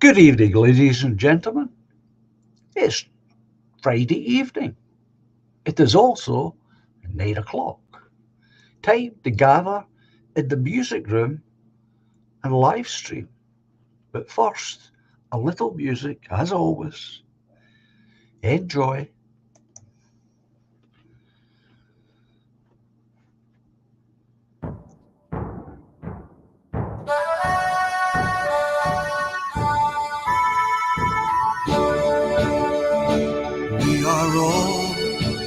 Good evening, ladies and gentlemen. It's Friday evening. It is also 9 o'clock. Time to gather in the music room and live stream. But first, a little music as always. Enjoy. We are all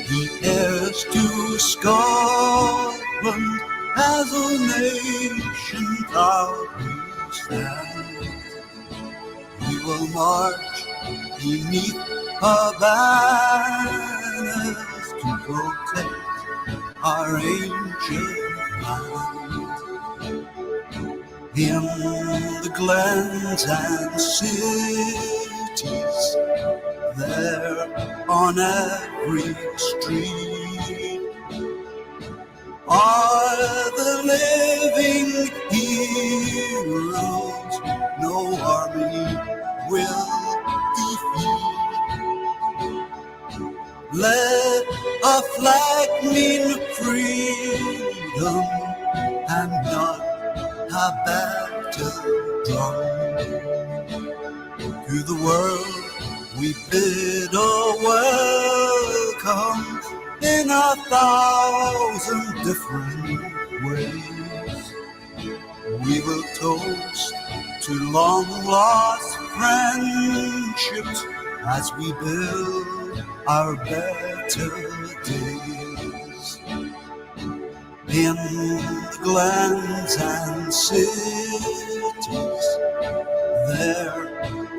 the heirs to Scotland, as a nation proud we stand. We will march beneath her banners to protect our ancient land. In the glens and cities, there on every street are the living heroes no army will defeat. Let a flag mean freedom and not a battle drum. To the world we bid a welcome in 1,000 different ways. We will toast to long lost friendships as we build our better days. In the glens and cities, there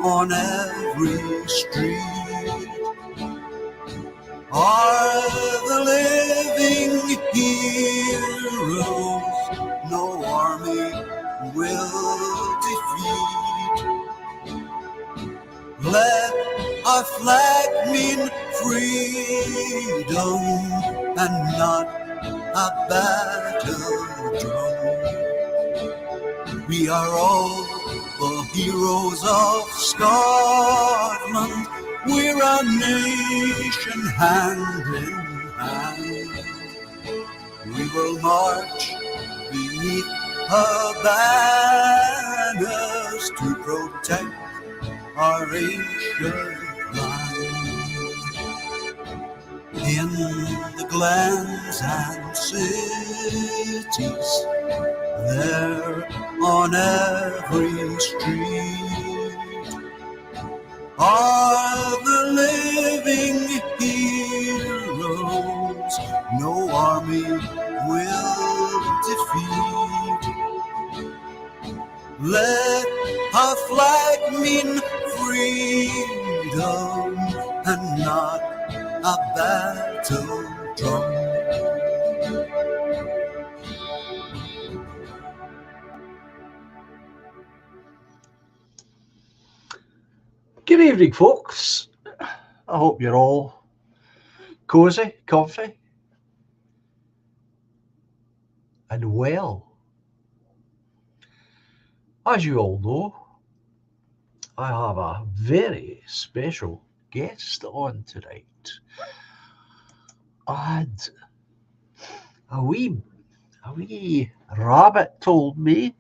on every street are the living heroes no army will defeat. Let our flag mean freedom and not a battle drum. We are all the heroes of Scotland. We're a nation hand in hand. We will march beneath her banners to protect our ancient land. In the glens and cities, there on every street are the living heroes no army will defeat. Let our flag mean freedom and not a battle drum. Good evening, folks. I hope you're all cozy, comfy, and well. As you all know, I have a very special guest on tonight. And a wee rabbit told me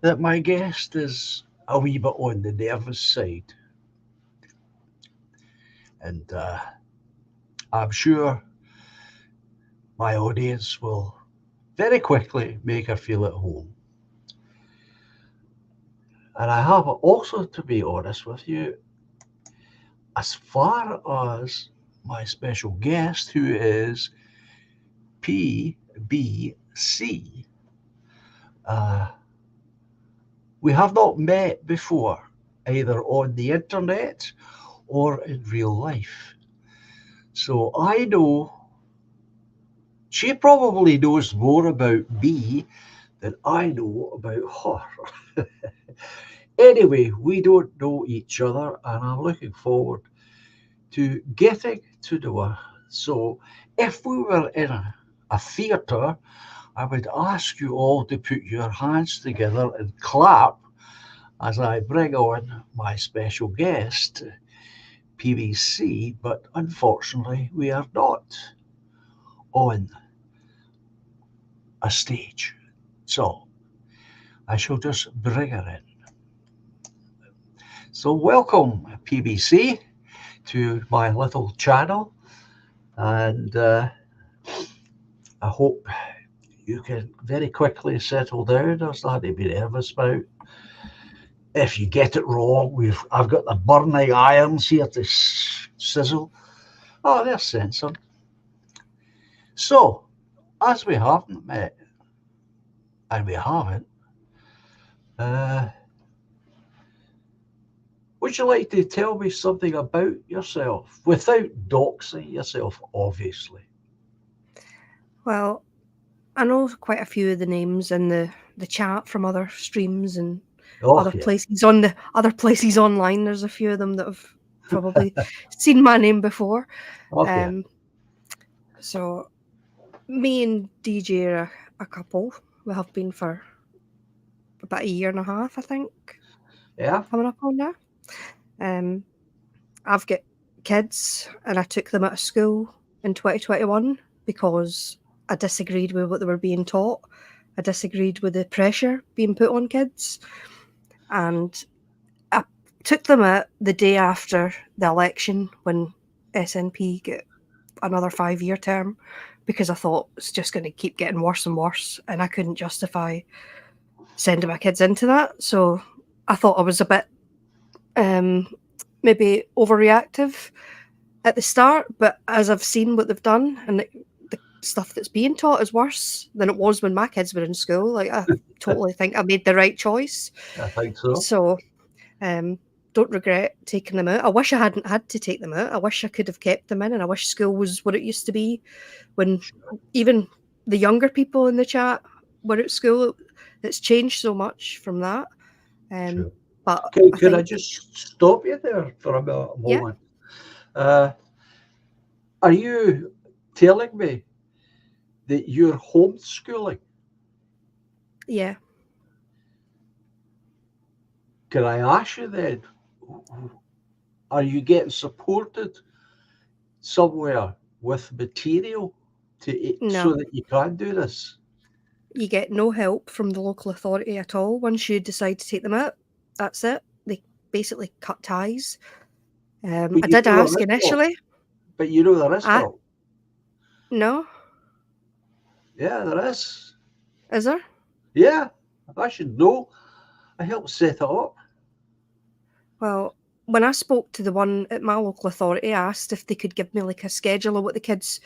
that my guest is a wee bit on the nervous side. And I'm sure my audience will very quickly make her feel at home. And I have also to be honest with you, as far as my special guest, who is PBC, we have not met before, either on the internet or in real life. So I know she probably knows more about me than I know about her. Anyway, we don't know each other, and I'm looking forward to getting to know her. So if we were in a theatre, I would ask you all to put your hands together and clap as I bring on my special guest, PBC, but unfortunately we are not on a stage. So I shall just bring her in. So welcome, PBC, to my little channel, and I hope you can very quickly settle down. There's nothing to be nervous about. If you get it wrong, I've got the burning irons here to sizzle. Oh, they're censored. So, as we haven't met, and we haven't, uh, would you like to tell me something about yourself without doxing yourself, obviously? Well, I know quite a few of the names in the chat from other streams and Oh, other yeah. places on the other places online. There's a few of them that have probably seen my name before. Okay. So me and DJ are a couple. We have been for about a year and a half, I think. Yeah. Coming up on that. I've got kids and I took them out of school in 2021 because I disagreed with what they were being taught. I disagreed with the pressure being put on kids. And I took them out the day after the election when SNP got another 5-year term because I thought it's just going to keep getting worse and worse and I couldn't justify sending my kids into that. So I thought I was a bit maybe overreactive at the start, but as I've seen what they've done and the stuff that's being taught is worse than it was when my kids were in school. Like I totally think I made the right choice. I think so. So don't regret taking them out. I wish I hadn't had to take them out. I wish I could have kept them in, and I wish school was what it used to be when even the younger people in the chat were at school. It's changed so much from that. Sure. But Could I just stop you there for a moment? Yeah. Are you telling me that you're homeschooling? Yeah. Can I ask you then, are you getting supported somewhere with material No. so that you can do this? You get no help from the local authority at all. Once you decide to take them out, that's it. They basically cut ties. I did ask initially. But you know there is help. No. Yeah, there is. Is there? Yeah, I should know. I helped set it up. Well, when I spoke to the one at my local authority, I asked if they could give me like a schedule of what the kids,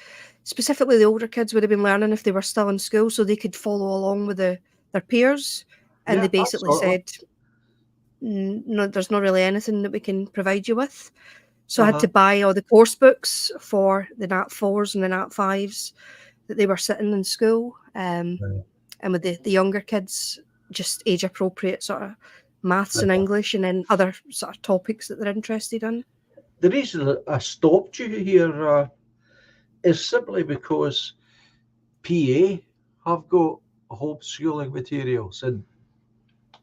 specifically the older kids, would have been learning if they were still in school so they could follow along with their peers. And they basically said, no, there's not really anything that we can provide you with. So I had to buy all the course books for the Nat 4s and the Nat 5s that they were sitting in school. And with the younger kids, just age appropriate sort of maths and English and then other sort of topics that they're interested in. The reason that I stopped you here is simply because PA have got homeschooling materials and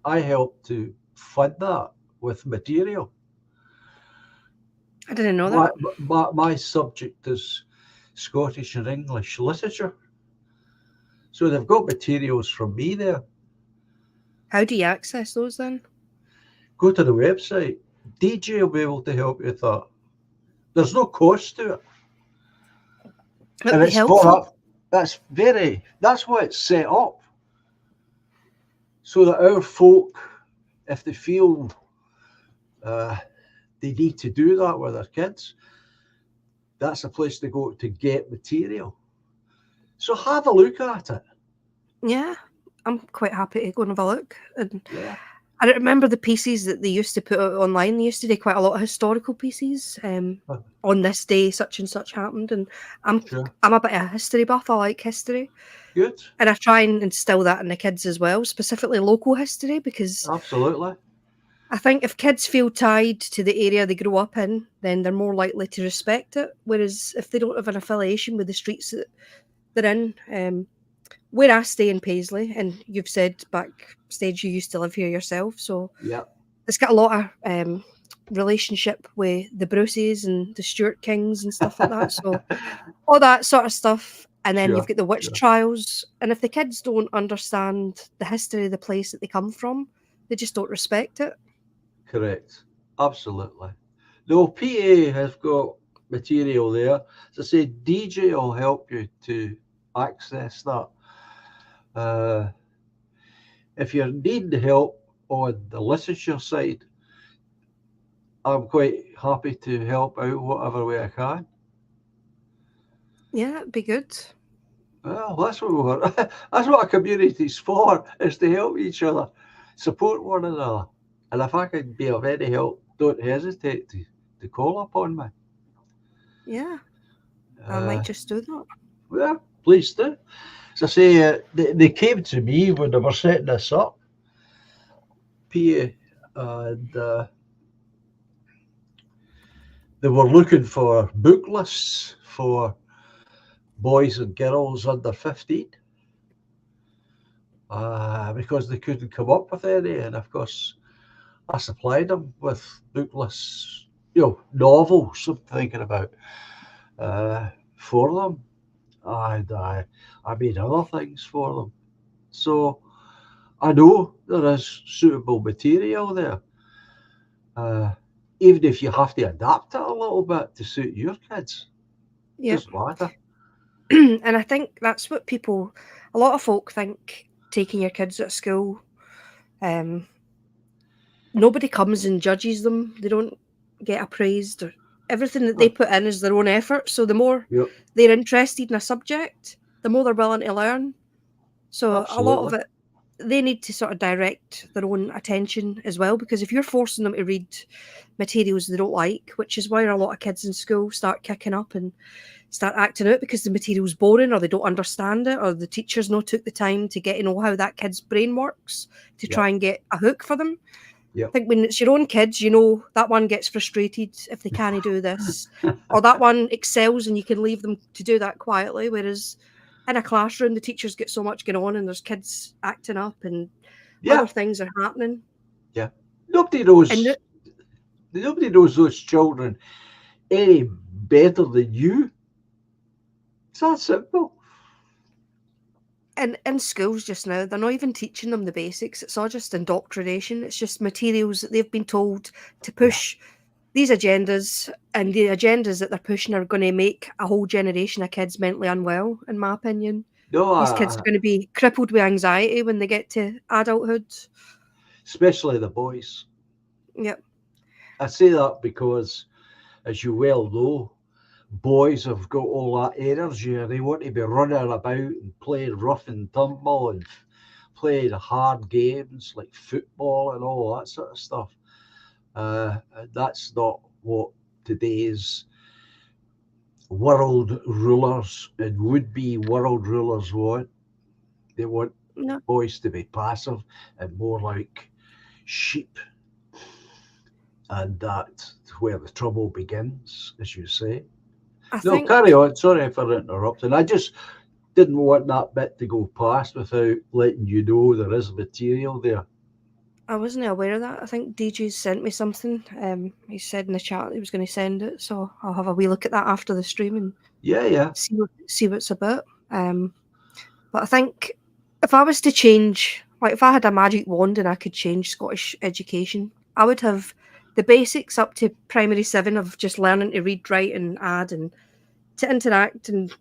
I helped to fund that with material. I didn't know that. My subject is Scottish and English literature. So they've got materials from me there. How do you access those then? Go to the website. DJ will be able to help you with that. There's no cost to it. And it's helpful. That's why it's set up. So that our folk, if they feel they need to do that with their kids, that's a place to go to get material. So have a look at it. Yeah, I'm quite happy to go and have a look. And I don't remember the pieces that they used to put out online. They used to do quite a lot of historical pieces. On this day, such and such happened, and I'm a bit of a history buff. I like history. Good. And I try and instill that in the kids as well, specifically local history, because absolutely. I think if kids feel tied to the area they grow up in, then they're more likely to respect it. Whereas if they don't have an affiliation with the streets that they're in, where I stay in Paisley, and you've said backstage you used to live here yourself, so It's got a lot of relationship with the Bruces and the Stuart Kings and stuff like that. So all that sort of stuff. And then you've Sure, got the witch sure. trials. And if the kids don't understand the history of the place that they come from, they just don't respect it. Correct. Absolutely. No, PA has got material there. As I say, DJ will help you to access that. Uh, if you're needing help on the literature side, I'm quite happy to help out whatever way I can. Yeah, it'd be good. Well, that's what we're, that's what a community's for, is to help each other, support one another. And if I can be of any help, don't hesitate to call upon me. Yeah, I might Uh, just do that. well, please do. As I say, they came to me when they were setting this up, PA, and they were looking for book lists for boys and girls under 15 because they couldn't come up with any. And of course, I supplied them with book lists, novels I'm thinking about for them. And I made other things for them. So I know there is suitable material there. Uh, Even if you have to adapt it a little bit to suit your kids, Yep. doesn't matter. And I think that's what a lot of folk think taking your kids at school, um, nobody comes and judges them. They don't get appraised or everything that they Huh, put in is their own effort. So the more yep, they're interested in a subject, the more they're willing to learn. So a lot of absolutely. it, they need to sort of direct their own attention as well, because if you're forcing them to read materials they don't like, which is why a lot of kids in school start kicking up and start acting out because the material's boring or they don't understand it or the teachers not took the time to get to know how that kid's brain works to try Yep, and get a hook for them. I yep. think when it's your own kids, you know that one gets frustrated if they can't do this, or that one excels and you can leave them to do that quietly. Whereas in a classroom, the teachers get so much going on and there's kids acting up and other Yeah, things are happening. yeah. Nobody And knows. Nobody knows those children any better than you. It's that simple. and in schools just now, they're not even teaching them the basics. It's all just indoctrination. It's just materials that they've been told to Yeah. push these agendas, and the agendas that they're pushing are going to make a whole generation of kids mentally unwell, in my opinion. No, These kids are going to be crippled with anxiety when they get to adulthood. especially the boys. Yep. I say that because, as you well know, boys have got all that energy and they want to be running about and playing rough and tumble and playing hard games like football and all that sort of stuff. And that's not what today's world rulers and would be world rulers want. They want No, boys to be passive and more like sheep. And that's where the trouble begins, as you say. I No, carry think on. Sorry for interrupting. I just didn't want that bit to go past without letting you know there is material there. I wasn't aware of that. I think DJ's sent me something. He said in the chat he was going to send it, so I'll have a wee look at that after the stream and Yeah, yeah. see what it's about. But I think if I was to change, like if I had a magic wand and I could change Scottish education, I would have the basics up to primary 7 of just learning to read, write, and add, and to interact and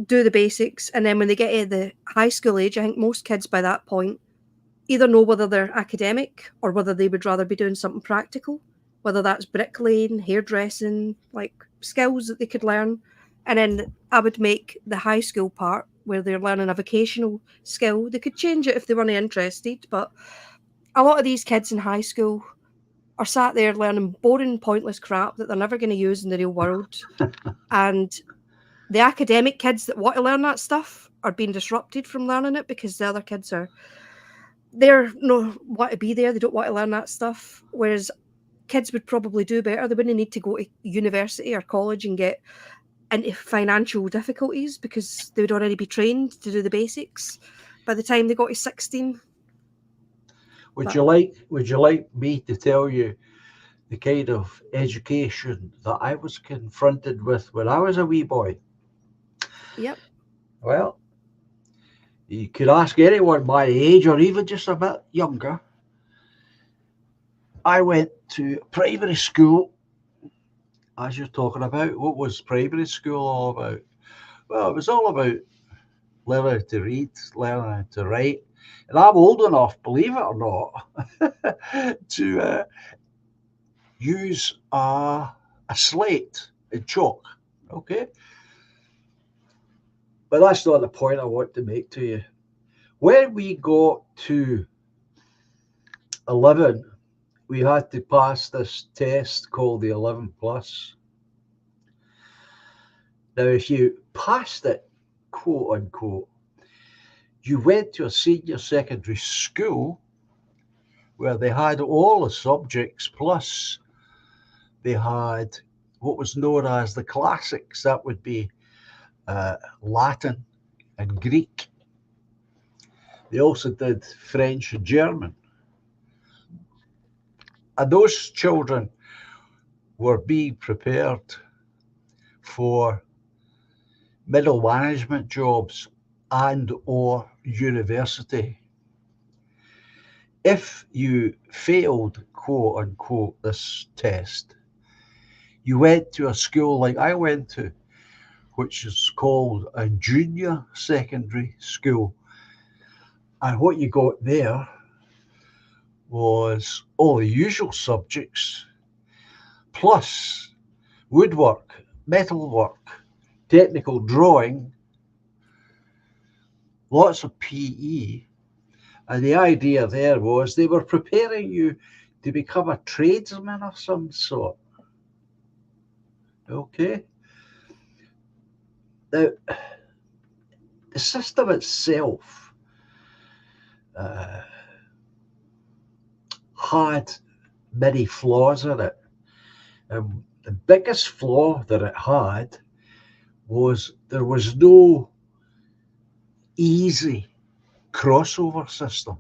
do the basics. And then when they get to the high school age, I think most kids by that point either know whether they're academic or whether they would rather be doing something practical, whether that's bricklaying, hairdressing, like skills that they could learn. And then I would make the high school part where they're learning a vocational skill. They could change it if they weren't interested, but a lot of these kids in high school are sat there learning boring, pointless crap that they're never going to use in the real world. And the academic kids that want to learn that stuff are being disrupted from learning it because the other kids are they're no want to be there. They don't want to learn that stuff. Whereas kids would probably do better. They wouldn't need to go to university or college and get into financial difficulties because they would already be trained to do the basics by the time they got to 16. Would you like me to tell you the kind of education that I was confronted with when I was a wee boy? Yep. Well, you could ask anyone my age or even just a bit younger. I went to primary school, as you're talking about. What was primary school all about? Well, it was all about learning to read, learning to write. And I'm old enough, believe it or not, to use a slate and chalk. Okay? But that's not the point I want to make to you. When we got to 11, we had to pass this test called the 11 plus. Now, if you passed it, quote unquote, you went to a senior secondary school where they had all the subjects, plus they had what was known as the classics. That would be Latin and Greek. They also did French and German. And those children were being prepared for middle management jobs and or university. If you failed, quote unquote, this test, you went to a school like I went to, which is called a junior secondary school. And what you got there was all the usual subjects, plus woodwork, metalwork, technical drawing, lots of PE. And the idea there was they were preparing you to become a tradesman of some sort. Okay? Now, the system itself had many flaws in it. The biggest flaw that it had was there was no easy crossover system.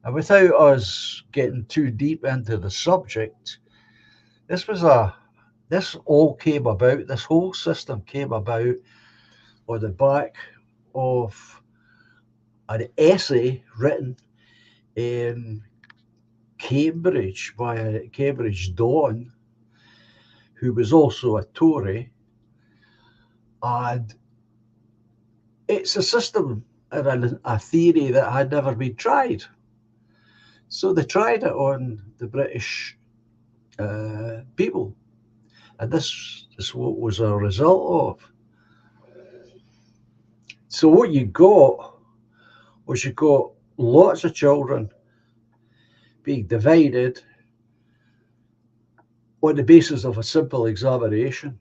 And without us getting too deep into the subject, this all came about, this whole system came about on the back of an essay written in Cambridge by a Cambridge Don, who was also a Tory. And it's a system and a theory that had never been tried. So they tried it on the British people. And this is what was a result of. So what you got was you got lots of children being divided on the basis of a simple examination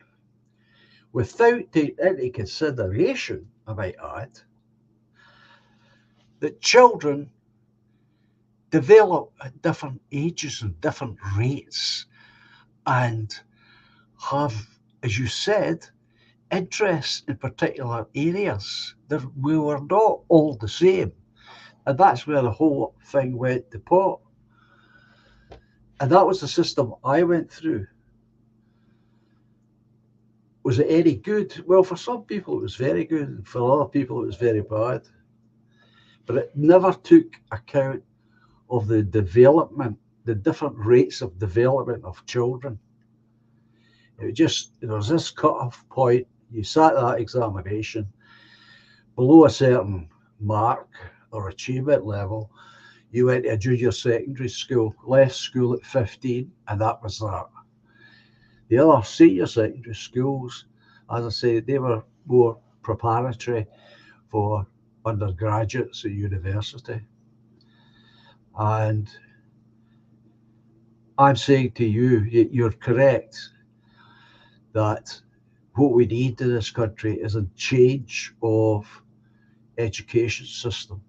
without taking into consideration, I might add, that children develop at different ages and different rates and have, as you said, interests in particular areas. We were not all the same. And that's where the whole thing went to pot. And that was the system I went through. Was it any good? Well, for some people it was very good, and for other people it was very bad. But it never took account of the development, the different rates of development of children. It just, there was this cut-off point. You sat that examination below a certain mark or achievement level. You went to a junior secondary school, left school at 15, and that was that. The other senior secondary schools, as I say, they were more preparatory for undergraduates at university. And I'm saying to you, you're correct, that what we need in this country is a change of education system.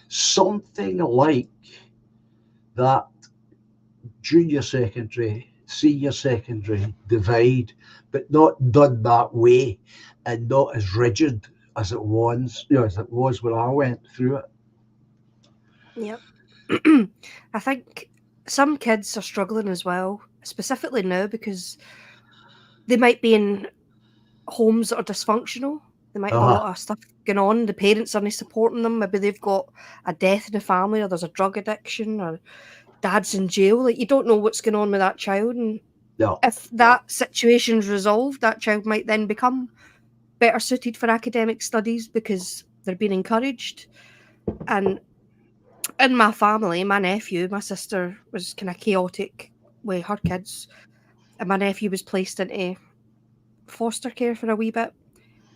Something like that junior secondary, senior secondary divide, but not done that way and not as rigid as it was, as it was when I went through it. Yep. I think some kids are struggling as well, specifically now because they might be in homes that are dysfunctional. They might have a Uh-huh. lot of stuff going on. The parents aren't supporting them. Maybe they've got a death in the family, or there's a drug addiction, or dad's in jail. Like, you don't know what's going on with that child. And No. if that situation's resolved, that child might then become better suited for academic studies because they're being encouraged. And in my family, my nephew, my sister was kind of chaotic with her kids, and my nephew was placed into foster care for a wee bit.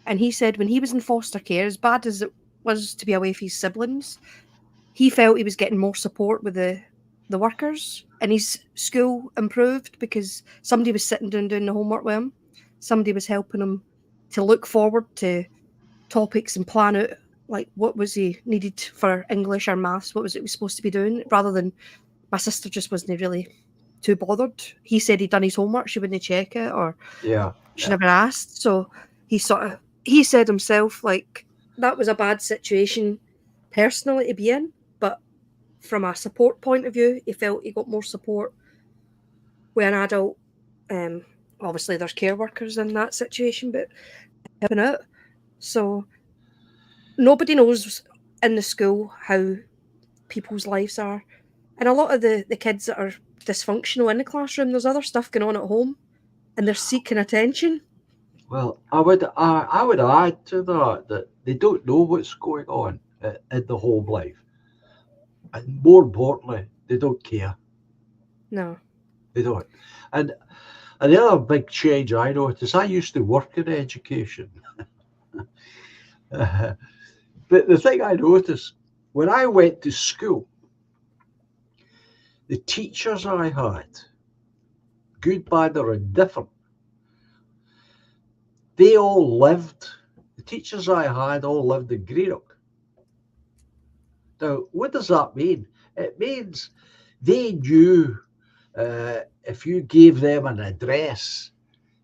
And he said when he was in foster care, as bad as it was to be away from his siblings, he felt he was getting more support with the workers, and his school improved because somebody was sitting down doing the homework with him. Somebody was helping him to look forward to topics and plan out like what was he needed for English or maths, what was it he was supposed to be doing, rather than my sister just wasn't really too bothered. He said he'd done his homework, she wouldn't check it, or Yeah. she Yeah. never asked. So he said himself like that was a bad situation personally to be in, but from a support point of view, he felt he got more support with an adult. Um, Obviously there's care workers in that situation, but helping out. So nobody knows in the school how people's lives are. And a lot of the kids that are dysfunctional in the classroom, there's other stuff going on at home and they're seeking attention. Well, I would add to that they don't know what's going on in the home life, and more importantly, they don't care. No. They don't. And another big change I noticed. I used to work in education, but the thing I noticed when I went to school, the teachers I had, good, bad, or indifferent, they all lived. The teachers I had all lived in Greenock. Now, what does that mean? It means they knew if you gave them an address,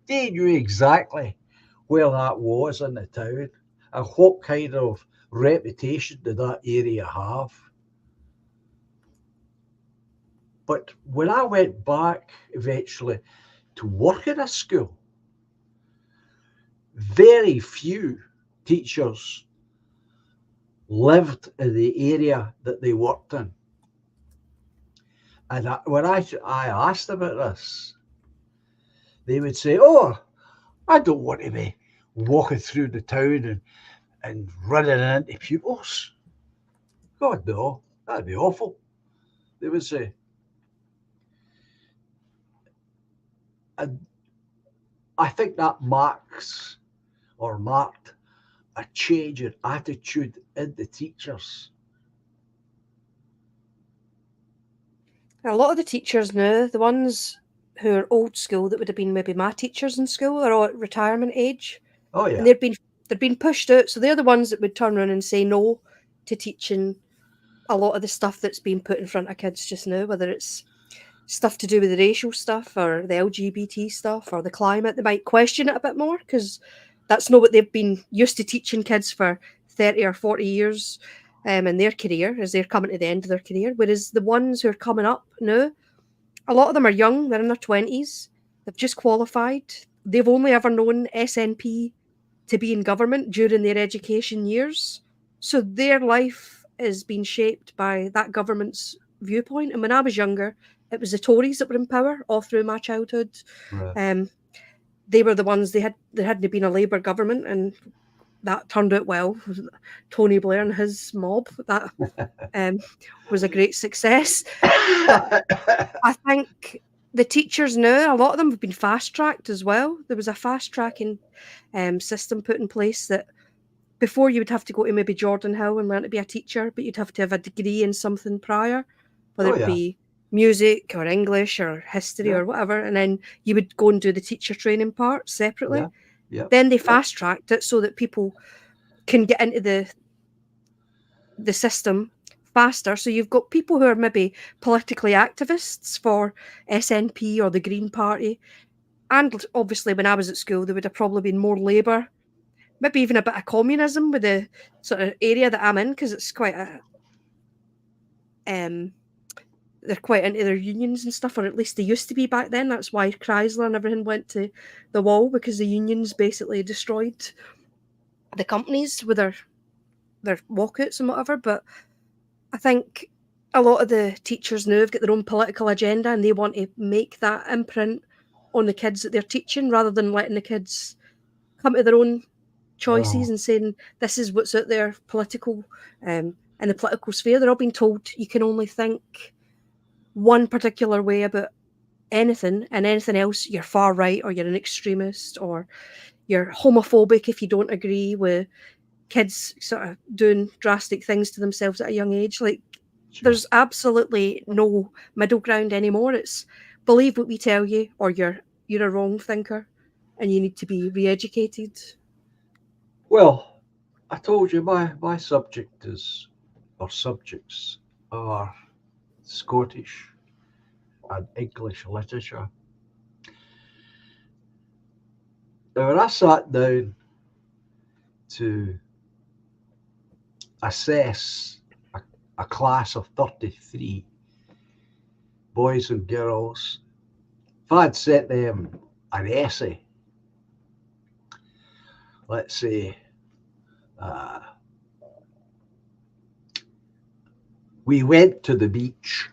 they knew exactly where that was in the town and what kind of reputation did that area have. But when I went back eventually to work in a school, very few teachers lived in the area that they worked in. And when I asked them about this, they would say, "Oh, I don't want to be walking through the town and running into pupils. God, no, that'd be awful." They would say. And I think that marked a change in attitude in the teachers. A lot of the teachers now, the ones who are old school that would have been maybe my teachers in school, are all at retirement age, Oh, and yeah. they're being pushed out. So they're the ones that would turn around and say no to teaching a lot of the stuff that's being put in front of kids just now, whether it's stuff to do with the racial stuff or the LGBT stuff or the climate. They might question it a bit more because that's not what they've been used to teaching kids for 30 or 40 years in their career as they're coming to the end of their career. Whereas the ones who are coming up now, a lot of them are young, they're in their 20s, they've just qualified, they've only ever known SNP to be in government during their education years. So their life is being shaped by that government's viewpoint. And when I was younger, it was the Tories that were in power all through my childhood. Right. Um, they were the ones there hadn't been a Labour government, and that turned out well. Tony Blair and his mob, that um, was a great success. But I think the teachers now, a lot of them have been fast tracked as well. There was a fast tracking system put in place that before you would have to go to maybe Jordan Hill and learn to be a teacher, but you'd have to have a degree in something prior, whether Oh, it yeah. be music or English or history Yeah. or whatever, and then you would go and do the teacher training part separately. Yeah. Yeah. Then they fast tracked it so that people can get into the system faster. So you've got people who are maybe politically activists for SNP or the Green Party. And obviously, when I was at school, there would have probably been more Labour, maybe even a bit of communism with the sort of area that I'm in, because it's quite a they're quite into their unions and stuff, or at least they used to be back then. That's why Chrysler and everything went to the wall, because the unions basically destroyed the companies with their walkouts and whatever. But I think a lot of the teachers now have got their own political agenda, and they want to make that imprint on the kids that they're teaching, rather than letting the kids come to their own choices and saying this is what's out there political, in the political sphere. They're all being told you can only think one particular way about anything, and anything else you're far right, or you're an extremist, or you're homophobic if you don't agree with kids sort of doing drastic things to themselves at a young age. Like, there's absolutely no middle ground anymore. It's believe what we tell you, or you're a wrong thinker and you need to be re-educated. Well, I told you my subject is, or subjects are Scottish and English literature. Now, when I sat down to assess a class of 33 boys and girls, if I'd sent them an essay, let's say, we went to the beach,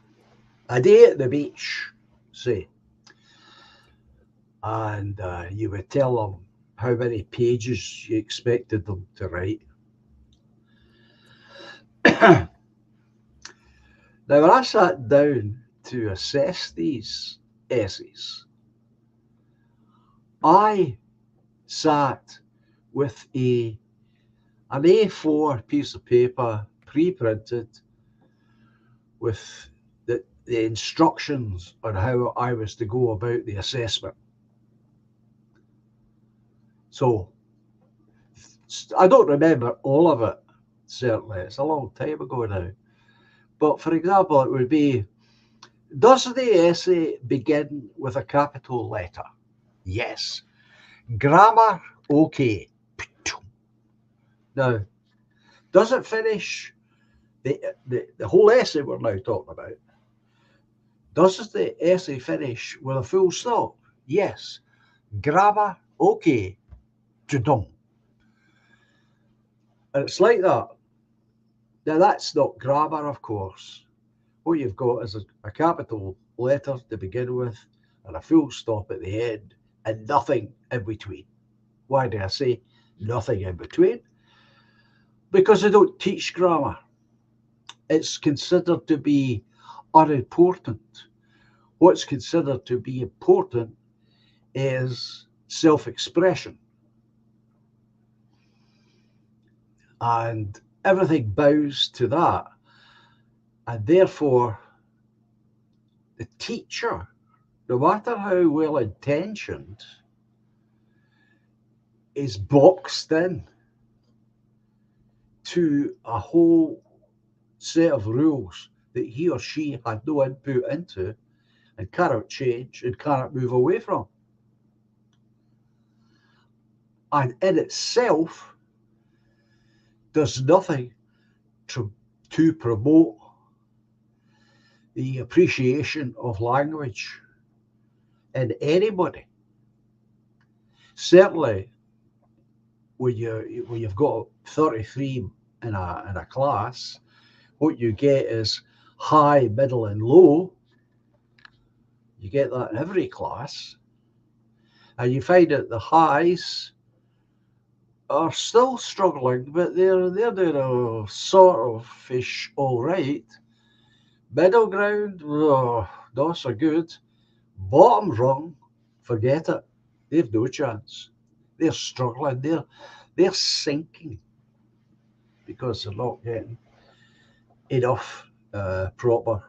a day at the beach, say, and you would tell them how many pages you expected them to write. Now, when I sat down to assess these essays, I sat with an A4 piece of paper, pre-printed, with the instructions on how I was to go about the assessment. So I don't remember all of it, certainly. It's a long time ago now. But for example, it would be, does the essay begin with a capital letter? Yes. Grammar? Okay. Now, does it finish, the whole essay we're now talking about, does the essay finish with a full stop? Yes. Grammar? Okay. And it's like that. Now, that's not grammar, of course. What you've got is a capital letter to begin with, and a full stop at the end, and nothing in between. Why do I say nothing in between? Because they don't teach grammar. It's considered to be unimportant. What's considered to be important is self-expression. And everything bows to that. And therefore, the teacher, no matter how well intentioned, is boxed in to a whole set of rules that he or she had no input into, and cannot change and cannot move away from. And in itself, does nothing to promote the appreciation of language in anybody. Certainly, when you've got 33 in a class, what you get is high, middle, and low. You get that in every class, and you find that the highs are still struggling, but they're doing a sort of fish all right. Middle ground, oh, not so good. Bottom rung, forget it. They've no chance. They're struggling. They're sinking because they're not getting enough proper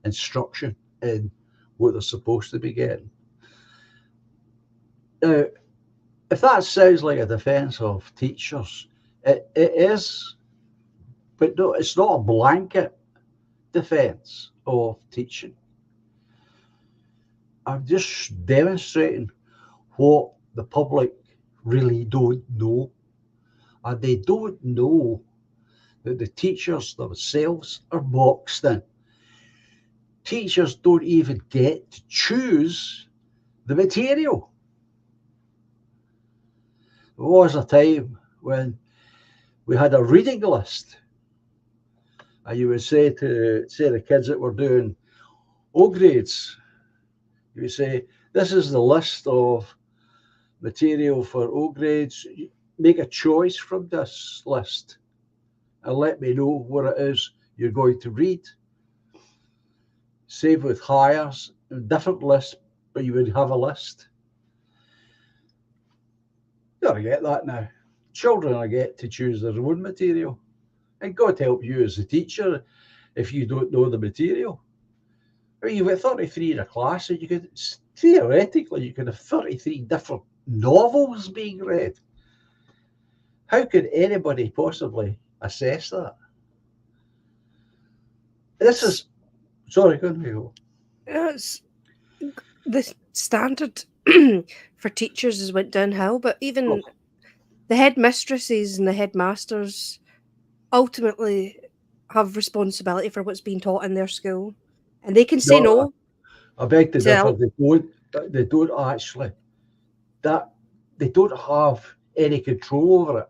instruction in what they're supposed to be getting. Now, if that sounds like a defence of teachers, it is, but no, it's not a blanket defence of teaching. I'm just demonstrating what the public really don't know. And they don't know that the teachers themselves are boxed in teachers don't even get to choose the material. There was a time when we had a reading list, and you would say to the kids that were doing O grades, you would say, this is the list of material for O grades. Make a choice from this list and let me know what it is you're going to read. Same with hires, different lists, but you would have a list. You gotta get that now. Children are get to choose their own material. And God help you as a teacher if you don't know the material. I mean, you've got 33 in a class, and you could theoretically you could have 33 different novels being read. How could anybody possibly assess that? This is sorry, go ahead. It's, the standard for teachers has went downhill, but even the headmistresses and the headmasters ultimately have responsibility for what's being taught in their school, and they can say no. I beg to differ. to They don't actually. That they don't have any control over it.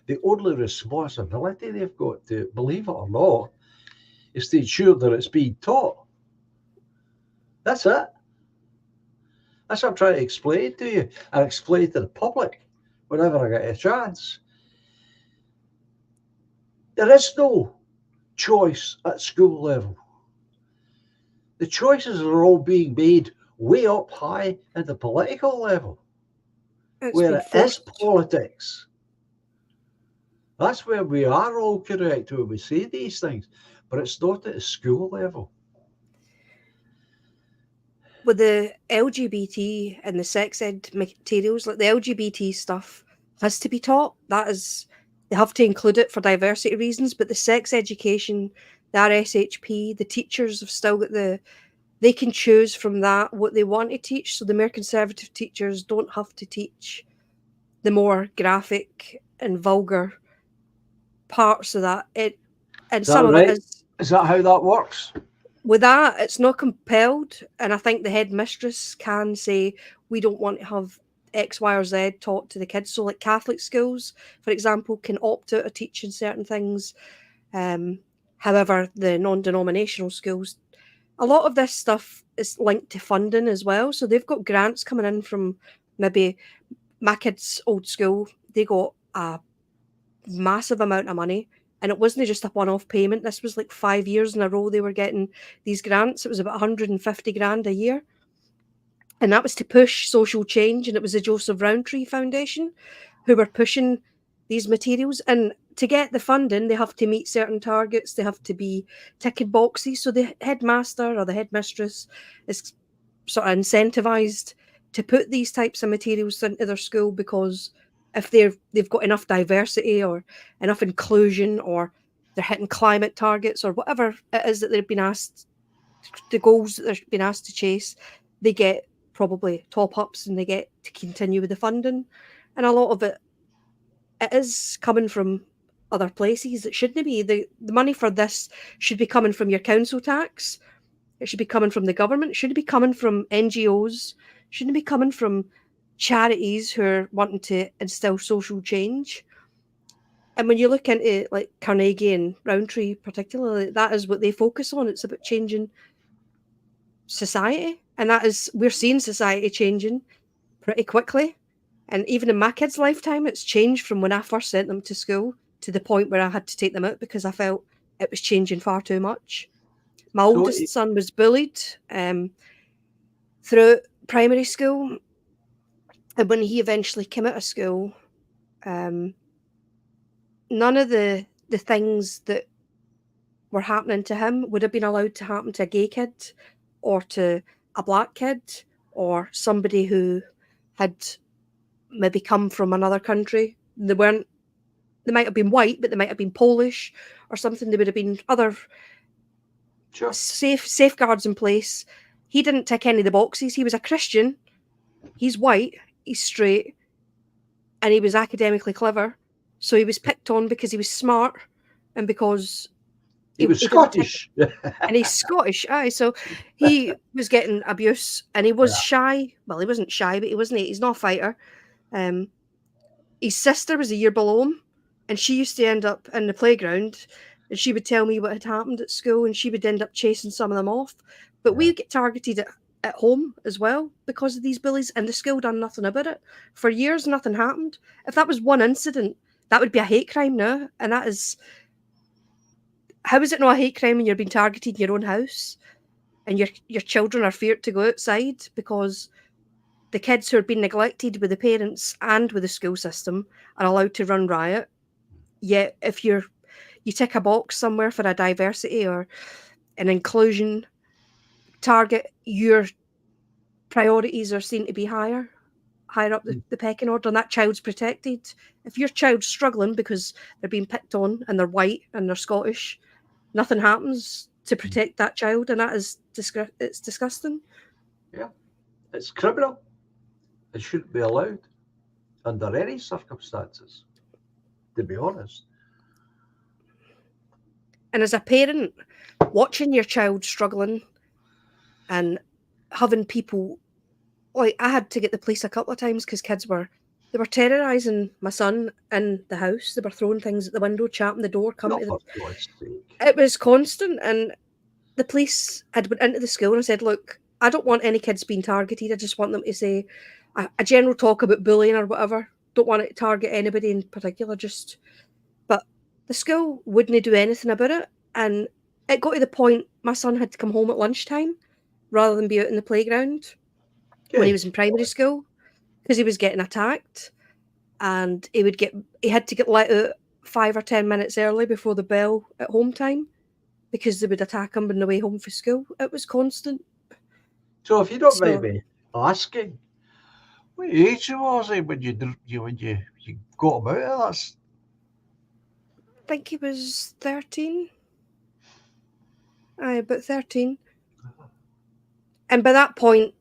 The only responsibility they've got to, believe it or not, is to ensure that it's being taught. That's it. That's what I'm trying to explain to you and explain to the public whenever I get a chance. There is no choice at school level. The choices are all being made way up high at the political level, where it is politics. That's where we are all correct when we say these things, but it's not at the school level. With the LGBT and the sex ed materials, like the LGBT stuff has to be taught. That is, they have to include it for diversity reasons, but the sex education, the RSHP, the teachers have still got they can choose from that what they want to teach. So the more conservative teachers don't have to teach the more graphic and vulgar parts of that. And some of it is. Is that how that works? With that, it's not compelled, and I think the headmistress can say, we don't want to have X, Y, or Z taught to the kids. So like Catholic schools, for example, can opt out of teaching certain things. However, the non-denominational schools, a lot of this stuff is linked to funding as well. So they've got grants coming in from maybe my kids' old school. They got a massive amount of money. And it wasn't just a one-off payment. This was like 5 years in a row they were getting these grants. It was about 150 grand a year. And that was to push social change. And it was the Joseph Rowntree Foundation who were pushing these materials. And to get the funding, they have to meet certain targets. They have to be ticking boxes. So the headmaster or the headmistress is sort of incentivized to put these types of materials into their school, because if they've got enough diversity or enough inclusion, or they're hitting climate targets or whatever it is that they've been asked, the goals that they're being asked to chase, they get probably top ups and they get to continue with the funding. And a lot of it is coming from other places. It shouldn't be. The money for this should be coming from your council tax. It should be coming from the government. It shouldn't be coming from NGOs. It shouldn't be coming from charities who are wanting to instill social change. And when you look into like Carnegie and Rowntree particularly, that is what they focus on. It's about changing society. And that is, we're seeing society changing pretty quickly. And even in my kids' lifetime, it's changed from when I first sent them to school to the point where I had to take them out because I felt it was changing far too much. My oldest son was bullied through primary school. And when he eventually came out of school, none of the things that were happening to him would have been allowed to happen to a gay kid or to a black kid or somebody who had maybe come from another country. They might have been white, but they might have been Polish or something. There would have been other safeguards in place. He didn't tick any of the boxes. He was a Christian. He's white. He's straight. And he was academically clever. So he was picked on because he was smart and because He was he didn't take, Scottish. and he's Scottish, aye. So he was getting abuse, and he was Yeah, shy. Well, he wasn't shy, but he wasn't. He's not a fighter. Um, his sister was a year below him, and she used to end up in the playground, and she would tell me what had happened at school, and she would end up chasing some of them off. But yeah. we get targeted at home as well because of these bullies, and the school done nothing about it. For years, nothing happened. If that was one incident, that would be a hate crime now, and that is, how is it not a hate crime when you're being targeted in your own house and your children are feared to go outside because the kids who are being neglected with the parents and with the school system are allowed to run riot. Yet if you tick a box somewhere for a diversity or an inclusion target, your priorities are seen to be higher up the pecking order, and that child's protected. If your child's struggling because they're being picked on and they're white and they're Scottish, nothing happens to protect that child, and that is it's disgusting. Yeah, it's criminal. It shouldn't be allowed under any circumstances, to be honest. And as a parent, watching your child struggling and having people, like, I had to get the police a couple of times because kids were, they were terrorising my son in the house. They were throwing things at the window, champing the door, coming Not to the. for God's sake. It was constant, and the police had went into the school and said, "Look, I don't want any kids being targeted. I just want them to say a general talk about bullying or whatever. Don't want it to target anybody in particular. Just." But the school wouldn't do anything about it, and it got to the point my son had to come home at lunchtime rather than be out in the playground when he Good. was in primary school because he was getting attacked, and he had to get let out 5 or 10 minutes early before the bell at home time because they would attack him on the way home from school. It was constant. So if you don't mind So me asking, what age was he when you got him out of this? I think he was 13. Aye, about 13. And by that point,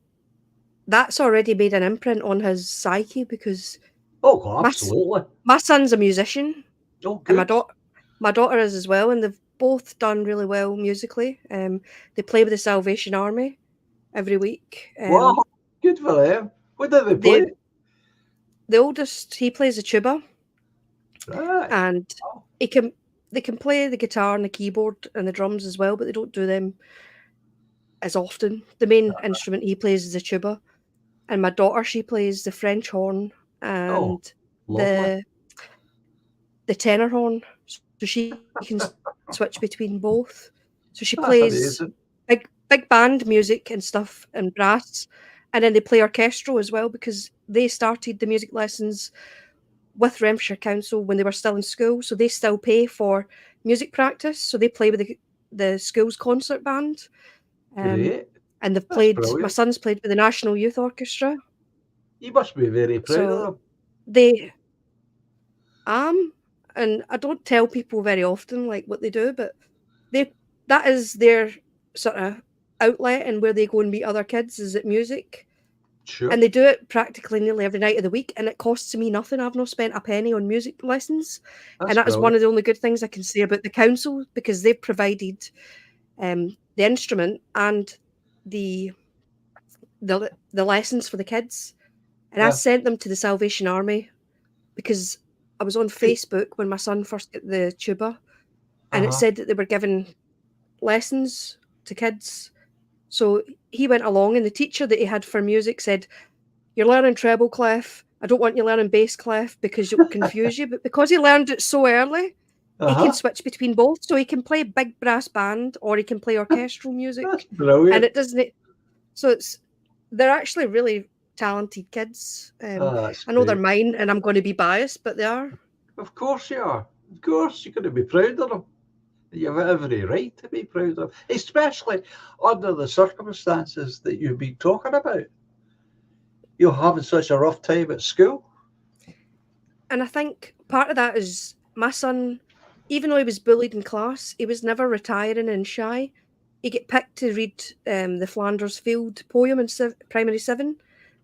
that's already made an imprint on his psyche because Oh, my, absolutely. my son's a musician Oh, and good. my daughter is as well, and they've both done really well musically. They play with the Salvation Army every week. Wow, good for them. What do they The play? the oldest, he plays the tuba, Right. and he can they can play the guitar and the keyboard and the drums as well, but they don't do them as often. The main instrument he plays is the tuba, and my daughter, she plays the French horn Oh, and lovely. the tenor horn, so she can switch between both. So she That's plays amazing. big band music and stuff and brass, and then they play orchestral as well because they started the music lessons with Renfrewshire Council when they were still in school, so they still pay for music practice. So they play with the school's concert band, um, Great. and they've That's played. My brilliant. son's played with the National Youth Orchestra, You must be very proud of so them. they and I don't tell people very often like what they do, but they that is their sort of outlet and where they go and meet other kids is at music. Sure. And they do it practically nearly every night of the week, and it costs me nothing. I've not spent a penny on music lessons, and That's that is one brilliant. of the only good things I can say about the council because they've provided the instrument and the the lessons for the kids. And I Yeah. sent them to the Salvation Army because I was on Good. Facebook when my son first got the tuba, and it Uh-huh. said that they were giving lessons to kids. So he went along, and the teacher that he had for music said, "You're learning treble clef. I don't want you learning bass clef because it will confuse you." But because he learned it so early, he can Uh-huh. switch between both. So he can play big brass band or he can play orchestral That's music, and brilliant. it doesn't. So they're actually really talented kids. That's I know they're great. mine, and I'm going to be biased, but they are. Of course you are. Of course you're going to be proud of them. You have every right to be proud of them, especially under the circumstances that you've been talking about. You're having such a rough time at school. And I think part of that is my son, even though he was bullied in class, he was never retiring and shy. He get picked to read the Flanders Field poem in primary seven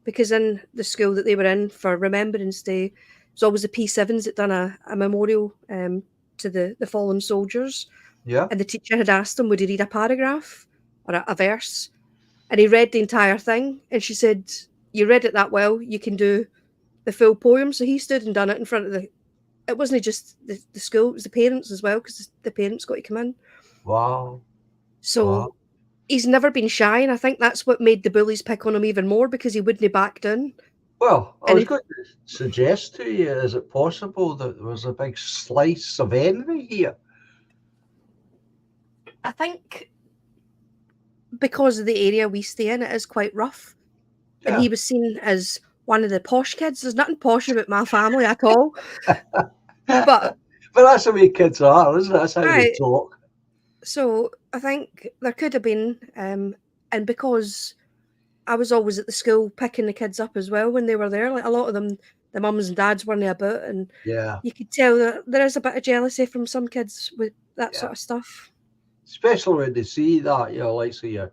because in the school that they were in for Remembrance Day, it was always the P7s that done a memorial to the fallen soldiers. Yeah. and the teacher had asked him, would he read a paragraph or a verse? And he read the entire thing. And she said, you read it that well, you can do the full poem. So he stood and done it in front of it wasn't just the school, it was the parents as well, because the parents got to come in. Wow. Wow. So he's never been shy. And I think that's what made the bullies pick on him even more, because he wouldn't have backed in. Well, I And was if, going to suggest to you, is it possible that there was a big slice of envy here? I think because of the area we stay in, it is quite rough. And Yeah. he was seen as one of the posh kids. There's nothing posh about my family at all. But But that's the way kids are, isn't it? That's how they I talk. so I think there could have been, and because I was always at the school picking the kids up as well when they were there. Like a lot of them, the mums and dads weren't about, and Yeah. you could tell that there is a bit of jealousy from some kids with that Yeah. sort of stuff. Especially when they see that, like say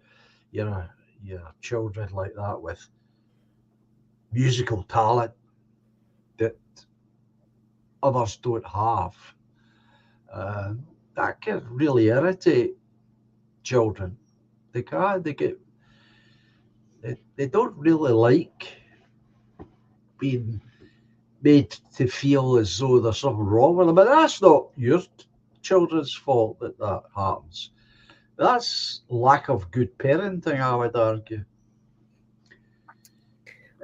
your children like that with musical talent that others don't have. That can really irritate children. They can. They get. They don't really like being made to feel as though there's something wrong with them. But that's not your children's fault that that happens. That's lack of good parenting, I would argue.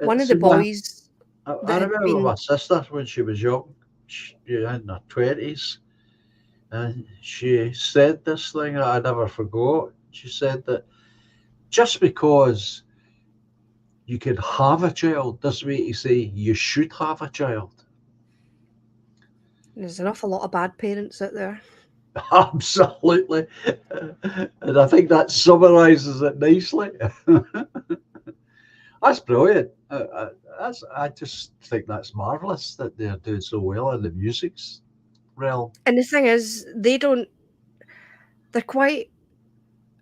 One of It's the my, boys I that had remember been my sister when she was young, in her 20s, and she said this thing that I never forgot. She said that just because you can have a child doesn't mean to say you should have a child. there's an awful lot of bad parents out there. Absolutely. And I think that summarizes it nicely. That's brilliant. I just think that's marvelous that they're doing so well in the music's realm. And the thing is, they're quite,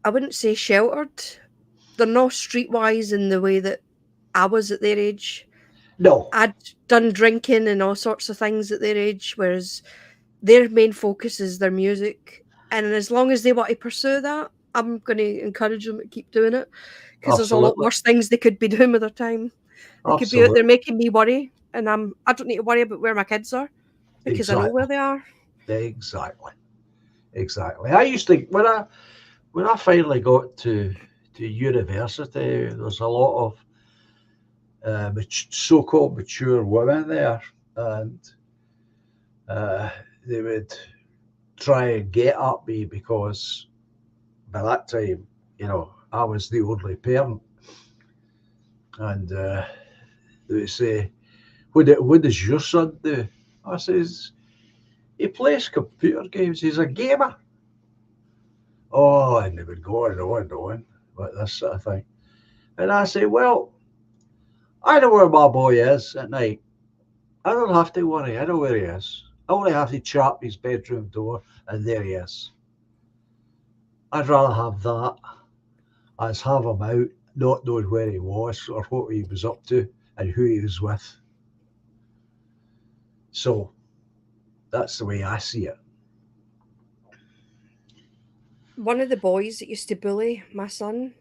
I wouldn't say sheltered. They're not streetwise in the way that I was at their age. No, I'd done drinking and all sorts of things at their age, whereas their main focus is their music. And as long as they want to pursue that, I'm going to encourage them to keep doing it, because there's a lot absolutely. worse things they could be doing with their time. They could be out there Absolutely. making me worry, and I don't need to worry about where my kids are because I know Exactly. where they are. Exactly. Exactly. I used to when I finally got to university, there's a lot of so-called mature women there, and uh, they would try and get at me because by that time, I was the only parent, and they would say, "What does your son do?" I says, "He plays computer games. He's a gamer." Oh, and they would go on and on and on about this sort of thing. And I say, "Well, I know where my boy is at night. I don't have to worry. I know where he is. I only have to trap his bedroom door, and there he is. I'd rather have that as have him out, not knowing where he was or what he was up to and who he was with." So that's the way I see it. One of the boys that used to bully my son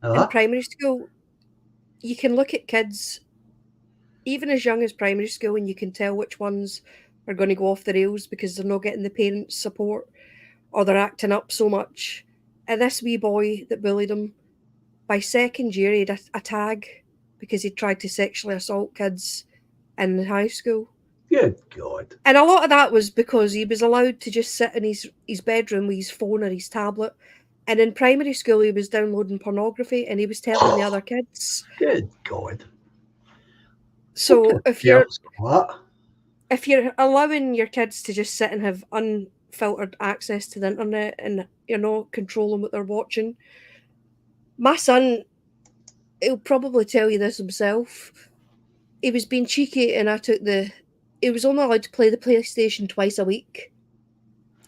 in Uh-huh. primary school, you can look at kids even as young as primary school, and you can tell which ones are going to go off the rails because they're not getting the parents' support or they're acting up so much. And this wee boy that bullied him, by second year, he had a tag because he tried to sexually assault kids in high school. Good God. And a lot of that was because he was allowed to just sit in his bedroom with his phone or his tablet. And in primary school, he was downloading pornography and he was telling the other kids. Good God. What kind So of parents are that? if you're allowing your kids to just sit and have unfiltered access to the internet and you're not controlling what they're watching, my son, he'll probably tell you this himself. He was being cheeky, and he was only allowed to play the PlayStation twice a week.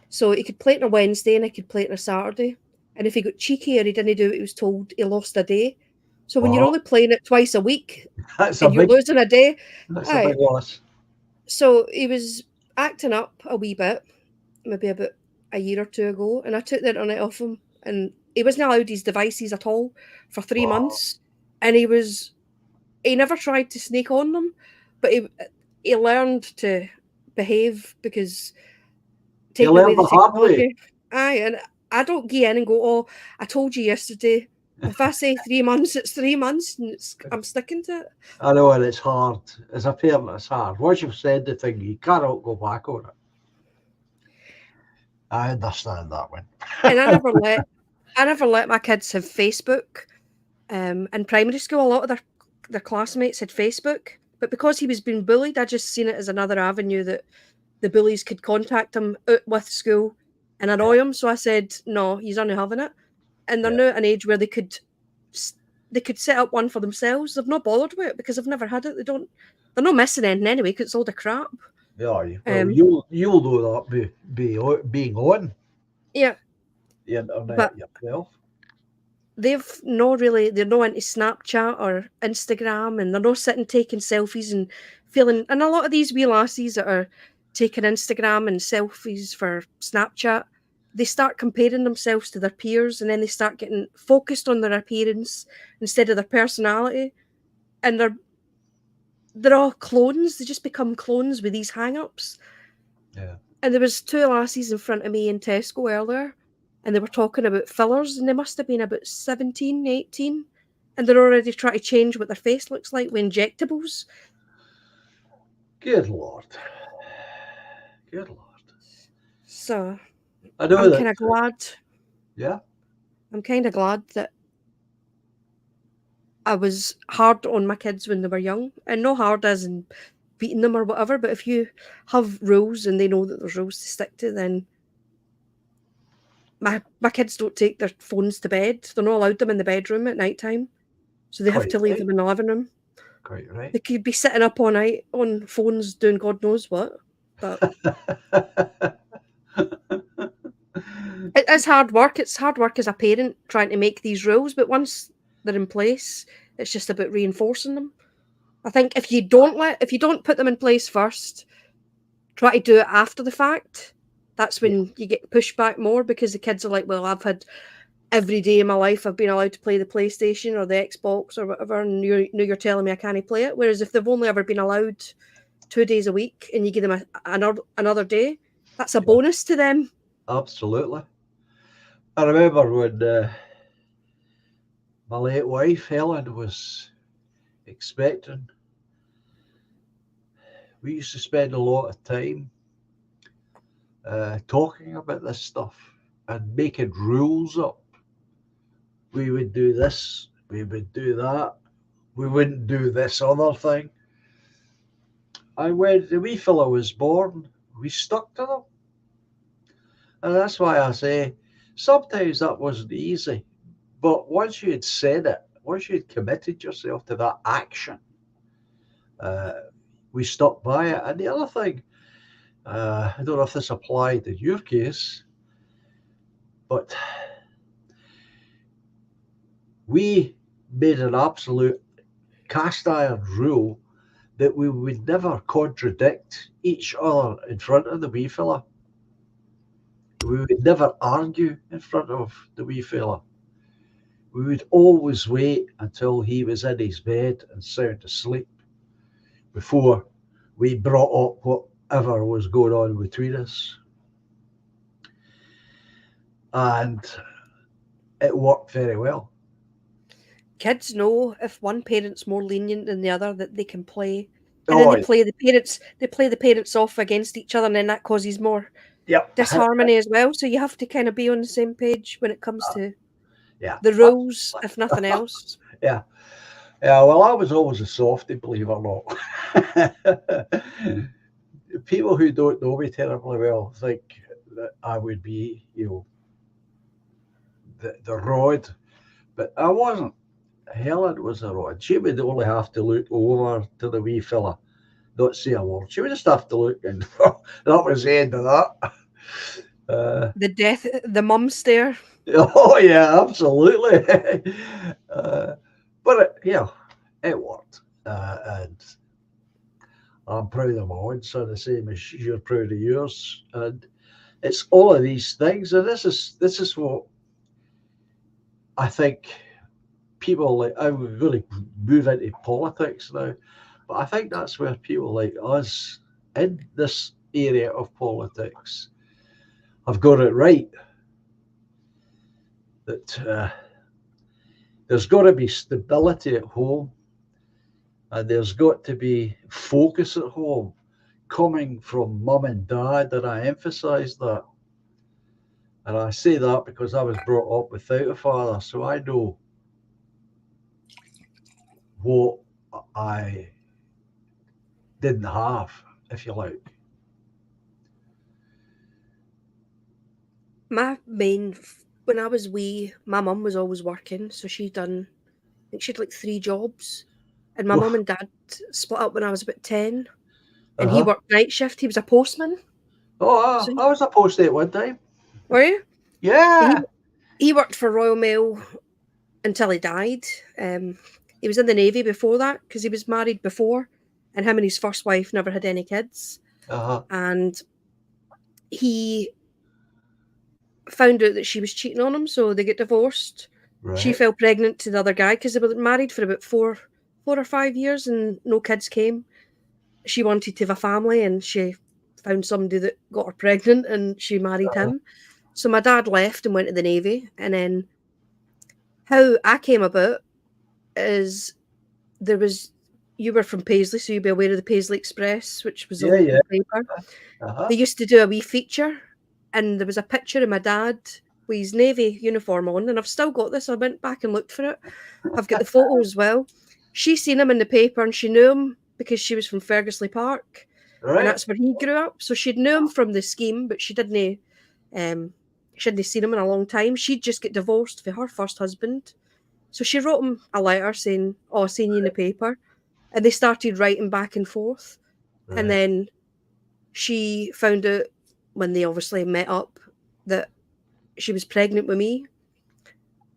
So he could play it on a Wednesday and he could play it on a Saturday. And if he got cheeky or he didn't do what he was told, he lost a day. So when you're Wow. only playing it twice a week That's a and you're big losing a day, that's a big aye. loss. So he was acting up a wee bit, maybe about a year or two ago, and I took the internet off him, and he wasn't allowed his devices at all for 3 months, and he never tried to sneak on them, but he learned to behave because You taking away learn the the hard way. technology. Aye, and I don't go in and go, oh, I told you yesterday. If I say 3 months, it's 3 months, and I'm sticking to it. I know, and it's hard. As a parent, it's hard. Once you've said the thing, you cannot go back on it. I understand that one. And I never let my kids have Facebook. In primary school, a lot of their classmates had Facebook, but because he was being bullied, I just seen it as another avenue that the bullies could contact him out with school and annoy him. So I said, no, he's only having it. And they're Yeah. now at an age where they could set up one for themselves. They've not bothered with it because they've never had it. They're not missing anything anyway because it's all the crap. Yeah, well, you'll know that being on Yeah, the internet but yourself. they're not into Snapchat or Instagram, and they're not sitting taking selfies and feeling. And a lot of these wee lassies that are taking Instagram and selfies for Snapchat, they start comparing themselves to their peers, and then they start getting focused on their appearance instead of their personality, and they're all clones. They just become clones with these hang-ups. Yeah. And there was two lassies in front of me in Tesco earlier, and they were talking about fillers, and they must have been about 17, 18, and they're already trying to change what their face looks like with injectables. Good Lord. Good Lord. So I know I'm that. kind of glad. Yeah. I'm kind of glad that I was hard on my kids when they were young, and no hard as in beating them or whatever. But if you have rules and they know that there's rules to stick to, then my kids don't take their phones to bed. They're not allowed them in the bedroom at night time, so they have Quite to leave right. them in the living room. Quite right. They could be sitting up all night on phones doing God knows what. But it is hard work. It's hard work as a parent trying to make these rules, but once they're in place, it's just about reinforcing them. I think if you don't put them in place first, try to do it after the fact, that's when you get pushed back more because the kids are like, well, I've had every day in my life I've been allowed to play the PlayStation or the Xbox or whatever, and you're telling me I can't play it. Whereas if they've only ever been allowed 2 days a week and you give them another day, that's a bonus to them. Absolutely. I remember when my late wife, Helen, was expecting, we used to spend a lot of time talking about this stuff and making rules up. We would do this, we would do that, we wouldn't do this other thing. And when the wee fella was born, we stuck to them. And that's why I say sometimes that wasn't easy. But once you had said it, once you had committed yourself to that action, we stuck by it. And the other thing, I don't know if this applied in your case, but we made an absolute cast iron rule that we would never contradict each other in front of the wee fella. We would never argue in front of the wee fella. We would always wait until he was in his bed and sound asleep before we brought up whatever was going on between us. And it worked very well. Kids know if one parent's more lenient than the other that they can play. And then they play the parents off against each other, and then that causes more Yep. disharmony as well. So you have to kind of be on the same page when it comes to Yeah. the rules, if nothing else. Yeah. Yeah. Well, I was always a softie, believe it or not. People who don't know me terribly well think that I would be, the rod, but I wasn't. Helen was a rod. She would only have to look over to the wee fella, not say a word. She would just have to look, and that was the end of that. The mum stare. Oh yeah, absolutely. But it worked, and I'm proud of my own son, the same as you're proud of yours. And it's all of these things, and this is what I think people like. I would really move into politics now, but I think that's where people like us in this area of politics have got it right. That there's got to be stability at home, and there's got to be focus at home coming from mum and dad, and I emphasise that. And I say that because I was brought up without a father, so I know what I didn't have, if you like. When I was wee, my mum was always working, so I think she had like 3 jobs. And my mum and dad split up when I was about 10, and he Uh-huh. worked night shift. He was a postman. Oh, So I was a post at one time. were you? He Yeah. he worked for Royal Mail until he died. He was in the Navy before that because he was married before, and him and his first wife never had any kids. Uh-huh. And he found out that she was cheating on him, so they get divorced. She Right. fell pregnant to the other guy because they were married for about 4 or 5 years and no kids came. She wanted to have a family and she found somebody that got her pregnant and she married Uh-huh. him. So my dad left and went to the Navy. And then how I came about is there was you were from Paisley, so you'd be aware of the Paisley Express, which was a Yeah, yeah. local paper. Uh-huh. They used to do a wee feature, and there was a picture of my dad with his navy uniform on, and I've still got this. I went back and looked for it. I've got the photo as well. She seen him in the paper, and she knew him because she was from Fergusley Park, and Right. that's where he grew up. So she'd knew him from the scheme, but um, she hadn't seen him in a long time. She'd just get divorced for her first husband, so she wrote him a letter saying, "Oh, I seen you in the paper," and they started writing back and forth, and Right. then she found out when they obviously met up that she was pregnant with me.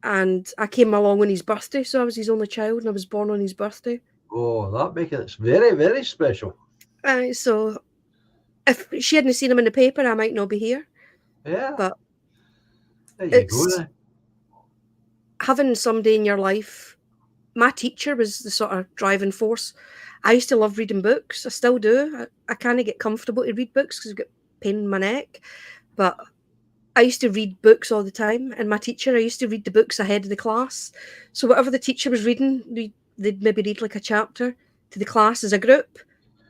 And I came along on his birthday, so I was his only child, and I was born on his birthday. Oh, that makes it very, very special. So if she hadn't seen him in the paper, I might not be here. Yeah. But There you go it's then. having somebody in your life. My teacher was the sort of driving force. I used to love reading books. I still do. I can't get comfortable to read books because I've got pain in my neck. But I used to read books all the time, and my teacher, I used to read the books ahead of the class. So whatever the teacher was reading, they'd maybe read like a chapter to the class as a group,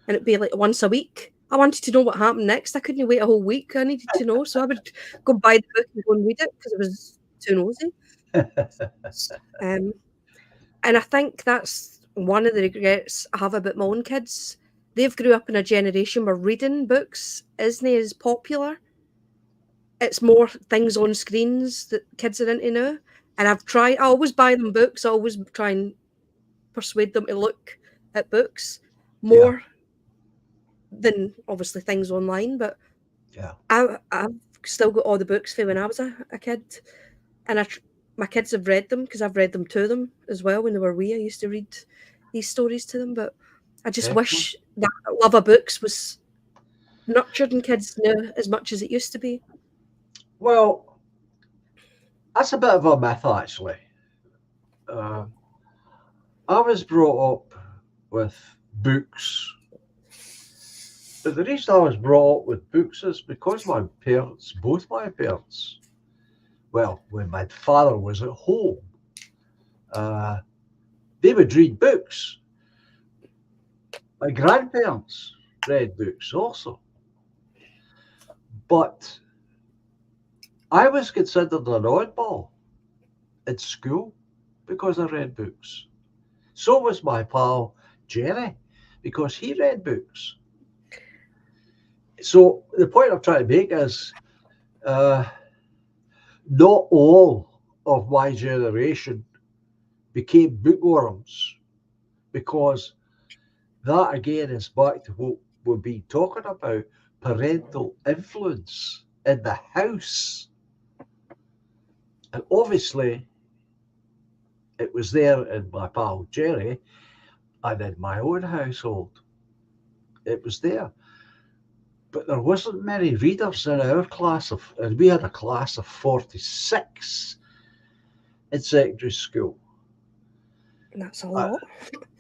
and it'd be like once a week. I wanted to know what happened next. I couldn't wait a whole week. I needed to know, so I would go buy the book and go and read it because it was too nosy. Um, and I think that's one of the regrets I have about my own kids. They've grew up in a generation where reading books isn't as popular. It's more things on screens that kids are into now. And I always buy them books. I always try and persuade them to look at books Yeah. more than obviously things online. But Yeah. I've still got all the books from when I was a kid. And my kids have read them because I've read them to them as well when they were wee. I used to read these stories to them. But I just Excellent. wish that love of books was nurtured in kids now as much as it used to be. Well, that's a bit of a myth, actually. Uh, I was brought up with books. But the reason I was brought up with books is because both my parents, well, when my father was at home, uh, they would read books. My grandparents read books also. But I was considered an oddball at school because I read books. So was my pal Jerry because he read books. So the point I'm trying to make is uh, not all of my generation became bookworms because that again is back to what we've been talking about, parental influence in the house. And obviously it was there in my pal Jerry and in my own household. It was there. but there wasn't many readers in our class and we had a class of 46 in secondary school. And that's a lot.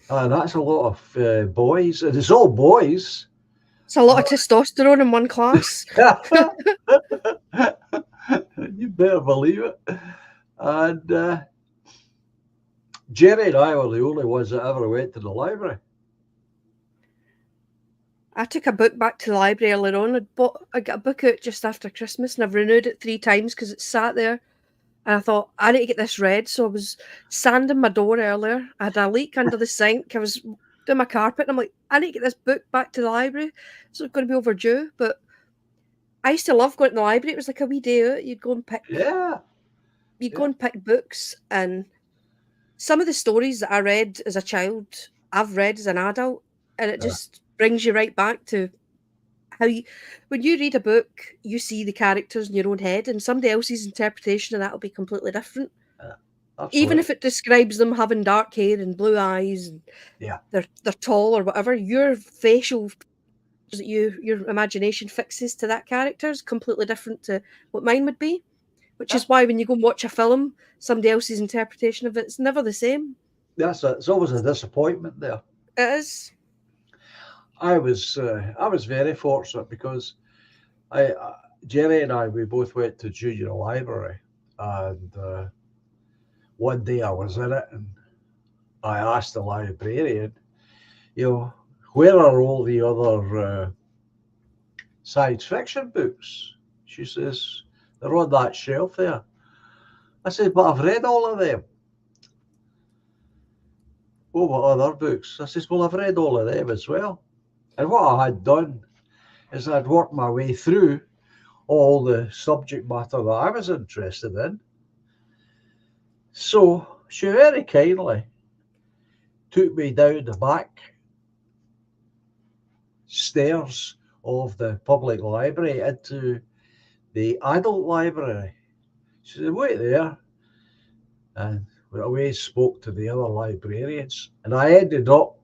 And that's a lot of boys, and it's all boys. It's a lot of testosterone in one class. You better believe it. And Jerry and I were the only ones that ever went to the library. I took a book back to the library earlier on. I got a book out just after Christmas and I've renewed it 3 times because it sat there. And I thought, I need to get this read. So I was sanding my door earlier. I had a leak under the sink. I was doing my carpet and I'm like, I need to get this book back to the library. So it's going to be overdue. But I used to love going to the library. It was like a wee day out. You'd go and pick. Yeah. You'd go and pick books. And some of the stories that I read as a child, I've read as an adult. And it just brings you right back to how when you read a book, you see the characters in your own head, and somebody else's interpretation of that will be completely different. Even if it describes them having dark hair and blue eyes, and they're tall or whatever, your facial, your imagination fixes to that character is completely different to what mine would be. Which is why when you go and watch a film, somebody else's interpretation of it's never the same. It's always a disappointment there. It is. I was very fortunate because Jerry and I, we both went to junior library, and one day I was in it and I asked the librarian, where are all the other science fiction books? She says, they're on that shelf there. I said, but I've read all of them. Oh, what other books? I says, well, I've read all of them as well. And what I had done is I'd worked my way through all the subject matter that I was interested in. So she very kindly took me down the back stairs of the public library into the adult library. She said, wait there. And we always spoke to the other librarians. And I ended up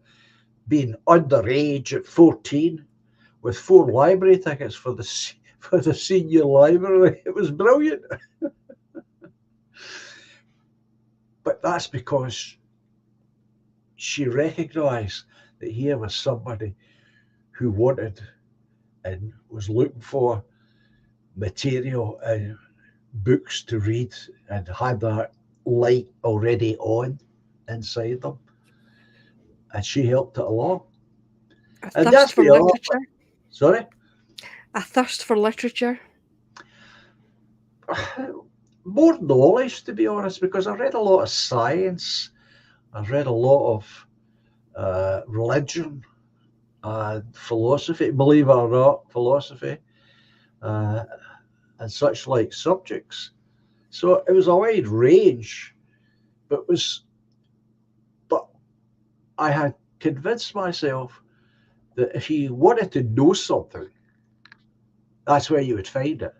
being underage at 14 with 4 library tickets for the senior library. It was brilliant. But that's because she recognised that here was somebody who wanted and was looking for material and books to read and had that light already on inside them. And she helped it along. A thirst for literature. Sorry? A thirst for literature. More knowledge, to be honest, because I read a lot of science. I've read a lot of religion and philosophy, believe it or not, philosophy, and such like subjects. So it was a wide range, but I had convinced myself that if you wanted to know something, that's where you would find it.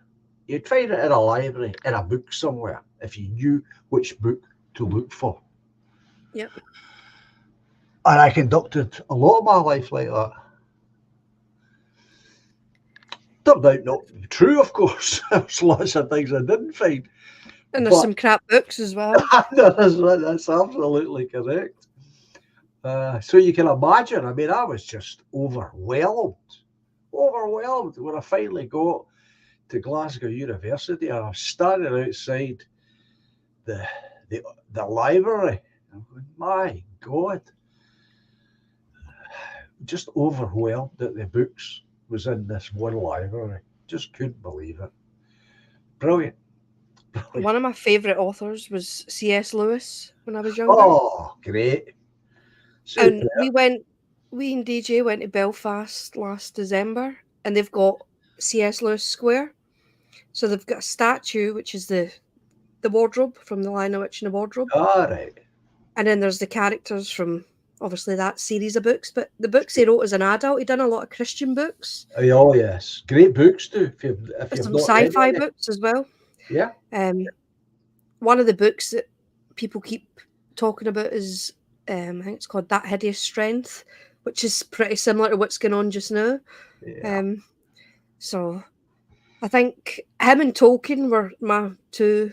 You'd find it in a library, in a book somewhere, if you knew which book to look for. Yep. And I conducted a lot of my life like that. Turned out not true, of course. There's lots of things I didn't find. And there's some crap books as well. That's absolutely correct. So you can imagine, I mean, I was just overwhelmed when I finally got to Glasgow University. I was standing outside the library. I'm going, my God. Just overwhelmed that the books was in this one library. Just couldn't believe it. Brilliant. One of my favourite authors was C.S. Lewis when I was younger. Oh, great. Super. And we and DJ went to Belfast last December, and they've got C.S. Lewis Square. So they've got a statue, which is the wardrobe from The Lion, the Witch and the Wardrobe. All right. And then there's the characters from obviously that series of books, but the books he wrote as an adult, he done a lot of Christian books. Oh yes, great books too. If some sci-fi books as well. Yeah. One of the books that people keep talking about is I think it's called That Hideous Strength, which is pretty similar to what's going on just now. Yeah. So I think him and Tolkien were my two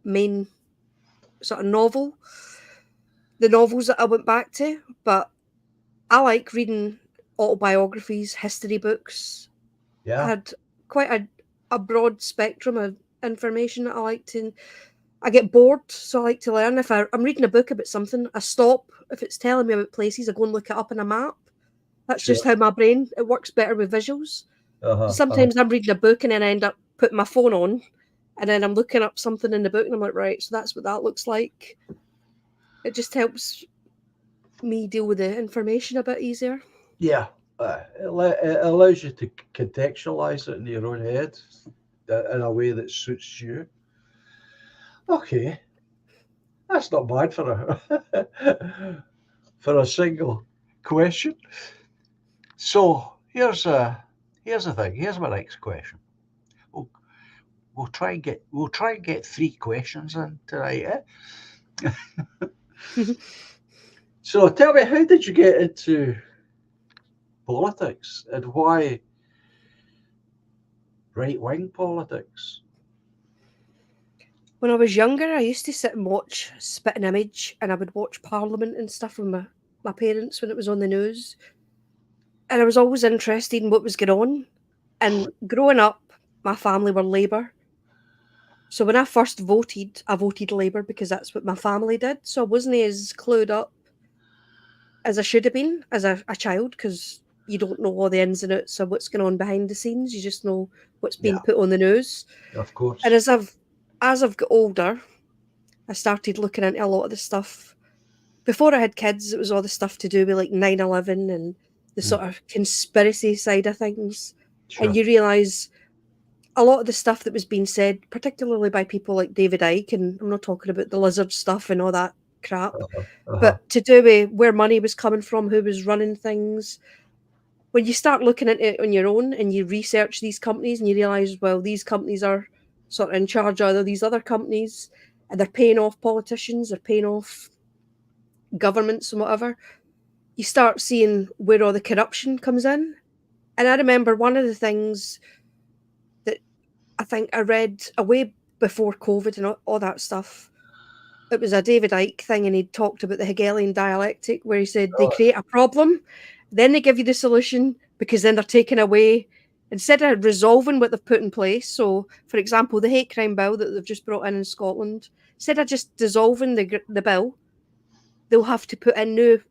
main sort of the novels that I went back to. But I like reading autobiographies, history books. I Yeah. had quite a broad spectrum of information that I like to. I get bored, so I like to learn. If I'm reading a book about something, I stop. If it's telling me about places, I go and look it up on a map. That's just Sure. how my brain, it works better with visuals. Uh-huh. Uh-huh. Sometimes I'm reading a book and then I end up putting my phone on and then I'm looking up something in the book and I'm like, right, so that's what that looks like. It just helps me deal with the information a bit easier. Yeah. It allows you to contextualize it in your own head in a way that suits you. Okay, that's not bad for a for a single question. So here's the thing. Here's my next question. We'll, we'll try and get three questions in tonight. So tell me, how did you get into politics and why right wing politics? When I was younger, I used to sit and watch Spit and Image and I would watch Parliament and stuff with my parents when it was on the news. And I was always interested in what was going on. And growing up, my family were Labour. So when I first voted, I voted Labour because that's what my family did. So I wasn't as clued up as I should have been as a child because you don't know all the ins and outs of what's going on behind the scenes. You just know what's being Yeah, put on the news. of And course. as I've got older, I started looking into a lot of the stuff. Before I had kids, it was all the stuff to do with like 9/11 and the Mm, sort of conspiracy side of things. And sure. you realise a lot of the stuff that was being said, particularly by people like David Icke, and I'm not talking about the lizard stuff and all that crap, Uh-huh. Uh-huh. but to do with where money was coming from, who was running things. When you start looking at it on your own and you research these companies and you realise, well, these companies are sort of in charge of these other companies and they're paying off politicians, they're paying off governments and whatever, you start seeing where all the corruption comes in. And I remember one of the things that I think I read away before COVID and all that stuff. It was a David Icke thing, and he talked about the Hegelian dialectic, where he said they Oh, create a problem, then they give you the solution because then they're taking away instead of resolving what they've put in place. So, for example, the hate crime bill that they've just brought in Scotland, instead of just dissolving the bill, they'll have to put in new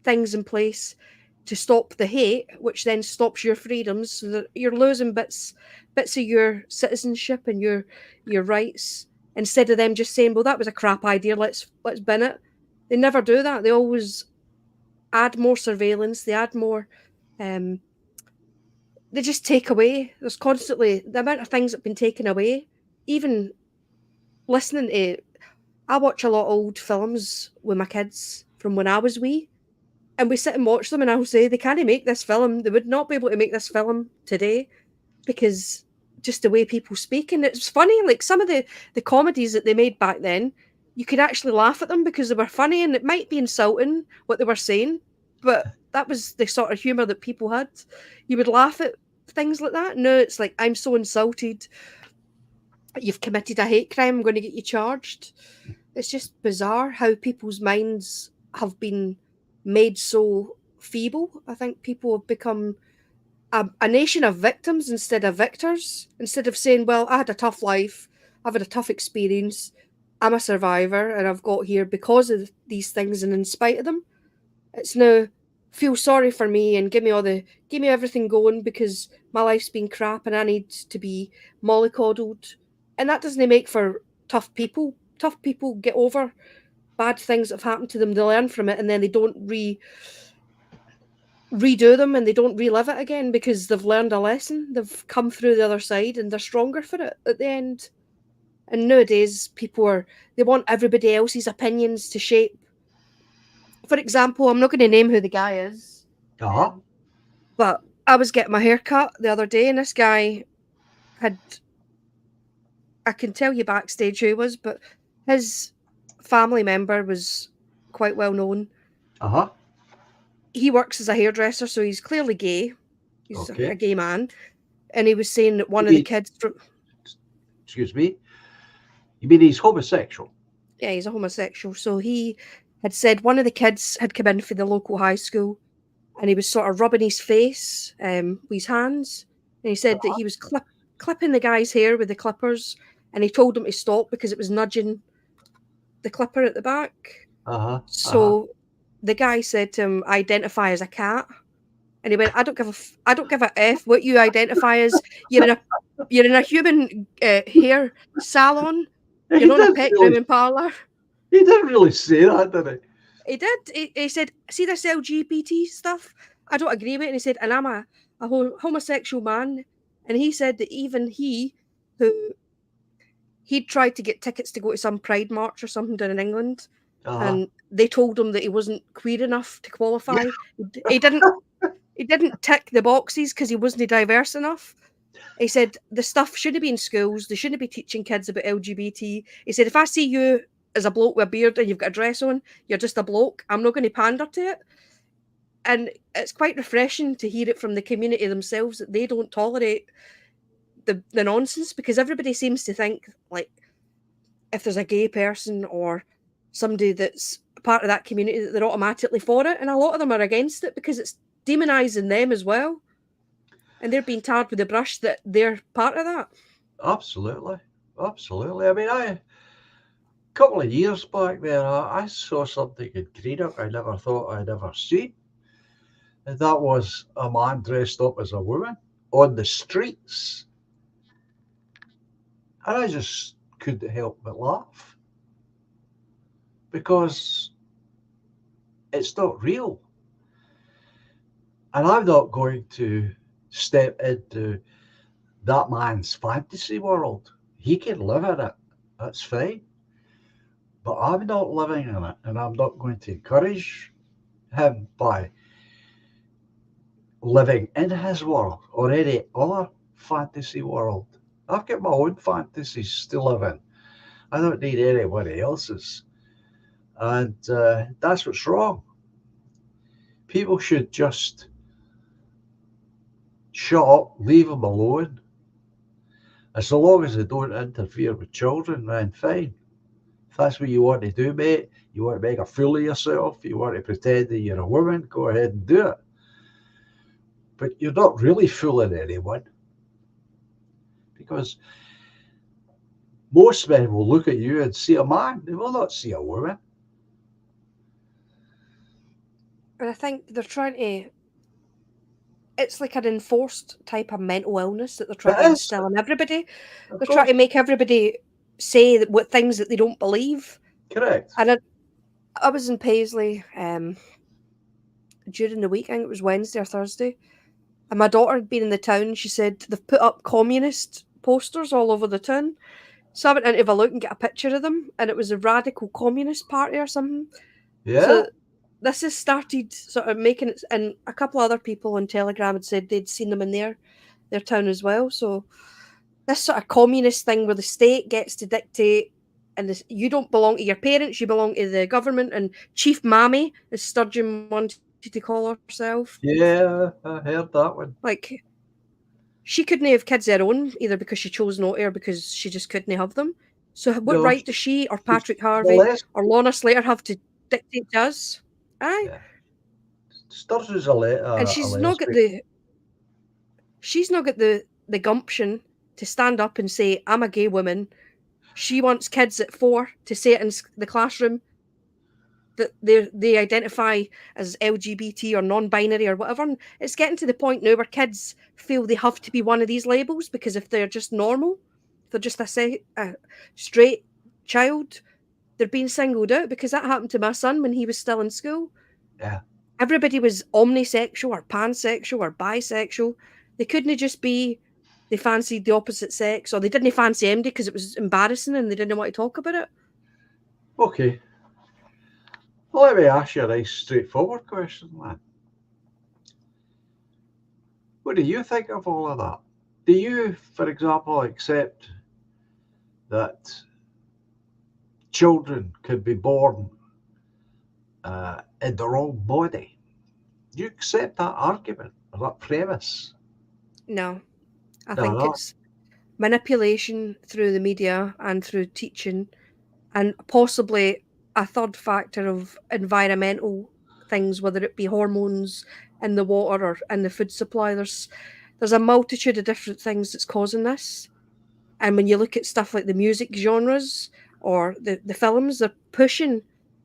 things in place to stop the hate, which then stops your freedoms, so that you're losing bits of your citizenship and your rights. Instead of them just saying, "Well, that was a crap idea. Let's bin it." They never do that. They always add more surveillance. They add more. Um, they just take away. There's constantly the amount of things that have been taken away. Even listening to, I watch a lot of old films with my kids from when I was wee, and we sit and watch them, and I'll say they can't make this film. They would not be able to make this film today because just the way people speak. And it's funny, like some of the comedies that they made back then, you could actually laugh at them because they were funny, and it might be insulting what they were saying, but that was the sort of humor that people had. You would laugh at things like that. No, it's like, I'm so insulted. You've committed a hate crime. I'm going to get you charged. It's just bizarre how people's minds have been made so feeble. I think people have become a nation of victims instead of victors. Instead of saying, well, I had a tough life, I've had a tough experience, I'm a survivor, and I've got here because of these things and in spite of them. It's now feel sorry for me and give me everything going because my life's been crap and I need to be mollycoddled. And that doesn't make for tough people. Tough people get over bad things that have happened to them, they learn from it, and then they don't redo them and they don't relive it again because they've learned a lesson. They've come through the other side and they're stronger for it at the end. And nowadays, they want everybody else's opinions to shape. For example, I'm not going to name who the guy is, uh-huh. but I was getting my hair cut the other day, and this guy had, I can tell you backstage who he was, but his family member was quite well known. Uh-huh. He works as a hairdresser, so he's clearly gay. He's a Okay. gay man. And he was saying that one You of the mean, kids from excuse me, you mean he's homosexual? yeah, he's a homosexual. So he had said one of the kids had come in for the local high school, and he was sort of rubbing his face with his hands, and he said that he was clipping the guy's hair with the clippers, and he told him to stop because it was nudging the clipper at the back. Uh-huh, uh-huh. So the guy said to him, "Identify as a cat," and he went, I don't give a f what you identify as. You're in a human hair salon. He You're not in a didn't pet really, grooming parlor." he didn't really say that, did he? He did. He said, "See this LGBT stuff? I don't agree with it." And he said, "And I'm a homosexual man." And he said that even who he'd tried to get tickets to go to some pride march or something down in England, Uh-huh. and they told him that he wasn't queer enough to qualify. He didn't. He didn't tick the boxes because he wasn't diverse enough. He said the stuff shouldn't be in schools. They shouldn't be teaching kids about LGBT. He said if I see you as a bloke with a beard and you've got a dress on, you're just a bloke. I'm not going to pander to it. And it's quite refreshing to hear it from the community themselves that they don't tolerate the nonsense, because everybody seems to think like if there's a gay person or somebody that's part of that community that they're automatically for it, and a lot of them are against it because it's demonizing them as well, and they're being tarred with the brush that they're part of that. Absolutely. Absolutely. I mean, a couple of years back there, I saw something in Greenock I never thought I'd ever see. And that was a man dressed up as a woman on the streets. And I just couldn't help but laugh because it's not real. And I'm not going to step into that man's fantasy world. He can live in it. That's fine. But I'm not living in it. And I'm not going to encourage him by living in his world or any other fantasy world. I've got my own fantasies to live in. I don't need anybody else's. And that's what's wrong. People should just shut up, leave them alone. As long as they don't interfere with children, then fine. If that's what you want to do, mate, you want to make a fool of yourself, you want to pretend that you're a woman, go ahead and do it. But you're not really fooling anyone because most men will look at you and see a man, they will not see a woman. And I think they're trying to, it's like an enforced type of mental illness that they're trying to It is, instill in everybody. of They're trying course, to make everybody say what things that they don't believe. correct. And I was in Paisley during the week, I think it was Wednesday or Thursday, and my daughter had been in the town. She said they've put up communist posters all over the town. So I went in to have a look and get a picture of them, and it was a radical communist party or something. Yeah, So this has started sort of making it, and a couple of other people on Telegram had said they'd seen them in their town as well. So this sort of communist thing where the state gets to dictate, and you don't belong to your parents, you belong to the government. And Chief Mammy, as Sturgeon wanted to call herself, yeah, I heard that one. like she couldn't have kids of her own either because she chose not to or because she just couldn't have them. So what No, right does she or she's Patrick Harvey molest. or Lorna Slater have to dictate to us? Aye, Yeah, Sturgeon's and a she's not got lesbian. the gumption to stand up and say, "I'm a gay woman." She wants kids at 4 to say it in the classroom that they identify as LGBT or non-binary or whatever. And it's getting to the point now where kids feel they have to be one of these labels because if they're just normal, if they're just a straight child, they're being singled out. Because that happened to my son when he was still in school. Yeah, Everybody was omnisexual or pansexual or bisexual. They couldn't just be they fancied the opposite sex, or they didn't fancy MD because it was embarrassing and they didn't want to talk about it. okay. Well, let me ask you a nice straightforward question, man. What do you think of all of that? Do you, for example, accept that children could be born in the wrong body? Do you accept that argument or that premise? No. I No, think no. it's manipulation through the media and through teaching, and possibly a third factor of environmental things, whether it be hormones in the water or in the food supply. There's a multitude of different things that's causing this. And when you look at stuff like the music genres or the films, they're pushing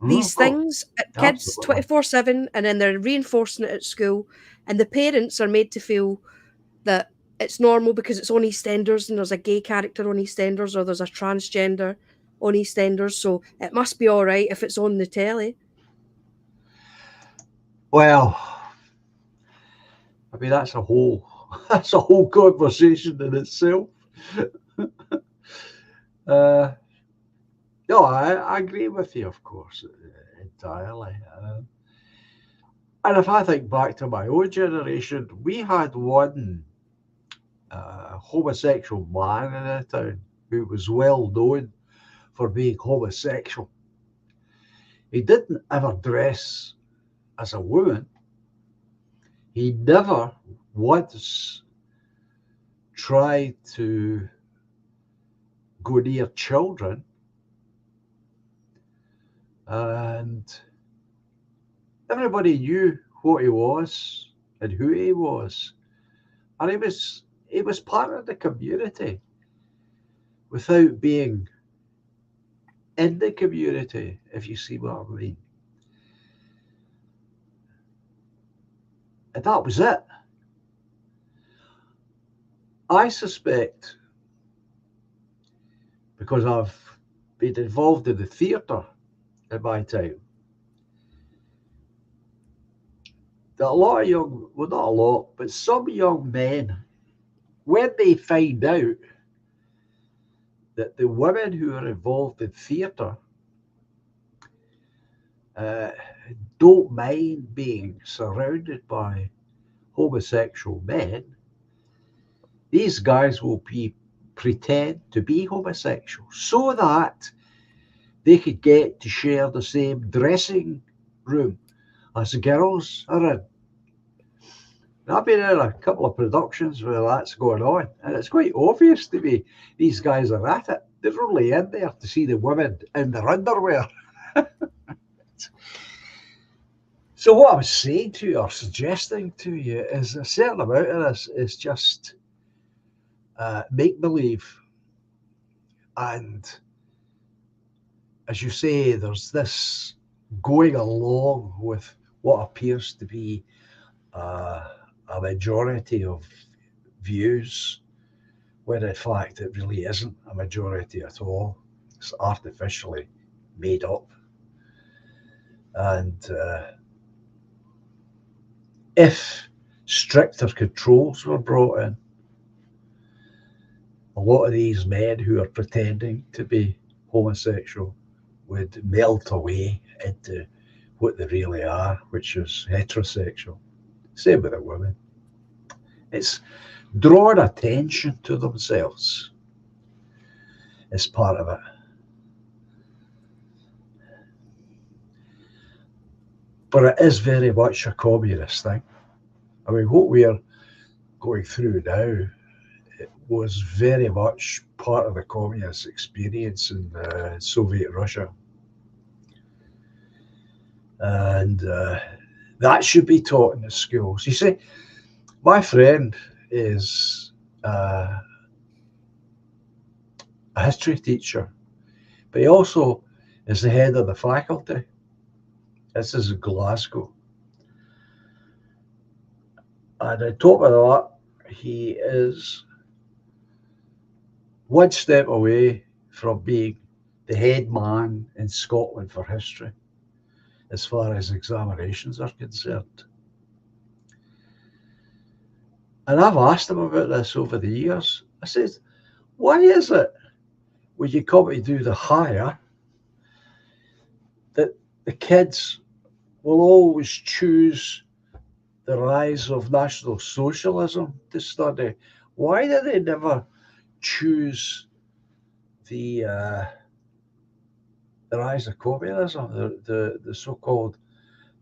these Oh, things at kids absolutely. 24/7, and then they're reinforcing it at school. And the parents are made to feel that it's normal because it's on EastEnders and there's a gay character on EastEnders or there's a transgender on EastEnders, so it must be all right if it's on the telly. Well, I mean that's a whole that's a whole conversation in itself. Uh, no, I agree with you, of course, entirely. And if I think back to my own generation, we had one homosexual man in the town who was well known for being homosexual. He didn't ever dress as a woman. He never once tried to go near children. And everybody knew what he was and who he was. And he was part of the community without being in the community, if you see what I mean. And that was it. I suspect, because I've been involved in the theatre in my time, that a lot of young, well, not a lot, but some young men, when they find out that the women who are involved in theatre uh, don't mind being surrounded by homosexual men, these guys will pretend to be homosexual so that they could get to share the same dressing room as the girls are in. I've been in a couple of productions where that's going on, and it's quite obvious to me these guys are at it. They're only in there to see the women in their underwear. So what I'm saying to you or suggesting to you is a certain amount of this is just make believe. And as you say, there's this going along with what appears to be a majority of views, when in fact it really isn't a majority at all. It's artificially made up. And if stricter controls were brought in, a lot of these men who are pretending to be homosexual would melt away into what they really are, which is heterosexual. Same with the women. It's drawing attention to themselves is part of it. But it is very much a communist thing. I mean, what we're going through now, it was very much part of the communist experience in Soviet Russia. And that should be taught in the schools. You see, my friend is a history teacher, but he also is the head of the faculty. This is in Glasgow. And on top of that, he is one step away from being the head man in Scotland for history, as far as examinations are concerned. And I've asked him about this over the years. I said, why is it when you come to do the higher that the kids will always choose the rise of National Socialism to study? Why do they never choose the rise of communism, the so-called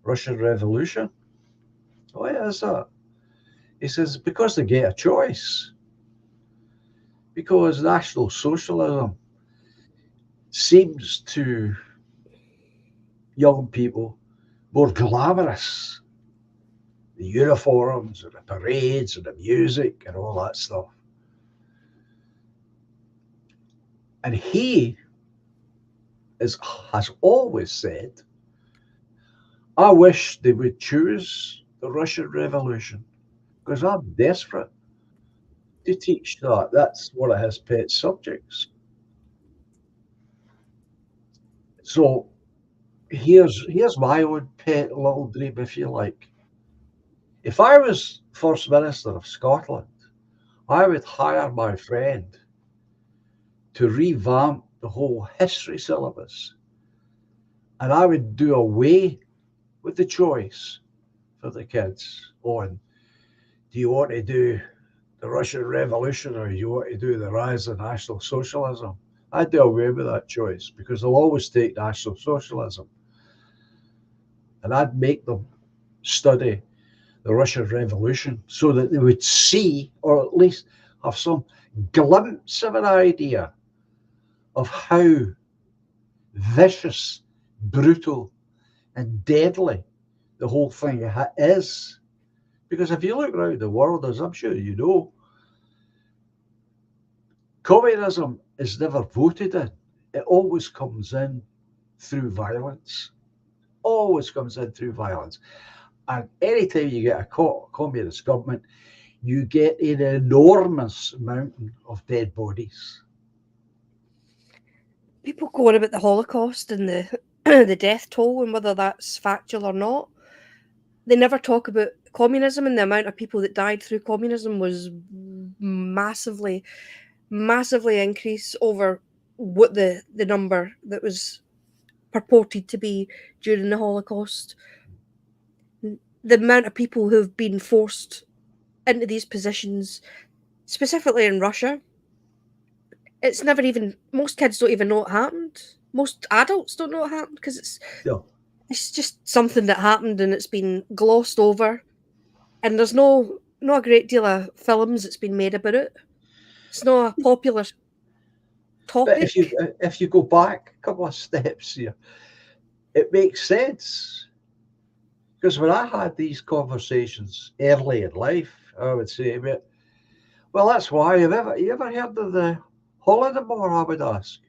Russian Revolution? Why is that? He says, because they get a choice. because National Socialism seems to young people more glamorous. The uniforms and the parades and the music and all that stuff. And he has always said, I wish they would choose the Russian Revolution because I'm desperate to teach that. That's one of his pet subjects. So here's my own pet little dream, if you like. If I was First Minister of Scotland, I would hire my friend to revamp the whole history syllabus, and I would do away with the choice for the kids on, do you want to do the Russian Revolution or do you want to do the rise of National Socialism? I'd do away with that choice because they'll always take National Socialism. And I'd make them study the Russian Revolution so that they would see, or at least have some glimpse of an idea of how vicious, brutal, and deadly the whole thing is. Because if you look around the world, as I'm sure you know, communism is never voted in. It always comes in through violence. Always comes in through violence. And anytime you get a communist government, you get an enormous mountain of dead bodies. People go on about the Holocaust and the the death toll and whether that's factual or not. They never talk about communism, and the amount of people that died through communism was massively increased over what the number that was purported to be during the Holocaust. The amount of people who have been forced into these positions, specifically in Russia, it's never even, most kids don't even know what happened. Most adults don't know what happened because Yeah. it's just something that happened and it's been glossed over, and there's not a great deal of films that's been made about it. It's not a popular But topic. if you go back a couple of steps here, it makes sense. Because when I had these conversations early in life, I would say, well, that's why you ever heard of the Holodomor? I would ask.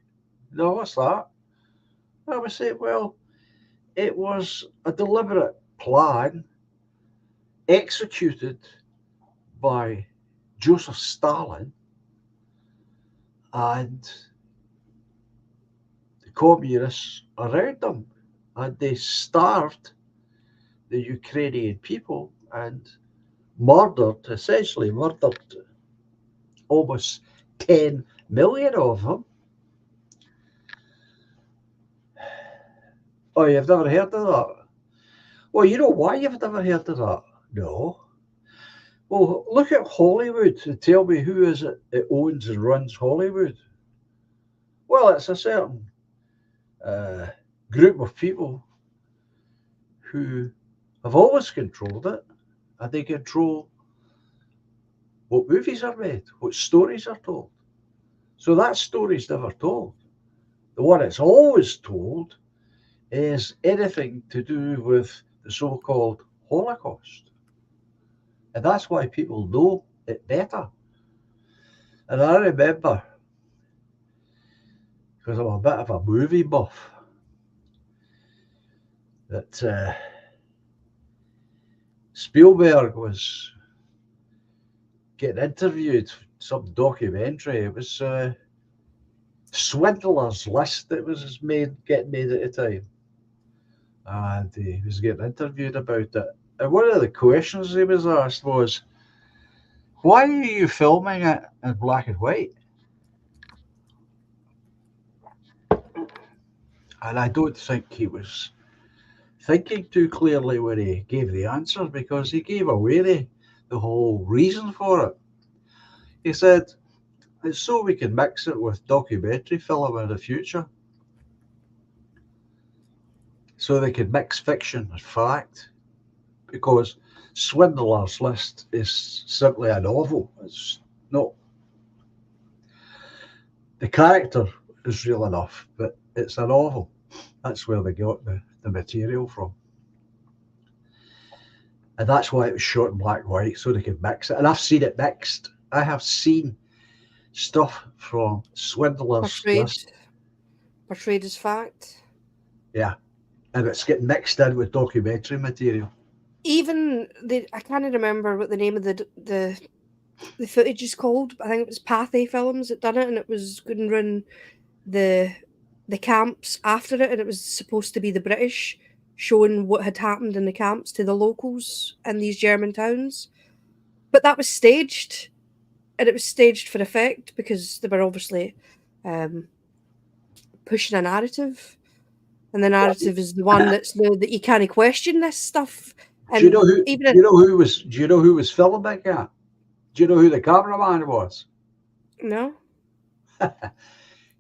No, what's that? I would say, well, it was a deliberate plan executed by Joseph Stalin and the communists around him, and they starved the Ukrainian people and essentially murdered almost 10 million of them. Oh, you've never heard of that? Well, you know why you've never heard of that? No. Well, look at Hollywood and tell me who is it that owns and runs Hollywood. Well, it's a certain uh, group of people who have always controlled it, and they control what movies are made, what stories are told. So that story's never told. The one that's always told is anything to do with the so-called Holocaust. And that's why people know it better. And I remember, because I'm a bit of a movie buff, that Spielberg was getting interviewed for some documentary. It was Swindler's List that was getting made at the time. And he was getting interviewed about it. And one of the questions he was asked was, why are you filming it in black and white? And I don't think he was thinking too clearly when he gave the answer because he gave away the whole reason for it. He said, it's so we can mix it with documentary film in the future. So they could mix fiction and fact. Because Swindler's List is simply a novel. It's not. The character is real enough, but it's a novel. That's where they got the material from. And that's why it was shot in black and white, so they could mix it. And I've seen it mixed. I have seen stuff from Swindler's Portrayed, List. portrayed as fact. Yeah. And it's getting mixed in with documentary material. Even I can't remember what the name of the footage is called. I think it was Pathé Films that done it, and it was going to run the camps after it, and it was supposed to be the British showing what had happened in the camps to the locals in these German towns. But that was staged, and it was staged for effect because they were obviously pushing a narrative, and the narrative is the one that's that you can't question this stuff. And Do you know who? even Do you know who was? Do you know who was filming it? Do you know who the cameraman was? no,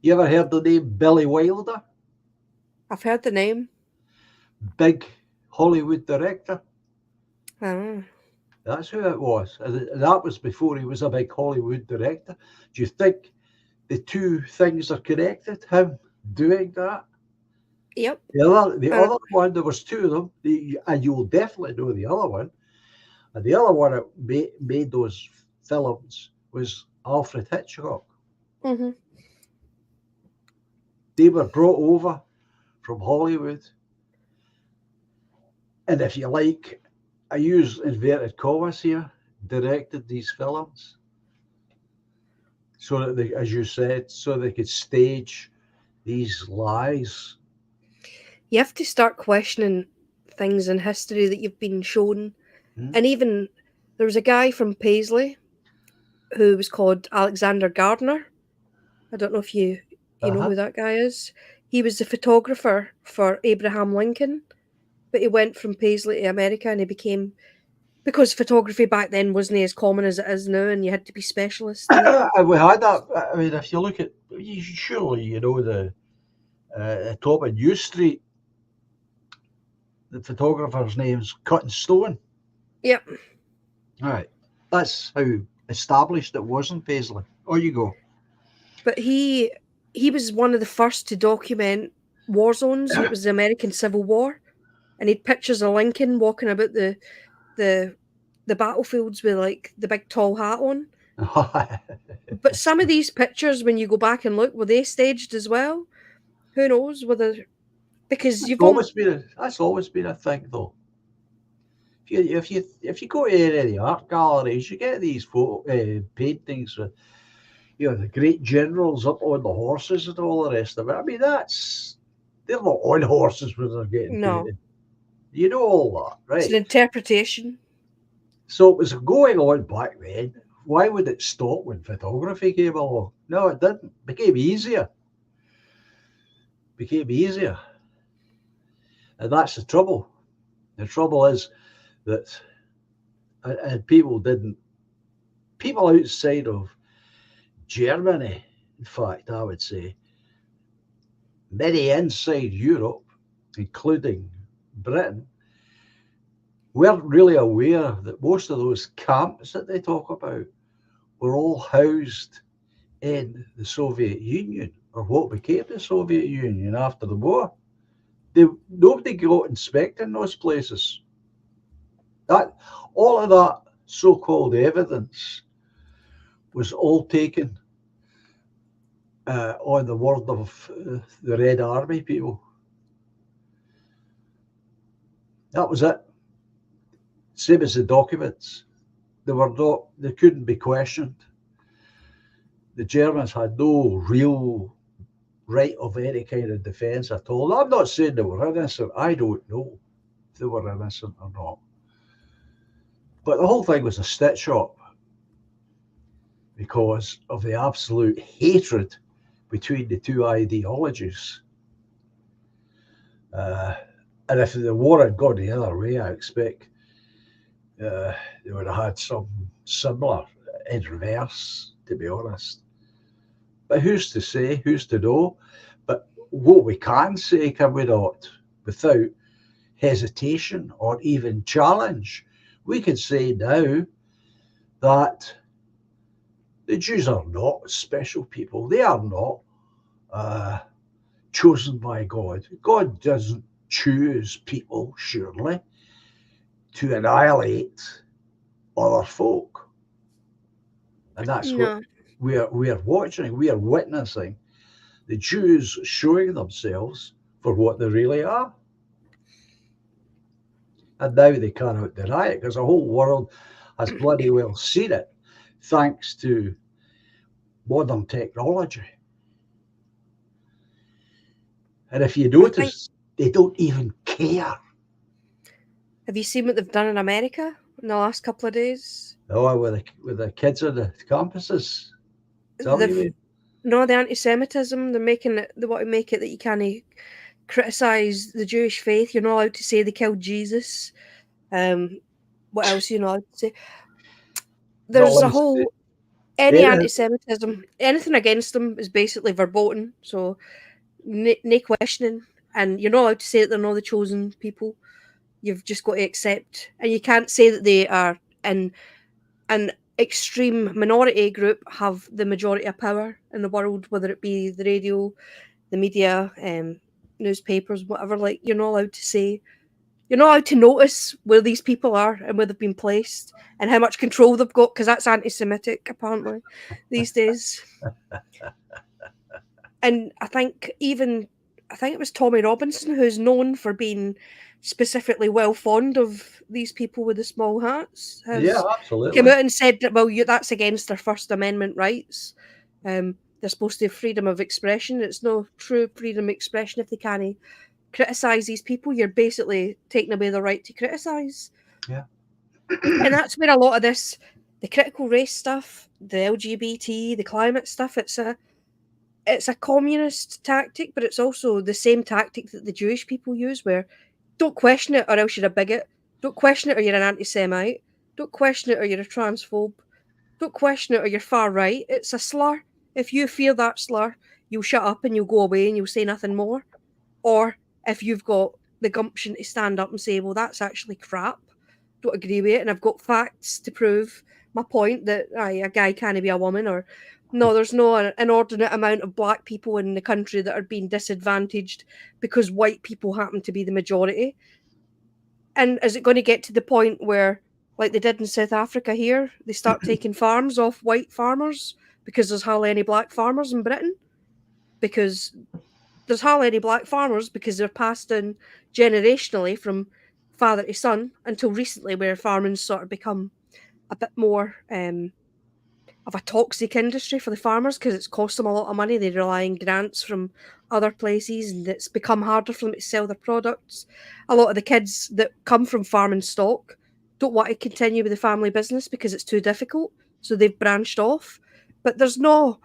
You ever heard the name Billy Wilder? I've heard the name. Big Hollywood director. Oh. That's who it was. And that was before he was a big Hollywood director. Do you think the two things are connected? Him doing that? Yep. The other one, there was two of them, and you'll definitely know the other one. And the other one that made those films was Alfred Hitchcock. Mm-hmm. They were brought over from Hollywood. And if you like, I use inverted commas here, directed these films. So that they, as you said, so they could stage these lies. You have to start questioning things in history that you've been shown. And even there was a guy from Paisley who was called Alexander Gardner. I don't know if you know who that guy is. He was the photographer for Abraham Lincoln, but he went from Paisley to America, and he became, because photography back then wasn't as common as it is now, and you had to be specialist in it. And we had that. I mean, if you look at, surely you know the top of New Street, the photographer's name's Cutting Stone. Yep. All right, that's how established it was in Paisley. On you go. But he was one of the first to document war zones, and it was the American Civil War, and he had pictures of Lincoln walking about the battlefields with like the big tall hat on. But some of these pictures, when you go back and look, were they staged as well? Who knows whether, because that's always been a thing though. If you go to any of the art galleries, you get these paintings with the great generals up on the horses and all the rest of it. I mean, they're not on horses when they're getting painted. You know all that, right? It's an interpretation. So it was going on back then. Why would it stop when photography came along? No, it didn't. It became easier. And that's the trouble. The trouble is that, and people outside of Germany, in fact, I would say, many inside Europe, including Britain, weren't really aware that most of those camps that they talk about were all housed in the Soviet Union, or what became the Soviet Union after the war. Nobody got inspecting those places. All of that so-called evidence was all taken on the word of the Red Army people. That was it. Same as the documents. They couldn't be questioned. The Germans had no real right of any kind of defence at all. I'm not saying they were innocent. I don't know if they were innocent or not. But the whole thing was a stitch up because of the absolute hatred between the two ideologies. And if the war had gone the other way, I expect they would have had something similar in reverse, to be honest. But who's to say? Who's to know? But what we can say, can we not, without hesitation or even challenge, we can say now that The Jews are not special people. They are not uh, chosen by God. God doesn't choose people, surely, to annihilate other folk. And that's what No. we are watching. We are witnessing the Jews showing themselves for what they really are. And now they cannot deny it because the whole world has bloody well seen it, thanks to modern technology. And if you I think. notice, they don't even care. Have you seen what they've done in America in the last couple of days? Oh, with the kids on the campuses. Is that what you They've mean? no the anti-Semitism. They're making it. They want to make it that you can't criticize the Jewish faith. You're not allowed to say they killed Jesus. What else are you not allowed to say? Not There's a allowed to whole any say anti-Semitism, anything against them is basically verboten. So no questioning, and you're not allowed to say that they're not the chosen people. You've just got to accept, and you can't say that they are in an extreme minority group have the majority of power in the world, whether it be the radio, the media, newspapers, whatever. Like you're not allowed to say, you're not allowed to notice where these people are and where they've been placed and how much control they've got because that's anti-Semitic apparently these days. And I think it was Tommy Robinson who's known for being specifically well fond of these people with the small hats Yeah, has come absolutely. out and said that that's against their First Amendment rights. They're supposed to have freedom of expression. It's no true freedom of expression if they can't criticise these people. You're basically taking away the right to criticise. Yeah. And that's where a lot of this, the critical race stuff, the LGBT, the climate stuff, it's a communist tactic, but it's also the same tactic that the Jewish people use, where don't question it or else you're a bigot. Don't question it or you're an anti-Semite. Don't question it or you're a transphobe. Don't question it or you're far right. It's a slur. If you fear that slur, you'll shut up and you'll go away and you'll say nothing more. Or if you've got the gumption to stand up and say, well, that's actually crap, don't agree with it, and I've got facts to prove my point that a guy can't be a woman, or no, there's no inordinate amount of black people in the country that are being disadvantaged because white people happen to be the majority. And is it going to get to the point where, like they did in South Africa here, they start taking farms off white farmers because there's hardly any black farmers in Britain? Because there's hardly any black farmers because they're passed in generationally from father to son until recently, where farming's sort of become a bit more of a toxic industry for the farmers because it's cost them a lot of money. They rely on grants from other places and it's become harder for them to sell their products. A lot of the kids that come from farming stock don't want to continue with the family business because it's too difficult. So they've branched off. But there's no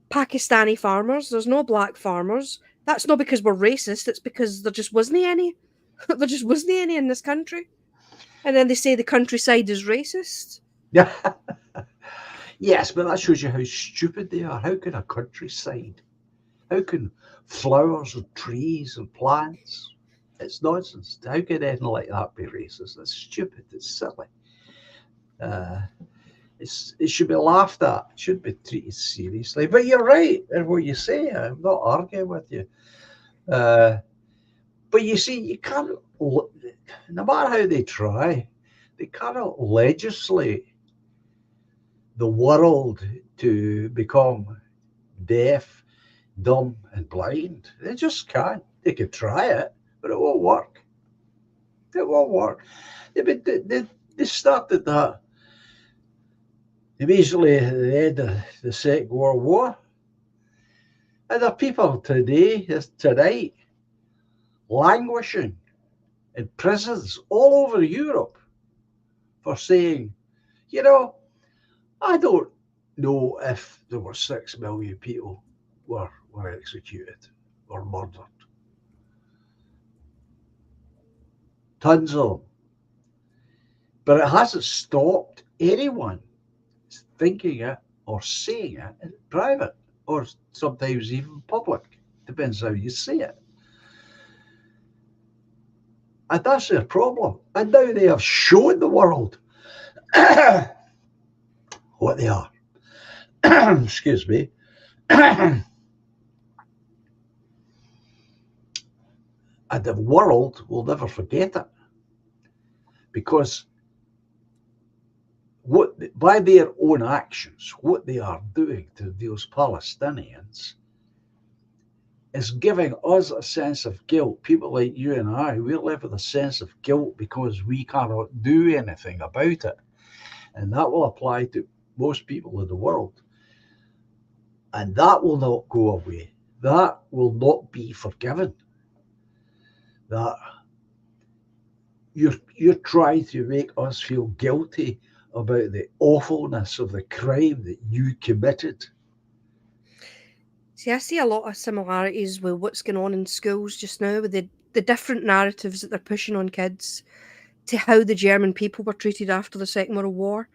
Pakistani farmers, there's no black farmers. That's not because we're racist, it's because there just wasn't any. There just wasn't any in this country. And then they say the countryside is racist. Yeah. Yes, but that shows you how stupid they are. How can a countryside? How can flowers and trees and plants? It's nonsense. How can anything like that be racist? It's stupid. It's silly. Uh, it should be laughed at. It should be treated seriously. But you're right in what you say. I'm not arguing with you. Uh, but you see, you can't. No matter how they try, they cannot legislate the world to become deaf, dumb, and blind. They just can't. They could try it, but it won't work. It won't work. They started that immediately at the end of the Second World War. And there are people tonight, languishing in prisons all over Europe for saying, you know, I don't know if there were 6 million people were executed or murdered. Tons of them. But it hasn't stopped anyone thinking it or saying it in private or sometimes even public. Depends how you see it. And that's their problem. And now they have shown the world what they are. excuse me, and the world will never forget it, because by their own actions, what they are doing to those Palestinians is giving us a sense of guilt. People like you and I, we live with a sense of guilt because we cannot do anything about it. And that will apply to most people in the world. And that will not go away. That will not be forgiven. That you're trying to make us feel guilty about the awfulness of the crime that you committed. See, I see a lot of similarities with what's going on in schools just now, with the different narratives that they're pushing on kids to how the German people were treated after the Second World War.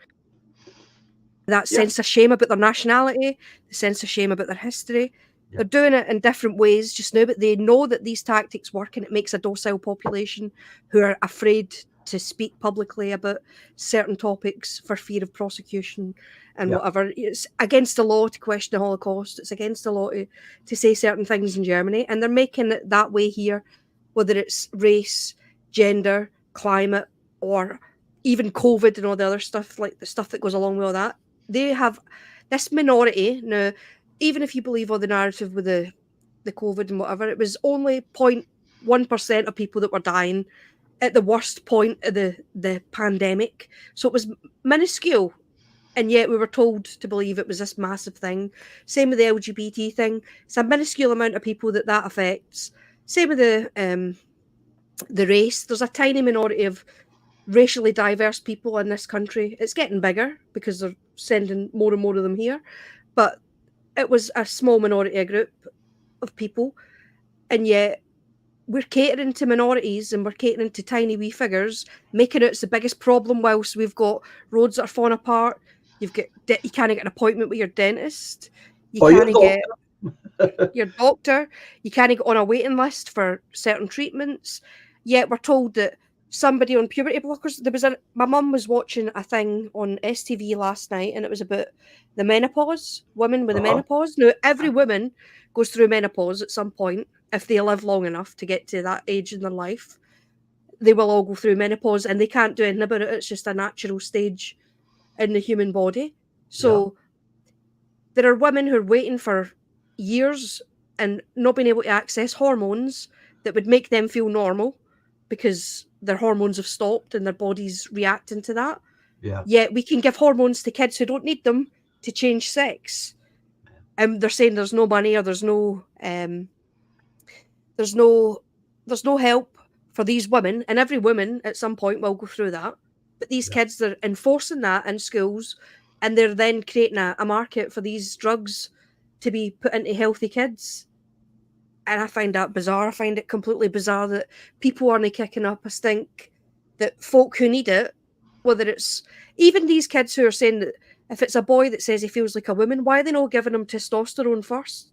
That Yeah. sense of shame about their nationality, the sense of shame about their history. Yeah. They're doing it in different ways just now, but they know that these tactics work, and it makes a docile population who are afraid to speak publicly about certain topics for fear of prosecution and Yeah. whatever. It's against the law to question the Holocaust. It's against the law to say certain things in Germany, and they're making it that way here, whether it's race, gender, climate, or even COVID and all the other stuff, like the stuff that goes along with all that. They have this minority now. Even if you believe all the narrative with the COVID and whatever, it was only 0.1% of people that were dying at the worst point of the pandemic. So it was minuscule. And yet we were told to believe it was this massive thing. Same with the LGBT thing. It's a minuscule amount of people that affects. Same with the race. There's a tiny minority of racially diverse people in this country. It's getting bigger because they're sending more and more of them here. But it was a small minority, a group of people. And yet we're catering to minorities and we're catering to tiny wee figures, making it it's the biggest problem, whilst we've got roads that are falling apart. You can't get an appointment with your dentist. You Or your can't get doctor. your doctor. You can't get on a waiting list for certain treatments. Yet we're told that somebody on puberty blockers. My mum was watching a thing on STV last night, and it was about the menopause, women with the menopause. Now, every woman goes through menopause at some point if they live long enough to get to that age in their life. They will all go through menopause, and they can't do anything about it. It's just a natural stage in the human body. So there are women who are waiting for years and not being able to access hormones that would make them feel normal because their hormones have stopped and their body's reacting to that. Yeah. Yet we can give hormones to kids who don't need them to change sex. And they're saying there's no money or there's no help for these women, and every woman at some point will go through that. But these kids, they're enforcing that in schools, and they're then creating a market for these drugs to be put into healthy kids. And I find that bizarre. I find it completely bizarre that people aren't kicking up a stink that folk who need it, whether it's even these kids who are saying that if it's a boy that says he feels like a woman, why are they not giving him testosterone first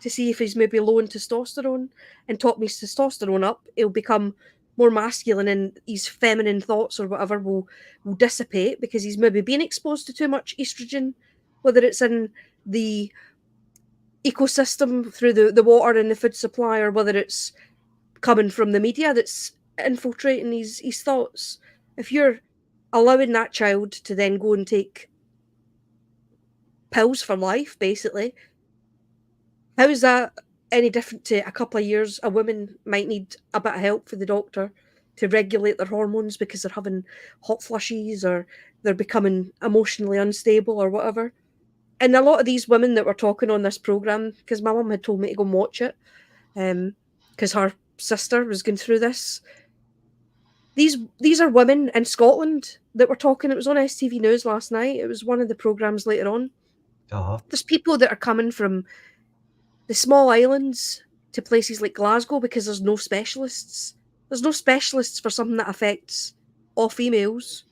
to see if he's maybe low in testosterone, and topping his testosterone up, he'll become more masculine and his feminine thoughts or whatever will dissipate because he's maybe being exposed to too much estrogen, whether it's in the ecosystem through the water and the food supply, or whether it's coming from the media that's infiltrating his thoughts. If you're allowing that child to then go and take pills for life, basically, how is that any different to a couple of years? A woman might need a bit of help for the doctor to regulate their hormones because they're having hot flushes or they're becoming emotionally unstable or whatever. And a lot of these women that were talking on this programme, because my mum had told me to go and watch it, because her sister was going through this. These are women in Scotland that were talking. It was on STV News last night. It was one of the programmes later on. There's people that are coming from the small islands to places like Glasgow because there's no specialists. There's no specialists for something that affects all females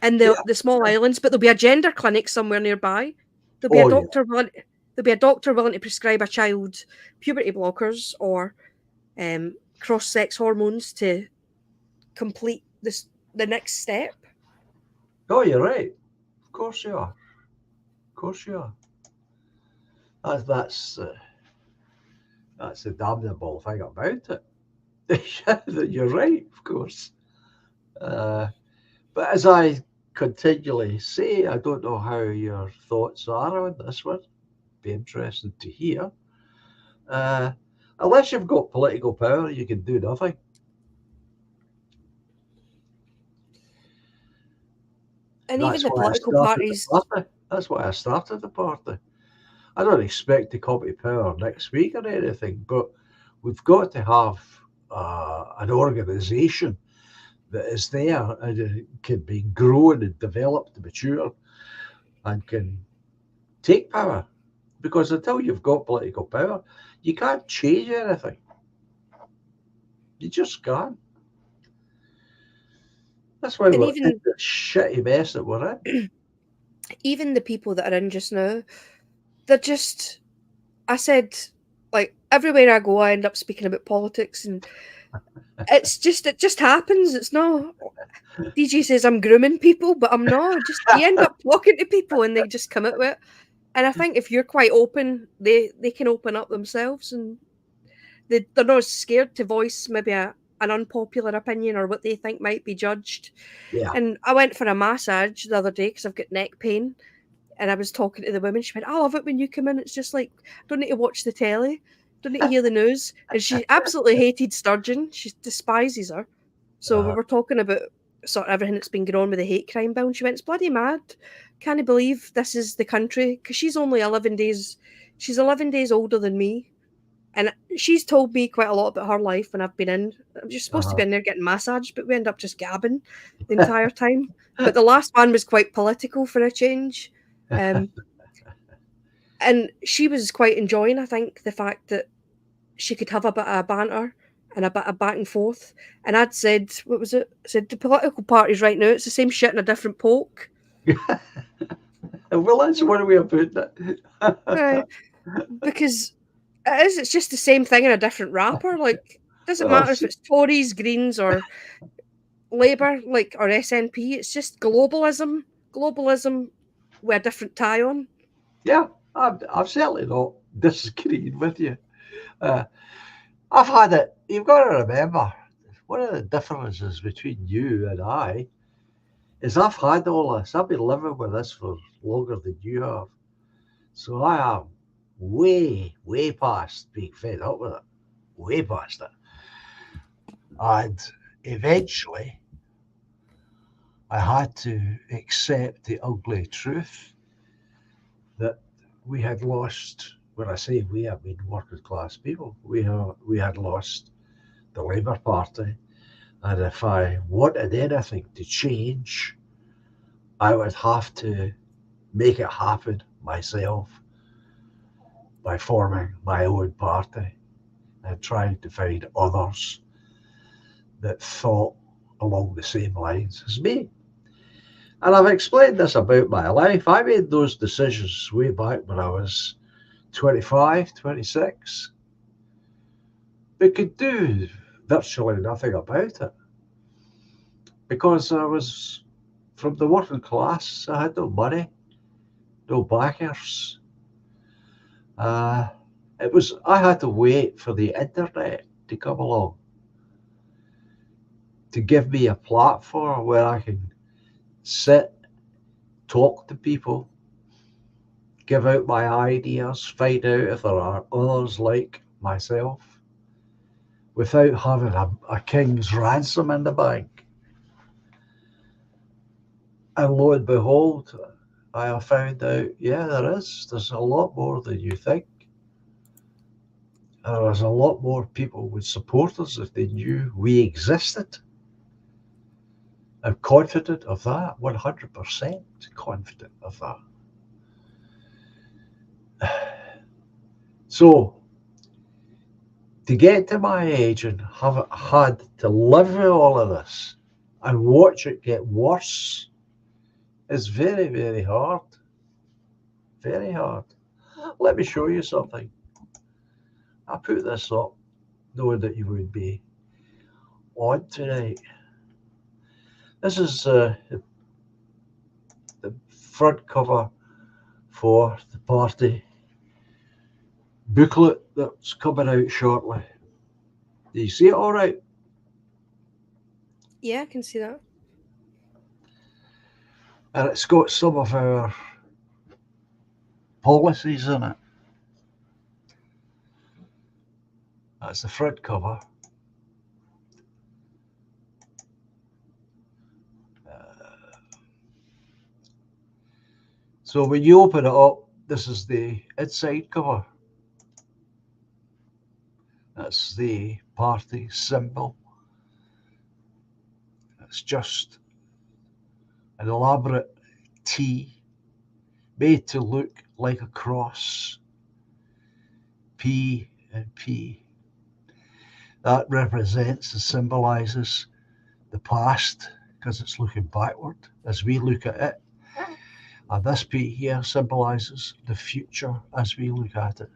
in the small islands, but there'll be a gender clinic somewhere nearby. There'll be a doctor willing to prescribe a child puberty blockers or cross-sex hormones to complete the next step. Oh, you're right. Of course you are. Of course you are. That's the damnable thing about it. You're right, of course. Uh, but as I continually say, I don't know how your thoughts are on this one. Be interested to hear. Uh, Unless you've got political power, you can do nothing. And even That's the why I political started the parties, party. That's why I started the party. I don't expect to come to power next week or anything, but we've got to have an organisation that is there and it can be grown and developed and matured and can take power. Because until you've got political power, you can't change anything. You just can't. That's why and we're in even the shitty mess that we're in. even the people that are in just now, they're just. I said, like everywhere I go, I end up speaking about politics, and it just happens. It's not. DJ says I'm grooming people, but I'm not. Just you end up talking to people, and they just come out with it. And I think if you're quite open, they can open up themselves, and they're not scared to voice maybe an unpopular opinion or what they think might be judged. Yeah. And I went for a massage the other day because I've got neck pain. And I was talking to the woman. She went, "I love it when you come in. It's just like, don't need to watch the telly, don't need to hear the news." And she absolutely hated Sturgeon. She despises her. So we Uh, were talking about sort of everything that's been going on with the hate crime bill. And she went, "It's bloody mad. Can't believe this is the country." Because she's only 11 days, she's 11 days older than me. And she's told me quite a lot about her life when I've been in. I'm just supposed to uh, be in there getting massaged, but we end up just gabbing the entire time. But the last one was quite political for a change. Um, and she was quite enjoying, I think, the fact that she could have a bit of banter and a bit of back and forth. And I'd said, what was it? I said, the political parties right now, it's the same shit in a different poke. well, that's one way of putting it. Uh, because it is, it's just the same thing in a different wrapper. Like, doesn't Oh, matter if it's Tories, Greens, or Labour, like, or SNP. It's just globalism with a different tie on. yeah, I'm certainly not disagreeing with you. Uh, I've had it. You've got to remember, one of the differences between you and I is I've had all this. I've been living with this for longer than you have. So I am way, way past being fed up with it. Way past it. And eventually, I had to accept the ugly truth that we had lost. When I say we, I mean working class people. We had lost the Labour Party, and if I wanted anything to change, I would have to make it happen myself by forming my own party and trying to find others that thought along the same lines as me. And I've explained this about my life. I made those decisions way back when I was 25, 26. We could do virtually nothing about it because I was from the working class. I had no money, no backers. Uh, I had to wait for the internet to come along to give me a platform where I can sit, talk to people, give out my ideas, find out if there are others like myself without having a king's ransom in the bank. And lo and behold, I have found out, yeah, there's a lot more than you think. And there's a lot more people would support us if they knew we existed. I'm confident of that, 100% confident of that. So, to get to my age and have had to live with all of this and watch it get worse is very, very hard. Very hard. Let me show you something. I put this up knowing that you would be on tonight. This is the front cover for the party booklet that's coming out shortly. Do you see it all right? Yeah, I can see that. And it's got some of our policies in it. That's the front cover. So when you open it up, this is the inside cover. That's the party symbol. It's just an elaborate T made to look like a cross. P and P. That represents and symbolizes the past because it's looking backward as we look at it. And this P here symbolizes the future as we look at it.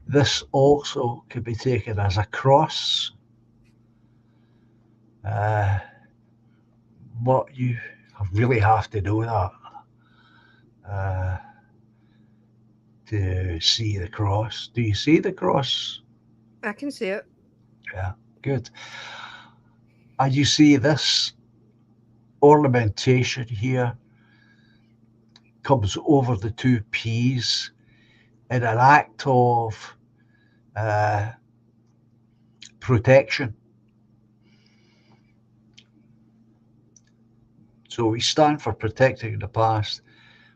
This also can be taken as a cross. What you really have to know that to see the cross. Do you see the cross? I can see it. Yeah, good. And you see this ornamentation here comes over the two P's in an act of protection. So we stand for protecting the past,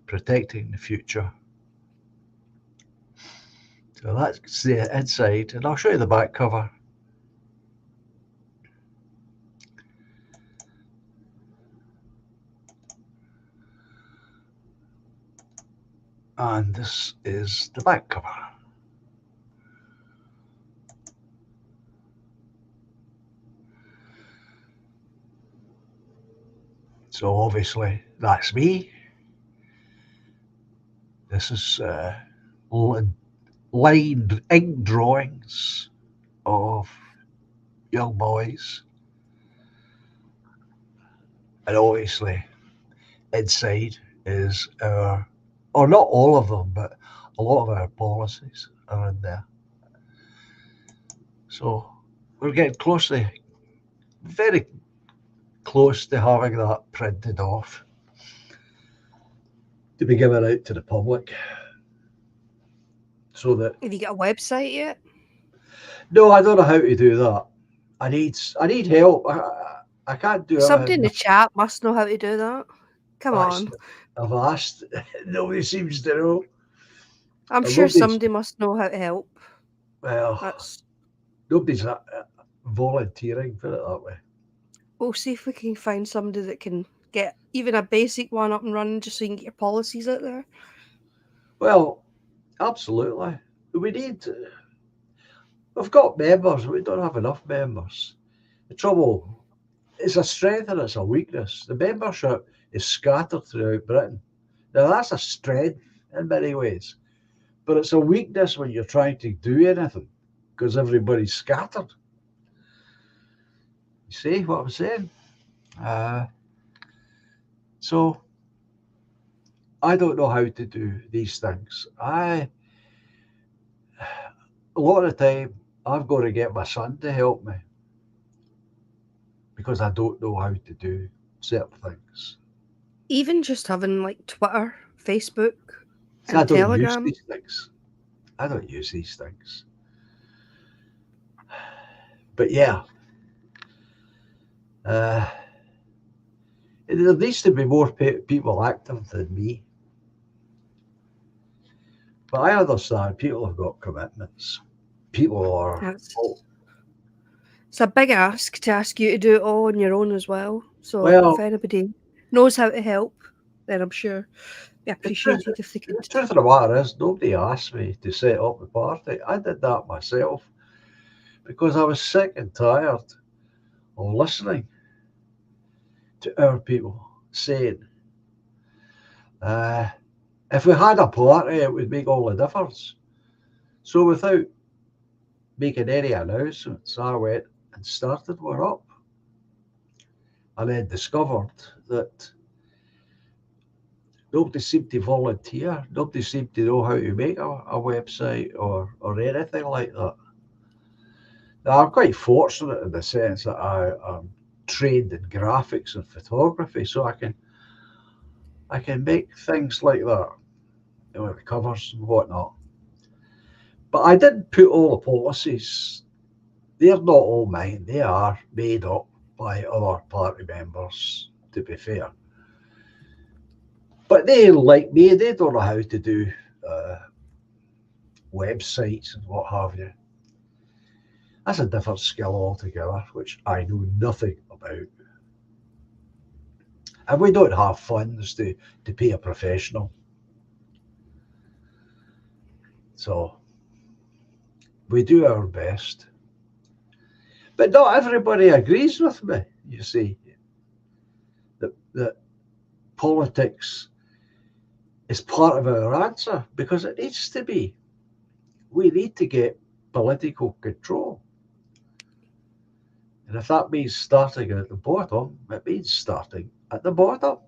protecting the future. So that's the inside, and I'll show you the back cover. And this is the back cover. So obviously that's me. This is lined ink drawings of young boys. And obviously inside is our, or not all of them, but a lot of our policies are in there. So we're getting very close to having that printed off to be given out to the public. So that Have you got a website yet? no, I don't know how to do that. I need help. I can't do Somebody in everything. the chat must know how to do that. Come That's, on. I've asked. Nobody seems to know. I'm Or sure nobody's somebody must know how to help. well. That's Nobody's volunteering. Put it that way. We'll see if we can find somebody that can get even a basic one up and running just so you can get your policies out there. Well, absolutely. We need. We've got members. We don't have enough members. The trouble is a strength and it's a weakness. The membership is scattered throughout Britain. Now that's a strength in many ways, but it's a weakness when you're trying to do anything because everybody's scattered. You see what I'm saying? So I don't know how to do these things. A lot of the time I've got to get my son to help me because I don't know how to do certain things. Even just having like Twitter, Facebook, See, I and don't use Telegram. these things. I don't use these things. But yeah, there needs to be more people active than me. But I understand people have got commitments. People are. It's a big ask to ask you to do it all on your own as well. So Well, if anybody knows how to help, then I'm sure be the truth, appreciated if they could. the truth of the matter is, nobody asked me to set up the party. I did that myself because I was sick and tired of listening to our people saying, if we had a party, it would make all the difference. So without making any announcements, I went and started one up. And then discovered that Nobody seemed to volunteer. Nobody seemed to know how to make a website or anything like that. Now, I'm quite fortunate in the sense that I'm trained in graphics and photography, so I can make things like that, the covers and whatnot. But I didn't put all the policies. They're not all mine. They are made up by other party members, to be fair. But they, like me, they don't know how to do uh, websites and what have you. That's a different skill altogether, which I know nothing about. And we don't have funds to pay a professional. So we do our best. But not everybody agrees with me, you see, that politics is part of our answer because it needs to be. We need to get political control. And if that means starting at the bottom, it means starting at the bottom.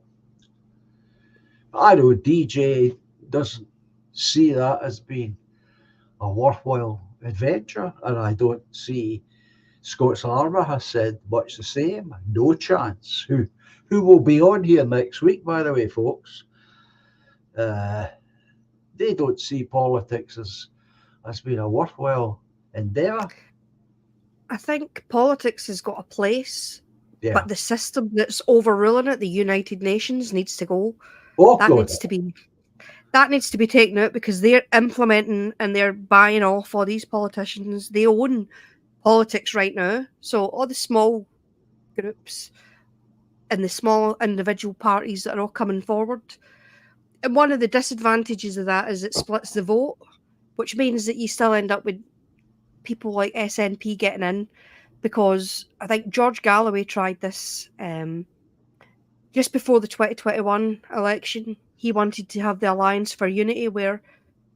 I know DJ doesn't see that as being a worthwhile adventure, and I don't see Scots Armour has said much the same. No chance. Who will be on here next week, by the way, folks? Uh, they don't see politics as being a worthwhile endeavour. I think politics has got a place, Yeah. but the system that's overruling it, the United Nations, needs to go. Oh, That God. needs to be taken out because they're implementing and they're buying off all these politicians. They own politics right now. So all the small groups and the small individual parties that are all coming forward. And one of the disadvantages of that is it splits the vote, which means that you still end up with people like SNP getting in, because I think George Galloway tried this just before the 2021 election. He wanted to have the Alliance for Unity, where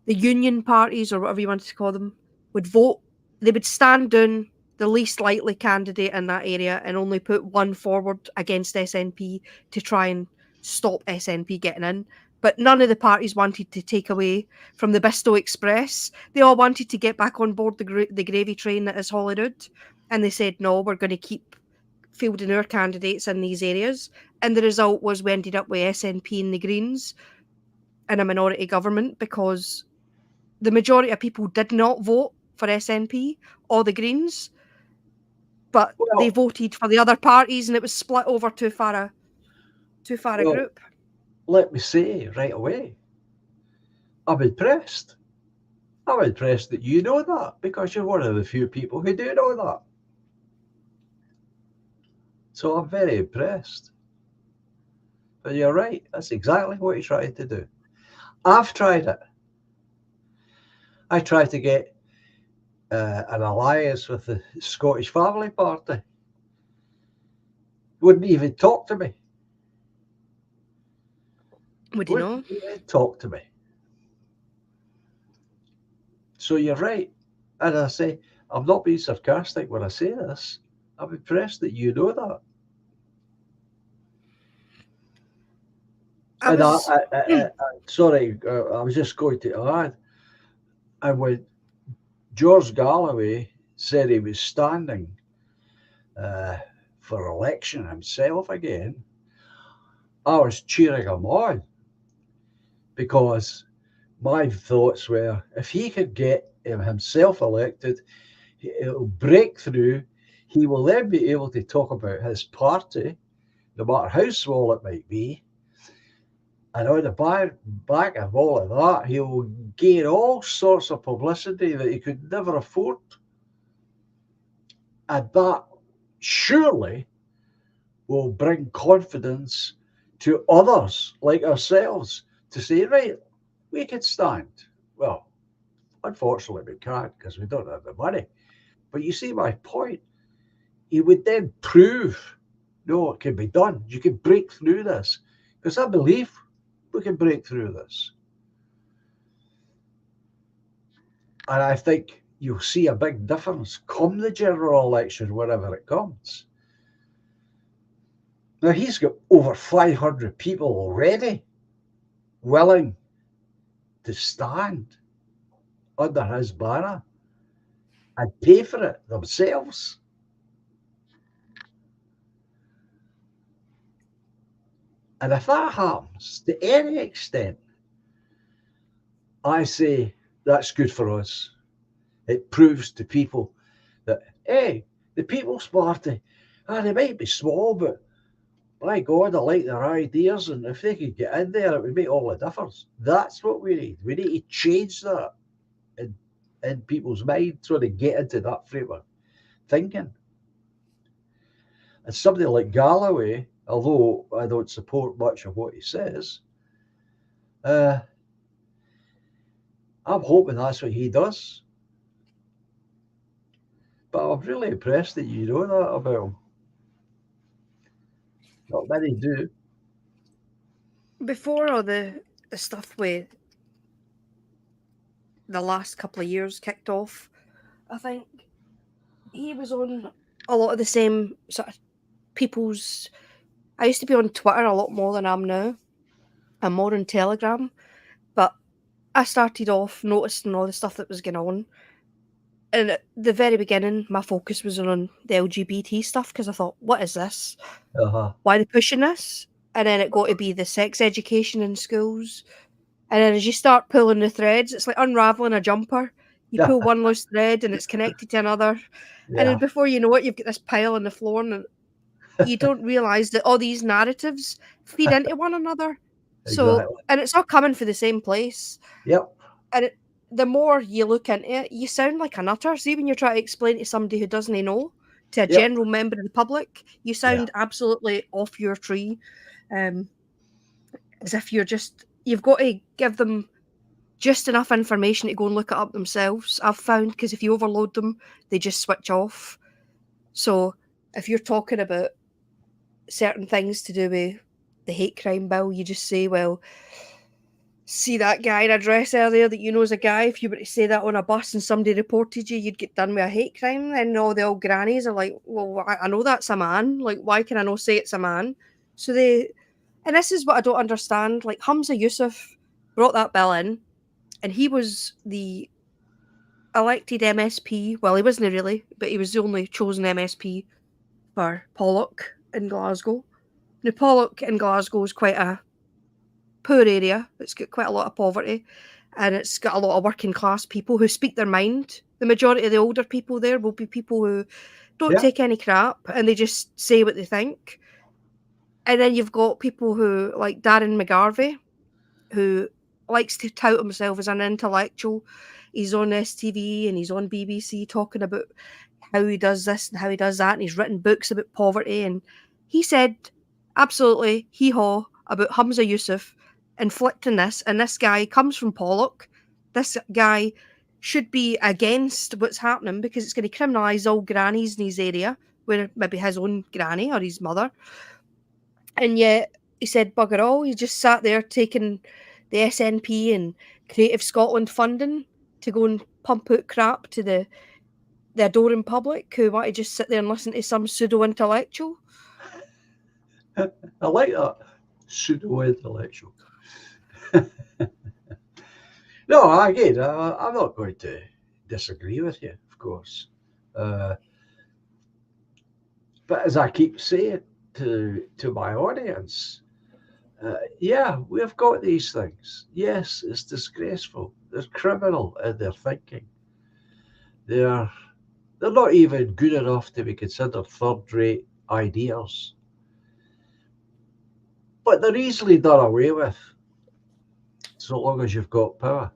the union parties, or whatever you wanted to call them, would vote. They would stand down the least likely candidate in that area and only put one forward against SNP to try and stop SNP getting in. But none of the parties wanted to take away from the Bisto Express. They all wanted to get back on board the gravy train that is Holyrood. And they said, no, we're going to keep fielding our candidates in these areas. And the result was we ended up with SNP and the Greens in a minority government because the majority of people did not vote for SNP or the Greens, but they Well, voted for the other parties, and it was split over too far a well, group. let me say right away, I'm impressed. I'm impressed that you know that because you're one of the few people who do know that. So I'm very impressed. But you're right, that's exactly what he tried to do. I've tried it. I tried to get an alliance with the Scottish Family Party. Wouldn't even talk to me. Would you know? Wouldn't even talk to me. So you're right. And I say, I'm not being sarcastic when I say this. I'm impressed that you know that. I And was sorry, I was just going to add, and when George Galloway said he was standing uh, for election himself again, I was cheering him on because my thoughts were if he could get himself elected, it'll break through. He will then be able to talk about his party, no matter how small it might be. And on the back of all of that, he will gain all sorts of publicity that he could never afford. And that surely will bring confidence to others like ourselves to say, right, we can stand. Well, unfortunately, we can't because we don't have the money. But you see my point. He would then prove, no, it can be done. You can break through this. Because I believe we can break through this. And I think you'll see a big difference come the general election, wherever it comes. Now, he's got over 500 people already willing to stand under his banner and pay for it themselves. And if that happens to any extent, I say that's good for us. It proves to people that, hey, the People's Party, they might be small, but by God, I like their ideas, and if they could get in there, it would make all the difference. That's what we need. We need to change that in people's minds so they get into that frame of thinking. And somebody like Galloway, although I don't support much of what he says, I'm hoping that's what he does. But I'm really impressed that you know that about him. Not many do. Before all the stuff with the last couple of years kicked off, I think he was on a lot of the same sort of people's. I used to be on Twitter a lot more than I am now. I'm more on Telegram, but I started off noticing all the stuff that was going on. And at the very beginning, my focus was on the LGBT stuff because I thought, what is this? Uh-huh. Why are they pushing this? And then it got to be the sex education in schools. And then as you start pulling the threads, it's like unraveling a jumper. You pull one loose thread and it's connected to another. Yeah. And then before you know it, you've got this pile on the floor and you don't realise that all these narratives feed into one another. So, Exactly. and it's all coming from the same place. Yep. And the more you look into it, you sound like a nutter. So even you're trying to explain to somebody who doesn't know, to a Yep. general member of the public, you sound absolutely off your tree. As if you've got to give them just enough information to go and look it up themselves, I've found, because if you overload them, they just switch off. So if you're talking about certain things to do with the hate crime bill, you just say, well, see that guy in a dress earlier that you know is a guy, if you were to say that on a bus and somebody reported you, you'd get done with a hate crime. And all the old grannies are like, well, I know that's a man. Like, why can I not say it's a man? So and this is what I don't understand. Like, Hamza Yusuf brought that bill in, and he was the elected MSP. Well, he wasn't really, but he was the only chosen MSP for Pollock in Glasgow. Now, Pollock in Glasgow is quite a poor area. It's got quite a lot of poverty, and it's got a lot of working class people who speak their mind. The majority of the older people there will be people who don't take any crap, and they just say what they think. And then you've got people who, like Darren McGarvey, who likes to tout himself as an intellectual. He's on STV and he's on BBC talking about how he does this and how he does that, and he's written books about poverty. And he said absolutely hee-haw about Hamza Yusuf inflicting this, and this guy comes from Pollock. This guy should be against what's happening because it's going to criminalise all grannies in his area, where maybe his own granny or his mother. And yet he said bugger all. He just sat there taking the SNP and Creative Scotland funding to go and pump out crap to the adoring public who want to just sit there and listen to some pseudo-intellectual. I like that. Pseudo-intellectual. No, again, I'm not going to disagree with you, of course. But as I keep saying to my audience, yeah, we've got these things. Yes, it's disgraceful. They're criminal in their thinking. They're not even good enough to be considered third-rate ideas. But they're easily done away with, so long as you've got power.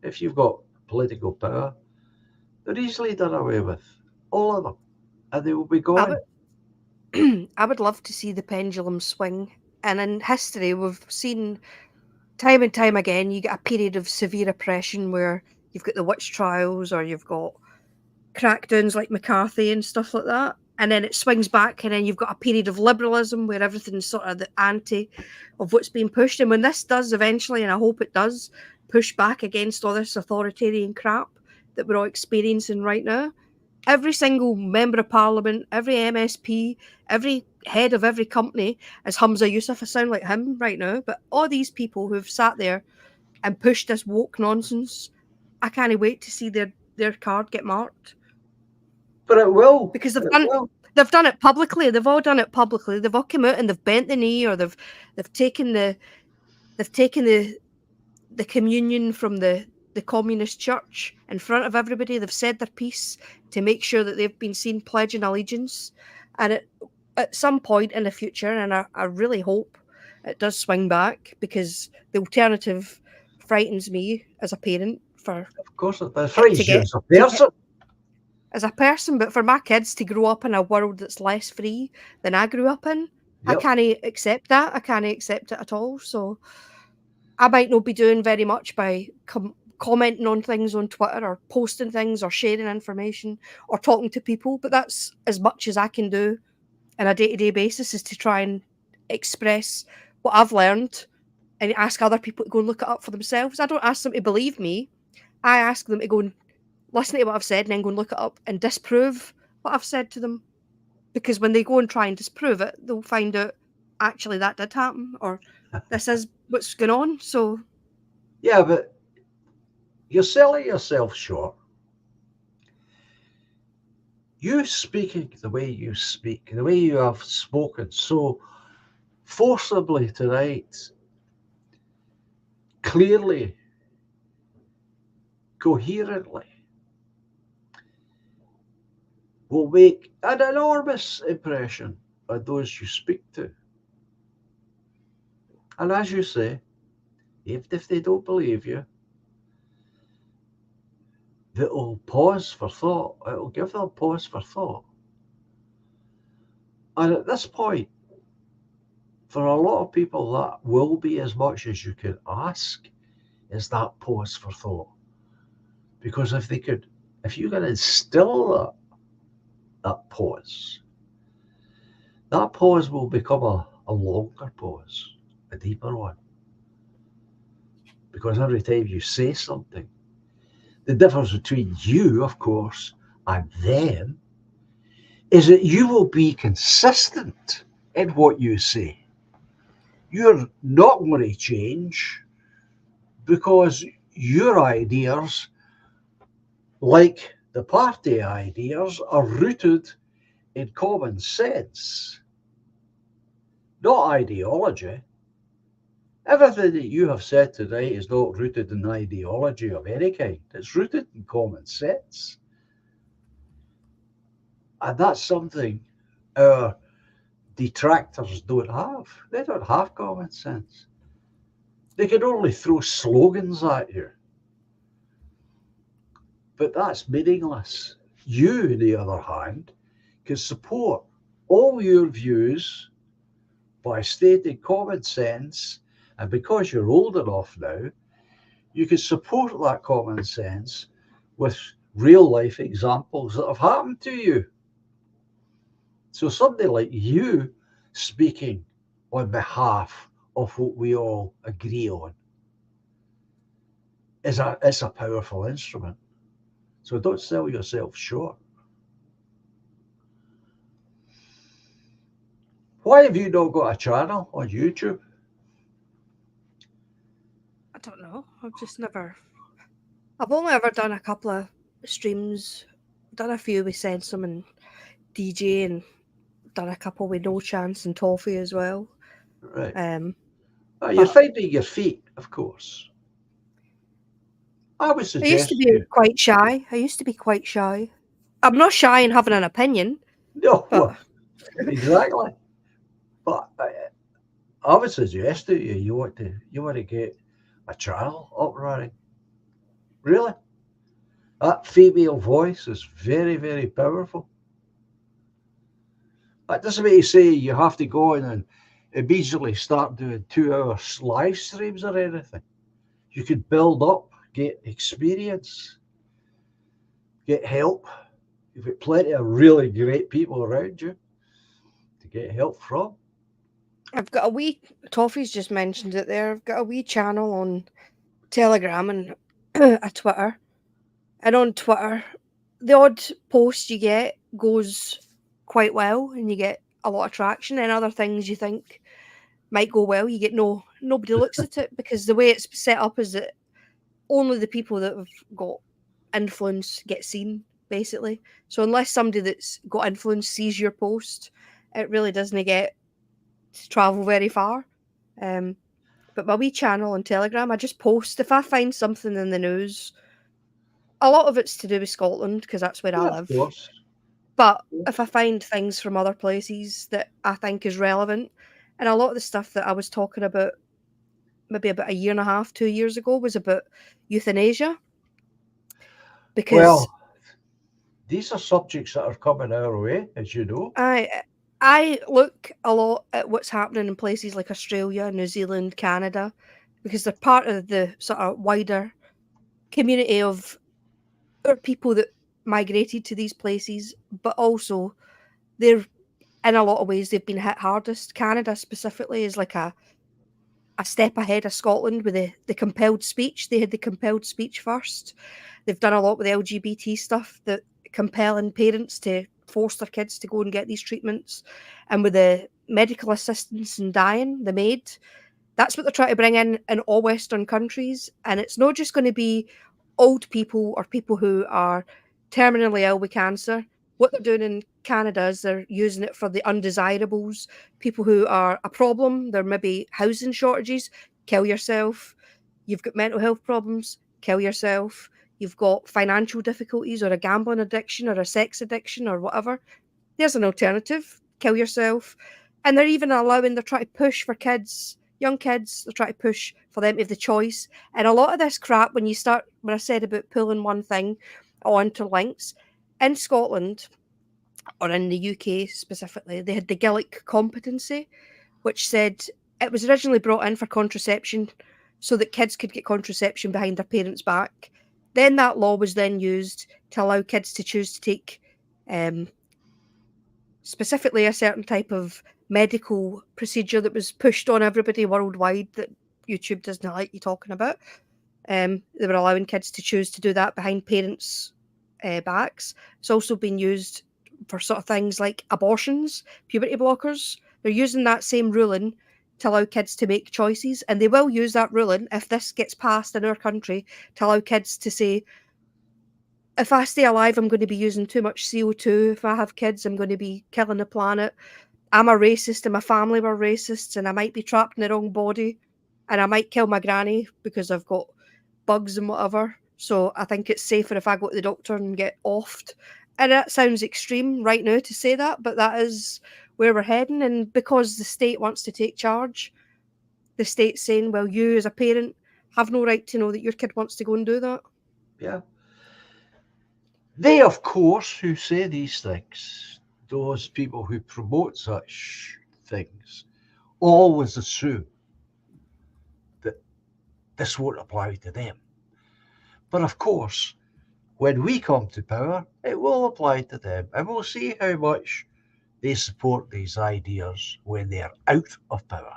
If you've got political power, they're easily done away with, all of them, and they will be gone. I would love to see the pendulum swing. And in history, we've seen time and time again, you get a period of severe oppression where you've got the witch trials or you've got crackdowns like McCarthy and stuff like that. And then it swings back, and then you've got a period of liberalism where everything's sort of the anti of what's being pushed. And when this does eventually, and I hope it does, push back against all this authoritarian crap that we're all experiencing right now, Every single member of parliament, every MSP, every head of every company is Hamza Yusuf. I sound like him right now, but all these people who've sat there and pushed this woke nonsense, I can't wait to see their card get marked But it will. because It will. they've done it publicly. They've all done it publicly. They've all come out and they've bent the knee, or they've taken the communion from the communist church in front of everybody. They've said their piece to make sure that they've been seen pledging allegiance. And at some point in the future, and I really hope it does swing back, because the alternative frightens me as a parent for Of course it does. it to Frights you get as a to get person. as a person, but for my kids to grow up in a world that's less free than I grew up in, I Yep. can't accept that. I can't accept it at all. So I might not be doing very much by commenting on things on Twitter or posting things or sharing information or talking to people, but that's as much as I can do on a day-to-day basis, is to try and express what I've learned and ask other people to go and look it up for themselves. I don't ask them to believe me. I ask them to go and listen to what I've said and then go and look it up and disprove what I've said to them. Because when they go and try and disprove it, they'll find out actually that did happen, or this is what's going on. So Yeah, but you're selling yourself short. You speaking the way you speak, the way you have spoken so forcibly tonight, clearly, coherently, will make an enormous impression on those you speak to. And as you say, even if they don't believe you, it'll pause for thought. It'll give them pause for thought. And at this point, for a lot of people, that will be as much as you can ask, is that pause for thought. Because if you can instill that pause will become a longer pause, a deeper one. Because every time you say something, the difference between you, of course, and them is that you will be consistent in what you say. You're not going to change because your ideas, like the party ideas, are rooted in common sense, not ideology. Everything that you have said today is not rooted in ideology of any kind. It's rooted in common sense. And that's something our detractors don't have. They don't have common sense. They can only throw slogans at you. But that's meaningless. You, on the other hand, can support all your views by stating common sense. And because you're old enough now, you can support that common sense with real life examples that have happened to you. So somebody like you speaking on behalf of what we all agree on it's a powerful instrument. So don't sell yourself short. Why have you not got a channel on YouTube? I don't know. I've only ever done a couple of streams, done a few with Sensum and DJ, and done a couple with No Chance and Toffee as well. Right. You're But finding your feet, of course. I would I used to suggest be you. quite shy. I'm not shy in having an opinion, No, but well, exactly. But I would suggest to you, you want to get a channel up and running. Really, that female voice is very, very powerful. That doesn't mean to say you have to go in and immediately start doing 2 hour live streams or anything. You could build up, get experience, get help. You've got plenty of really great people around you to get help from. I've got a wee. Toffee's just mentioned it there. I've got a wee channel on Telegram and a Twitter. And on Twitter, the odd post you get goes quite well and you get a lot of traction, and other things you think might go well, you get nobody looks at it, because the way it's set up is that only the people that have got influence get seen, basically. So unless somebody that's got influence sees your post, it really doesn't get to travel very far. Um, but my wee channel on Telegram, I just post if I find something in the news. A lot of it's to do with Scotland because that's where I Yeah, of live. course. But if I find things from other places that I think is relevant, and a lot of the stuff that I was talking about maybe about a year and a half, 2 years ago, was about euthanasia. Because Well, these are subjects that are coming our way, as you know. I look a lot at what's happening in places like Australia, New Zealand, Canada, because they're part of the sort of wider community of people that migrated to these places, but also they're, in a lot of ways, they've been hit hardest. Canada specifically is like a step ahead of Scotland with the compelled speech. They had the compelled speech first. They've done a lot with the LGBT stuff, that compelling parents to force their kids to go and get these treatments. And with the medical assistance in dying, the MAID, that's what they're trying to bring in all Western countries. And it's not just going to be old people or people who are terminally ill with cancer. What they're doing in Canada is they're using it for the undesirables, people who are a problem. There may be housing shortages, kill yourself. You've got mental health problems, kill yourself. You've got financial difficulties or a gambling addiction or a sex addiction or whatever. There's an alternative, kill yourself. And they're even they're trying to push for kids, young kids, they're trying to push for them to have the choice. And a lot of this crap, when I said about pulling one thing, all interlinks. In Scotland, or in the UK specifically, they had the Gaelic competency, which said it was originally brought in for contraception so that kids could get contraception behind their parents' back. Then that law was then used to allow kids to choose to take specifically a certain type of medical procedure that was pushed on everybody worldwide that YouTube doesn't like you talking about. They were allowing kids to choose to do that behind parents' backs. It's also been used for sort of things like abortions, puberty blockers. They're using that same ruling to allow kids to make choices, and they will use that ruling if this gets passed in our country to allow kids to say, if I stay alive, I'm going to be using too much CO2. If I have kids, I'm going to be killing the planet. I'm a racist and my family were racists, and I might be trapped in the wrong body, and I might kill my granny because I've got bugs and whatever. So I think it's safer if I go to the doctor and get offed. And that sounds extreme right now to say that, but that is where we're heading. And because the state wants to take charge, the state's saying, well, you as a parent have no right to know that your kid wants to go and do that. Yeah. They, of course, who say these things, those people who promote such things, always assume that this won't apply to them. But of course, when we come to power, it will apply to them, and we'll see how much they support these ideas when they're out of power.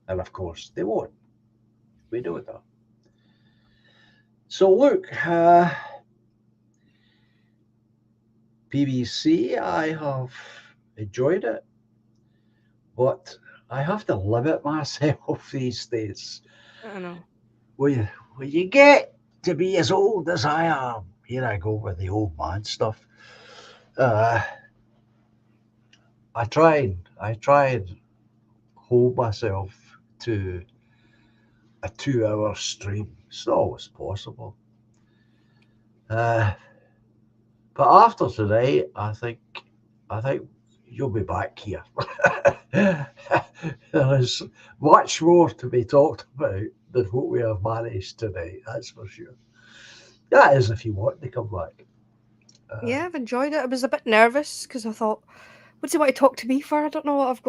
And of course, they won't. We know that. So look, PBC, I have enjoyed it, but I have to limit myself these days. I don't know. When you get to be as old as I am, here I go with the old man stuff. I try and hold myself to a 2 hour stream. It's not always possible. But after today, I think you'll be back here. There is much more to be talked about than what we have managed today, that's for sure. That is if you want to come back. Yeah, I've enjoyed it. I was a bit nervous because I thought, what's he want to talk to me for? I don't know what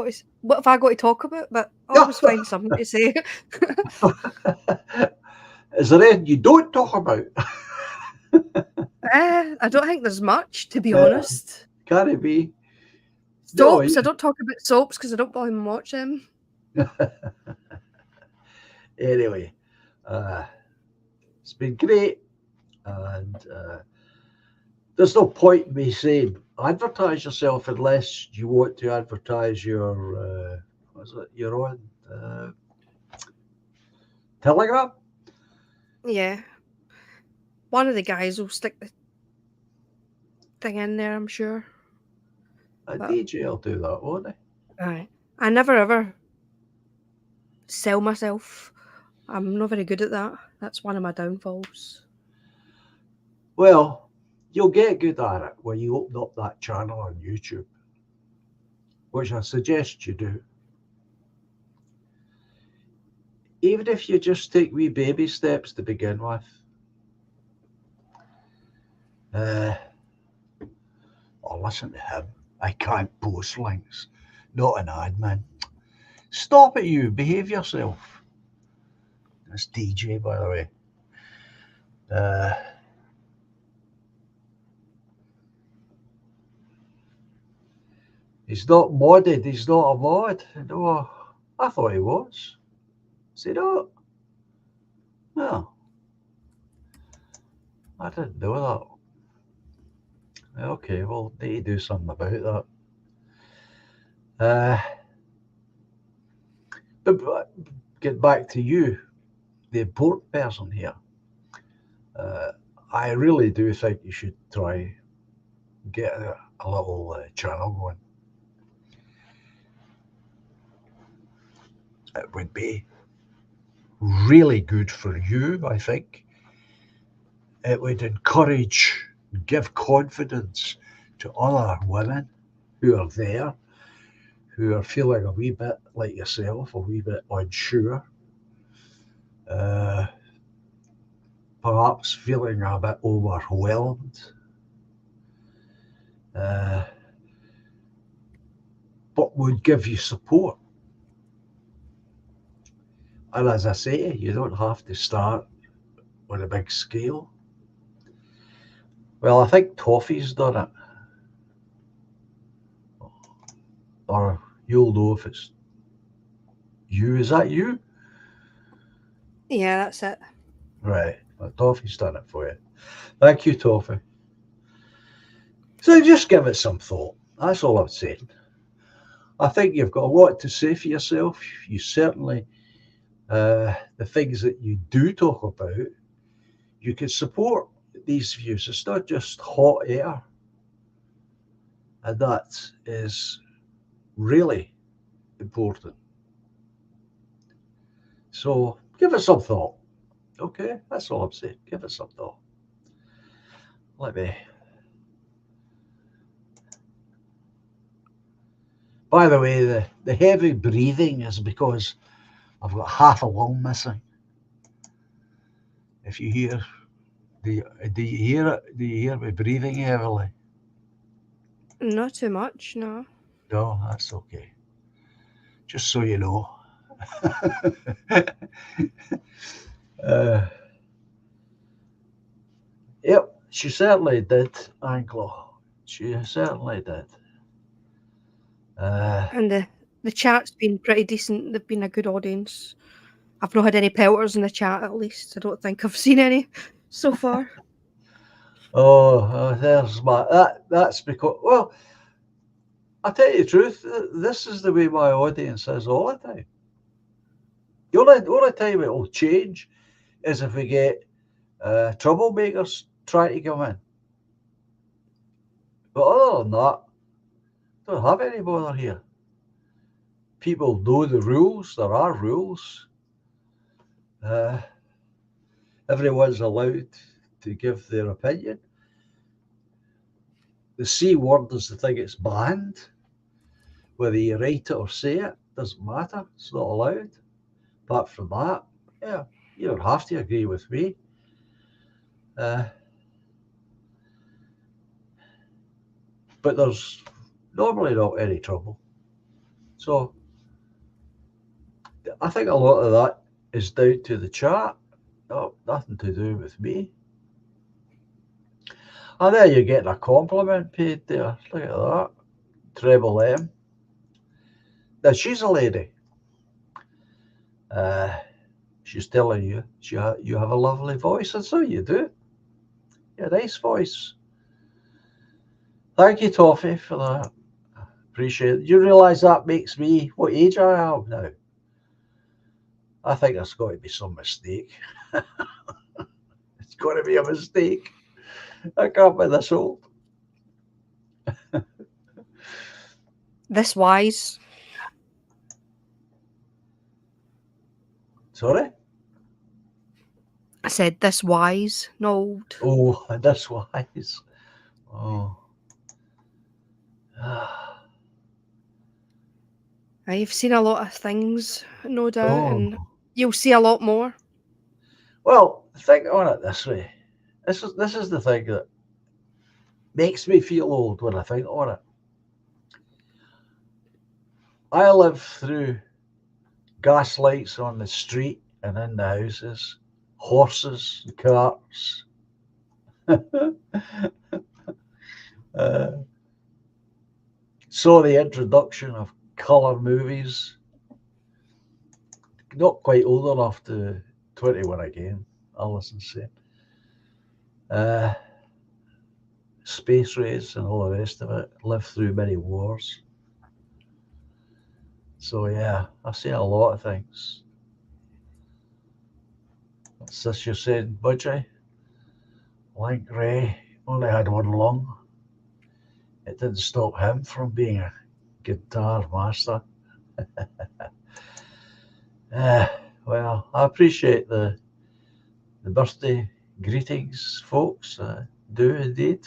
what have I got to talk about, but I'll always find something to say. Is there anything you don't talk about? I don't think there's much, to be honest. Can it be? Soaps, I don't talk about soaps because I don't bother and watch them. Anyway, it's been great And there's no point in me saying advertise yourself unless you want to advertise your your own Telegram. Yeah. One of the guys will stick the thing in there, I'm sure. A But DJ will do that, won't he? aye. I never ever sell myself. I'm not very good at that. That's one of my downfalls. Well, you'll get good at it when you open up that channel on YouTube, which I suggest you do. Even if you just take wee baby steps to begin with. Or listen to him. I can't post links. Not an admin. Stop it, you. Behave yourself. That's DJ, by the way. He's not modded. He's not a mod. No, I thought he was. Is he not? No. I didn't know that. Okay, well, need to do something about that. But get back to you, the important person here. I really do think you should try get a little channel going. It would be really good for you, I think. It would encourage, give confidence to other women who are there, who are feeling a wee bit like yourself, a wee bit unsure, uh, perhaps feeling a bit overwhelmed. Uh, but would give you support. And as I say, you don't have to start on a big scale. Well, I think Toffee's done it. Or you'll know if it's you. Is that you? Yeah, that's it. Right. Well, Toffee's done it for you. Thank you, Toffee. So just give it some thought. That's all I'm saying. I think you've got a lot to say for yourself. You certainly, the things that you do talk about, you can support these views. It's not just hot air. And that is really important. So give it some thought. Okay, that's all I'm saying. Give it some thought. Let me. By the way, the heavy breathing is because I've got half a lung missing. If you hear, do you hear it? Do you hear me breathing heavily? Not too much, no. No, that's okay. Just so you know. uh, yep, she certainly did, Anglo. She certainly did. Uh, And the chat's been pretty decent. They've been a good audience. I've not had any pelters in the chat, at least. I don't think I've seen any so far. there's my that's because well, I tell you the truth, this is the way my audience is all the time. The only time it will change is if we get troublemakers trying to come in. But other than that, don't have any bother here. People know the rules. There are rules. Uh, everyone's allowed to give their opinion. The C word is the thing it's banned. Whether you write it or say it, doesn't matter. It's not allowed. Apart from that, yeah, you don't have to agree with me. But there's normally not any trouble. So I think a lot of that is down to the chat. Oh, nothing to do with me. And there you're getting a compliment paid there. Look at that. Treble M. Now she's a lady. She's telling you you have a lovely voice, and so you do. Yeah, nice voice. Thank you, Toffee, for that. Appreciate it. You realise that makes me what age I am now? I think there's got to be some mistake. It's got to be a mistake. I can't be this old. This wise. Sorry? I said this wise, not old. Oh, this wise. Oh. Ah. I've seen a lot of things, no doubt, and Oh. you'll see a lot more. Well, think on it this way. This is the thing that makes me feel old when I think on it. I live through gas lights on the street and in the houses, horses, carts. uh, saw the introduction of colour movies. Not quite old enough to 21 again, Alison said. Space race and all the rest of it. Lived through many wars. So yeah, I've seen a lot of things. What's this you're saying, Budgie? Link Ray only had one lung. It didn't stop him from being a guitar master. uh, well, I appreciate the birthday greetings, folks. Do indeed.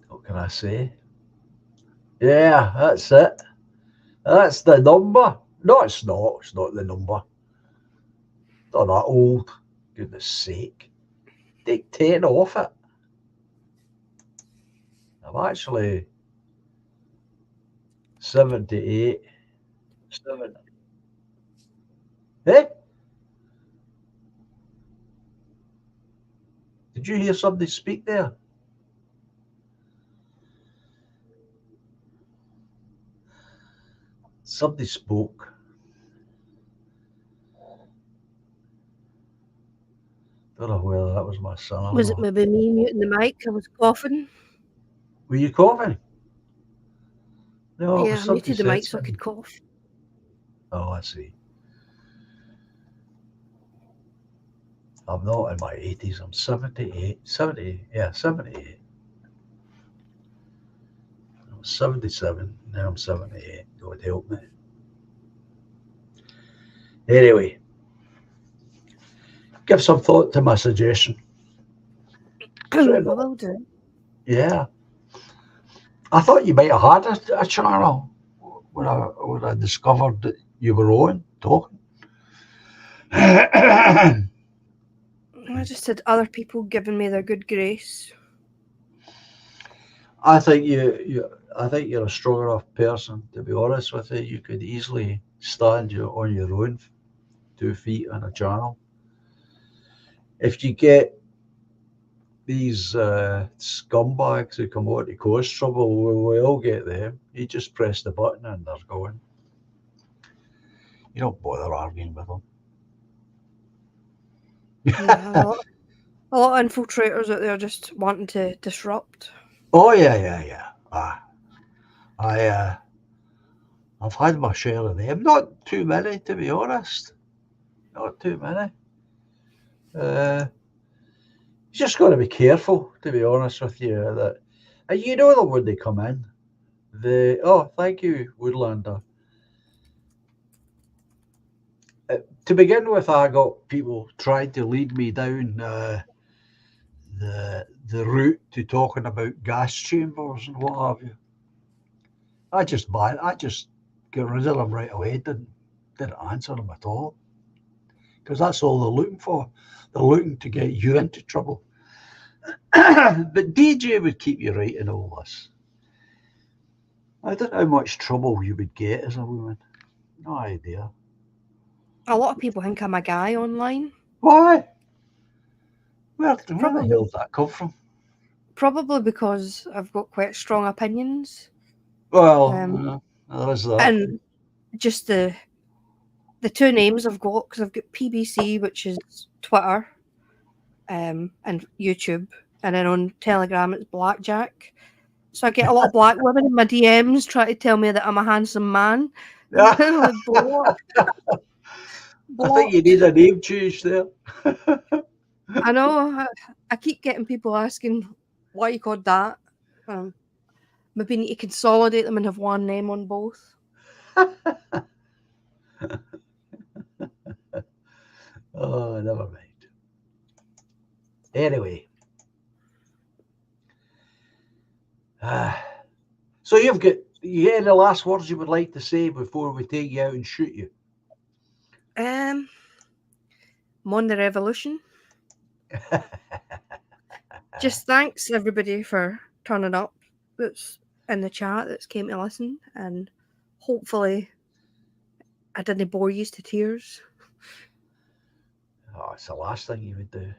What can I say? Yeah, that's it. That's the number. No, it's not. It's not the number. Not that old. Goodness sake. Take 10 off it. I'm actually 78. 70. Eh? Did you hear somebody speak there? Somebody spoke. Don't know whether that was my son or Was it not. maybe me muting the mic? I was coughing. Were you coughing? No, it was Yeah, I somebody muted the said mic so I something. could cough. Oh, I see. I'm not in my 80s. I'm 78. 70. Yeah, 78. I was 77. Now I'm 78. God help me. Anyway, give some thought to my suggestion. I Try not. will do. Yeah. I thought you might have had a channel when I discovered that you were on talking. I I just had other people giving me their good grace. think I think you're a strong enough person, to be honest with you. You could easily stand on your own 2 feet on a channel. If you get these scumbags who come out to cause trouble, we all get them. You just press the button and they're going. You don't bother arguing with them. Yeah, a lot of infiltrators out there just wanting to disrupt. Oh yeah. I I've had my share of them. Not too many, to be honest. Not too many. Uh, you just got to be careful, to be honest with you. That and you know them when they come in. Thank you, Woodlander. To begin with, I got people trying to lead me down the route to talking about gas chambers and what have you. I just get rid of them right away. Didn't answer them at all because that's all they're looking for. They're looking to get you into trouble. But DJ would keep you right in all this. I don't know how much trouble you would get as a woman. No idea. A lot of people think I'm a guy online. Why? Where the hell Probably, did that come from? probably because I've got quite strong opinions. Well, there is that. And just the the two names I've got, because I've got PBC, which is Twitter, and YouTube, and then on Telegram it's Blackjack. So I get a lot of black women in my DMs trying to tell me that I'm a handsome man. Yeah, I'm like, block, I think you blocked. need a name change there. I know. I keep getting people asking why you called that. Um, Maybe need to consolidate them and have one name on both. Oh, never mind. Anyway, so you get any last words you would like to say before we take you out and shoot you? I'm on the revolution. Just thanks everybody for turning up. That's in the chat that's came to listen, and hopefully I didn't bore you to tears. Oh, it's the last thing you would do.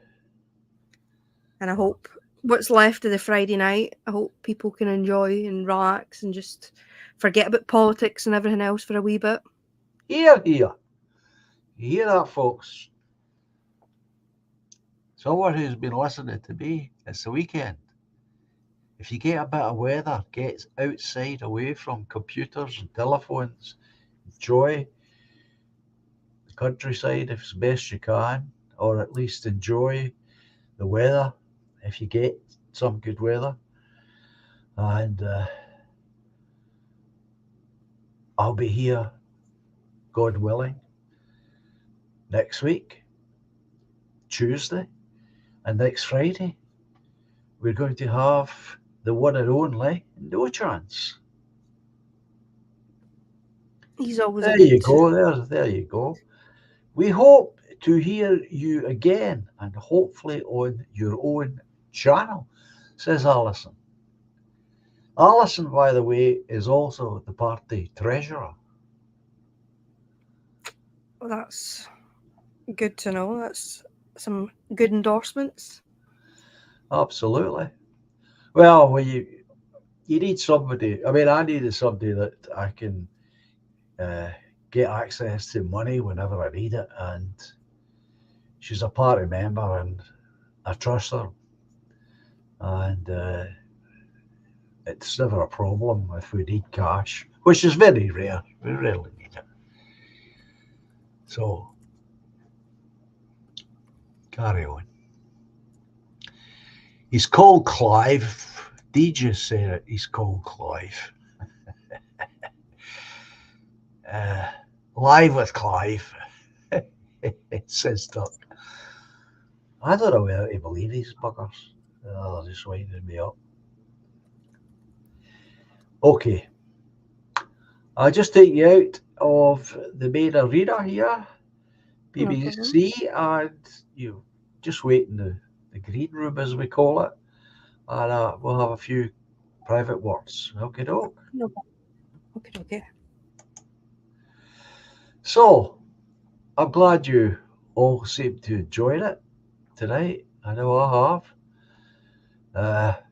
And I hope what's left of the Friday night, I hope people can enjoy and relax and just forget about politics and everything else for a wee bit. Here. You hear that, folks? Someone who's been listening to me, it's the weekend. If you get a bit of weather, get outside away from computers and telephones. Enjoy the countryside if it's best you can, or at least enjoy the weather if you get some good weather. And I'll be here, God willing, next week, Tuesday, and next Friday. We're going to have the one and only No Chance. He's always There a good. you go. There you go. We hope to hear you again, and hopefully on your own channel, says Alison. Alison, by the way, is also the party treasurer. Well, that's good to know. That's some good endorsements. Absolutely. Well, you need somebody. I mean, I needed somebody that I can get access to money whenever I need it, and she's a party member, and I trust her, and it's never a problem if we need cash, which is very rare. We rarely need it. So, carry on. He's called Clive. DJ said it. He's called Clive. Live with Clive. It says that. I don't know whether to believe these buggers. They're just winding me up. Okay. I'll just take you out of the main arena here, PBC, and you just wait in the green room, as we call it, and we'll have a few private words. Okay, doke. No. Okay. So, I'm glad you all seem to enjoy it tonight. I know I have.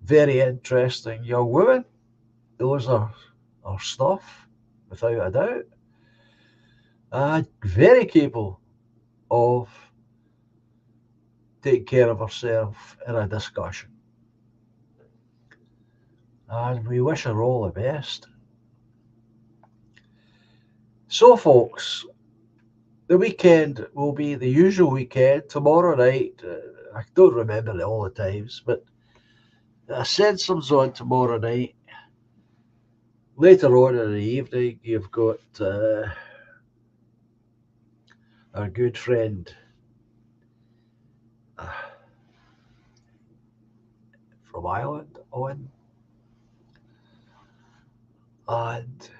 Very interesting young women. Those are stuff, without a doubt. And very capable of taking care of herself in a discussion. And we wish her all the best. So, folks, the weekend will be the usual weekend. Tomorrow night, I don't remember all the times, but I said some's on tomorrow night. Later on in the evening, you've got our good friend from Ireland on. And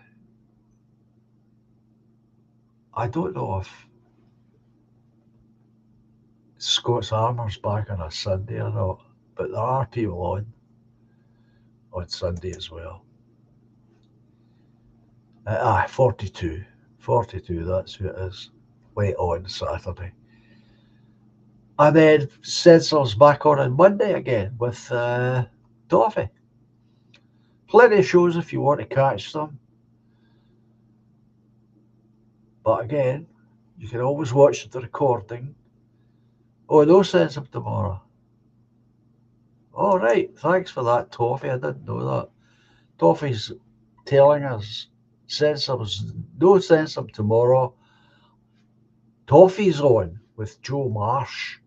I don't know if Scott's Armour's back on a Sunday or not, but there are people on Sunday as well. 42, that's who it is, late on Saturday. And then Sensor's back on Monday again with Toffee. Plenty of shows if you want to catch them. But again, you can always watch the recording. Oh, no sense of tomorrow. All right, thanks for that, Toffee. I didn't know that. Toffee's telling us Sensum's no sense of tomorrow. Toffee's on with Joe Marsh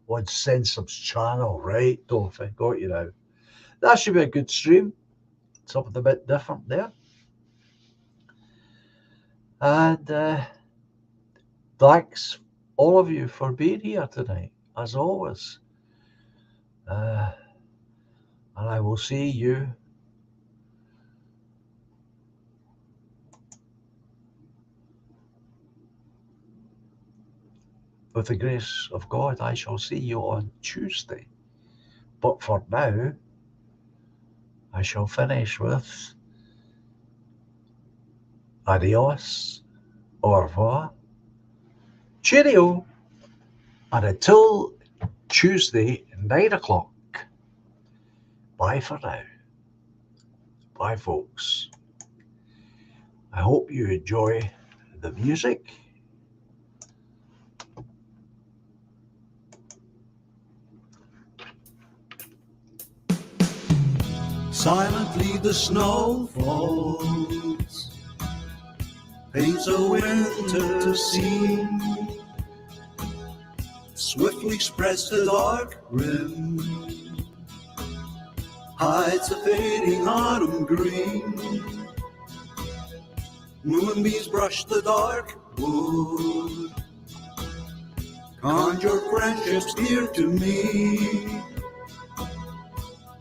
on Sensum's channel, right? Toffee, got you now. That should be a good stream. Something a bit different there. And thanks all of you for being here tonight, as always. And I will see you with the grace of God. I shall see you on Tuesday. But for now, I shall finish with adios, au revoir, cheerio, and until Tuesday, 9 o'clock. Bye for now. Bye, folks. I hope you enjoy the music. Silently the snow falls, paints a winter scene, swiftly spreads the dark rim, hides the fading autumn green. Moonbeams brush the dark wood, conjure friendships dear to me.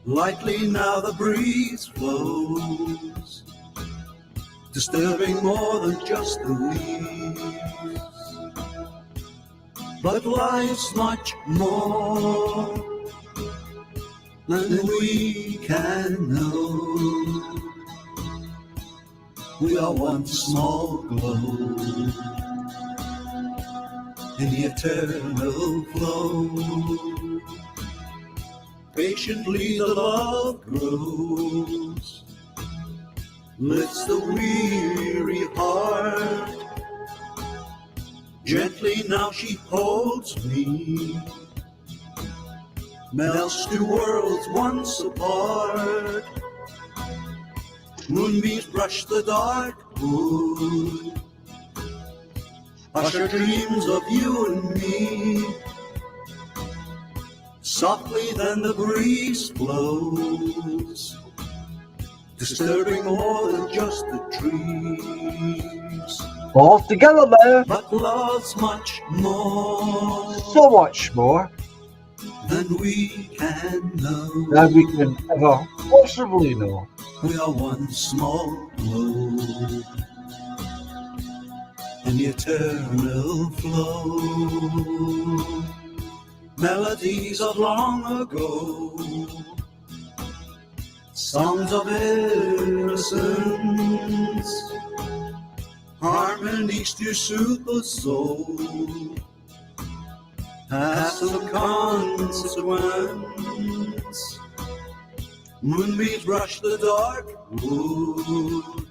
Lightly now the breeze flows, disturbing more than just the leaves. But life's much more than we can know. We are one small glow in the eternal flow. Patiently the love grows, lifts the weary heart. Gently now she holds me, melts two worlds once apart. Moonbeams brush the dark wood, usher dreams of you and me. Softly then the breeze blows, disturbing more than just the trees. All together now. But love's much more, So much more than we can know. than we can ever possibly know. We are one small glow in the eternal flow. Melodies of long ago, songs of innocence, harmonies to soothe the soul, has some consequence. Moonbeams brush the dark wood,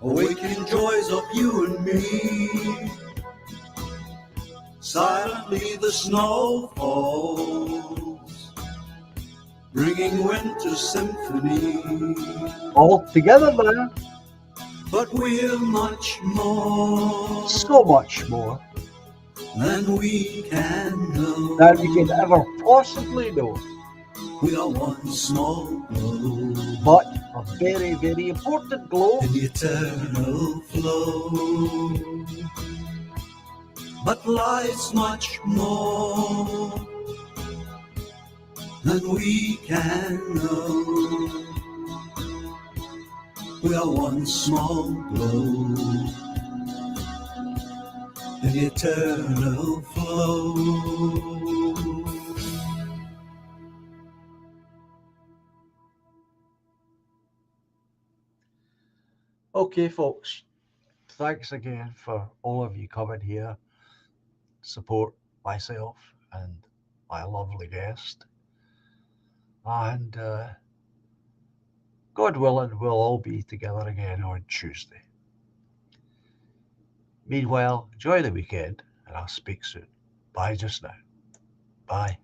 awakening joys of you and me. Silently the snow falls, bringing winter symphony. All together now. But we're much more, So much more than we can know. than we can ever possibly know. We are one small glow, But a very, very important glow. in the eternal flow. But life's much more than we can know. We are one small glow in the eternal flow. Okay, folks. Thanks again for all of you coming here, support myself and my lovely guest. And God willing, we'll all be together again on Tuesday. Meanwhile, enjoy the weekend, and I'll speak soon. Bye just now. Bye.